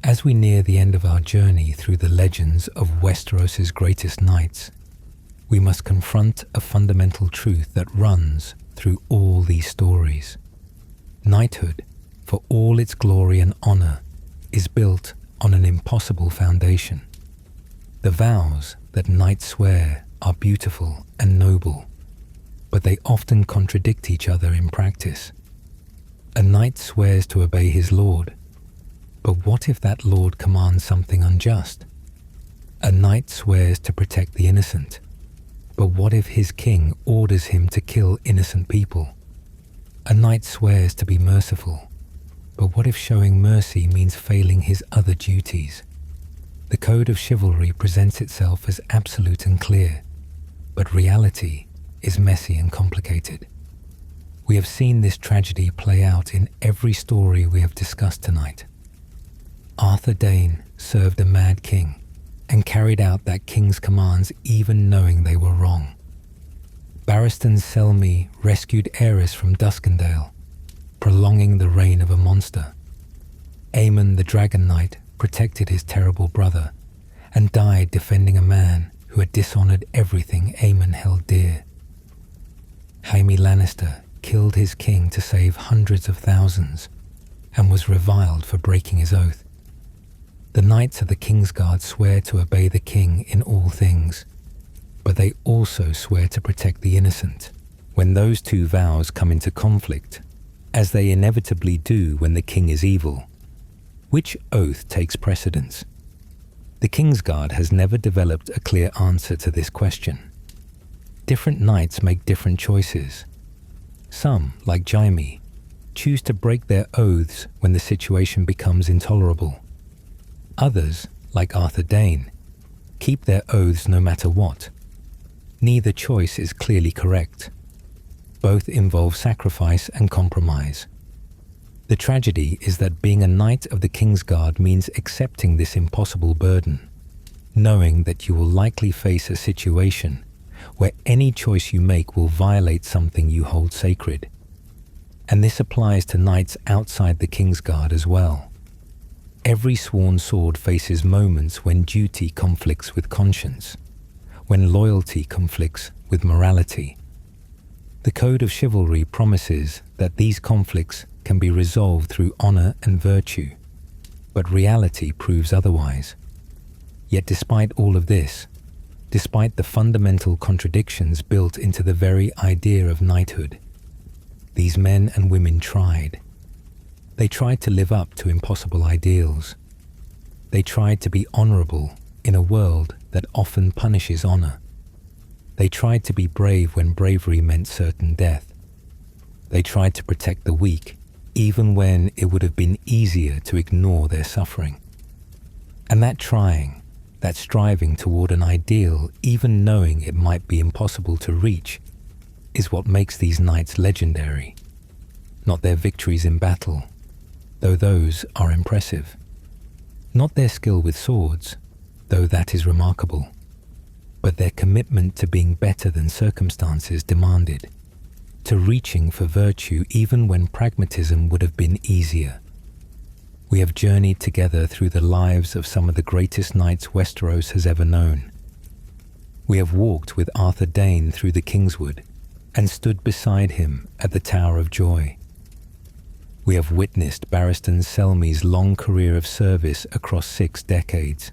As we near the end of our journey through the legends of Westeros's greatest knights, we must confront a fundamental truth that runs through all these stories. Knighthood, for all its glory and honor, is built on an impossible foundation. The vows that knights swear are beautiful and noble, but they often contradict each other in practice. A knight swears to obey his lord, but what if that lord commands something unjust? A knight swears to protect the innocent, but what if his king orders him to kill innocent people? A knight swears to be merciful, but what if showing mercy means failing his other duties? The code of chivalry presents itself as absolute and clear, but reality is messy and complicated. We have seen this tragedy play out in every story we have discussed tonight. Arthur Dane served a mad king and carried out that king's commands even knowing they were wrong. Barristan Selmy rescued Aerys from Duskendale, prolonging the reign of a monster. Aemon the Dragon Knight protected his terrible brother and died defending a man who had dishonored everything Aemon held dear. Jaime Lannister killed his king to save hundreds of thousands and was reviled for breaking his oath. The knights of the Kingsguard swear to obey the king in all things, but they also swear to protect the innocent. When those two vows come into conflict, as they inevitably do when the king is evil, which oath takes precedence? The Kingsguard has never developed a clear answer to this question. Different knights make different choices. Some, like Jaime, choose to break their oaths when the situation becomes intolerable. Others, like Arthur Dane, keep their oaths no matter what. Neither choice is clearly correct. Both involve sacrifice and compromise. The tragedy is that being a knight of the Kingsguard means accepting this impossible burden, knowing that you will likely face a situation where any choice you make will violate something you hold sacred. And this applies to knights outside the Kingsguard as well. Every sworn sword faces moments when duty conflicts with conscience, when loyalty conflicts with morality. The Code of Chivalry promises that these conflicts can be resolved through honor and virtue, but reality proves otherwise. Yet despite all of this, despite the fundamental contradictions built into the very idea of knighthood, these men and women tried. They tried to live up to impossible ideals. They tried to be honorable in a world that often punishes honor. They tried to be brave when bravery meant certain death. They tried to protect the weak, even when it would have been easier to ignore their suffering. And that trying, that striving toward an ideal, even knowing it might be impossible to reach, is what makes these knights legendary. Not their victories in battle, though those are impressive. Not their skill with swords, though that is remarkable, but their commitment to being better than circumstances demanded, to reaching for virtue even when pragmatism would have been easier. We have journeyed together through the lives of some of the greatest knights Westeros has ever known. We have walked with Arthur Dane through the Kingswood and stood beside him at the Tower of Joy. We have witnessed Barristan Selmy's long career of service across 6 decades.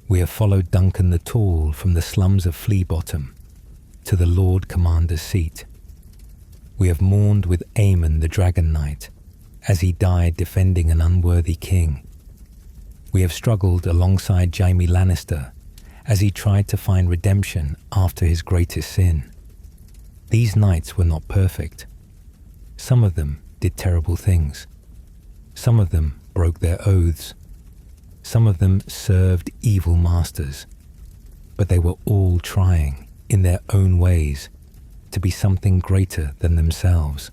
We have followed Duncan the Tall from the slums of Fleabottom to the Lord Commander's seat. We have mourned with Aemon the Dragon Knight as he died defending an unworthy king. We have struggled alongside Jaime Lannister as he tried to find redemption after his greatest sin. These knights were not perfect. Some of them did terrible things. Some of them broke their oaths. Some of them served evil masters. But they were all trying, in their own ways, to be something greater than themselves.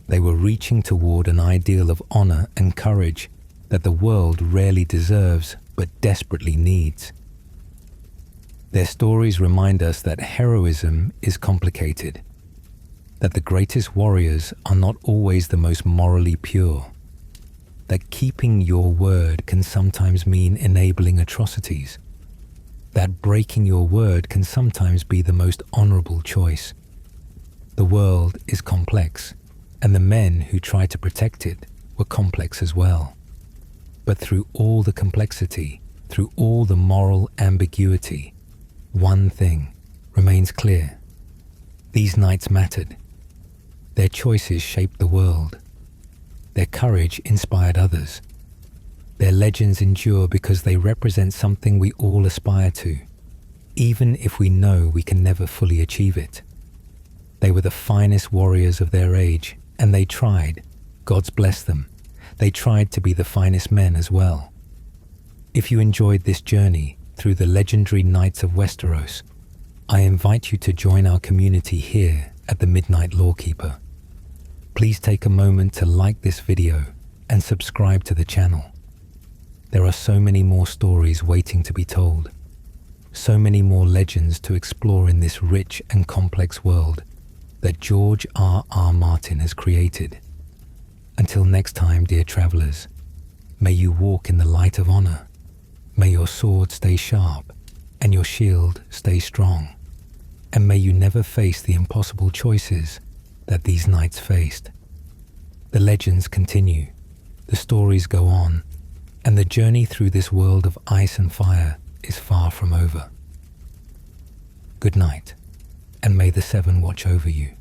They were reaching toward an ideal of honor and courage that the world rarely deserves but desperately needs. Their stories remind us that heroism is complicated, that the greatest warriors are not always the most morally pure, that keeping your word can sometimes mean enabling atrocities, that breaking your word can sometimes be the most honorable choice. The world is complex, and the men who tried to protect it were complex as well. But through all the complexity, through all the moral ambiguity, one thing remains clear. These knights mattered. Their choices shaped the world. Their courage inspired others. Their legends endure because they represent something we all aspire to, even if we know we can never fully achieve it. They were the finest warriors of their age, and they tried, God's bless them, they tried to be the finest men as well. If you enjoyed this journey through the legendary Knights of Westeros, I invite you to join our community here at the Midnight Lawkeeper. Please take a moment to like this video and subscribe to the channel. There are so many more stories waiting to be told, so many more legends to explore in this rich and complex world that George R.R. Martin has created. Until next time, dear travelers, may you walk in the light of honor. May your sword stay sharp and your shield stay strong. And may you never face the impossible choices that these knights faced. The legends continue, the stories go on, and and the journey through this world of ice and fire is far from over. Good night, and may the Seven watch over you.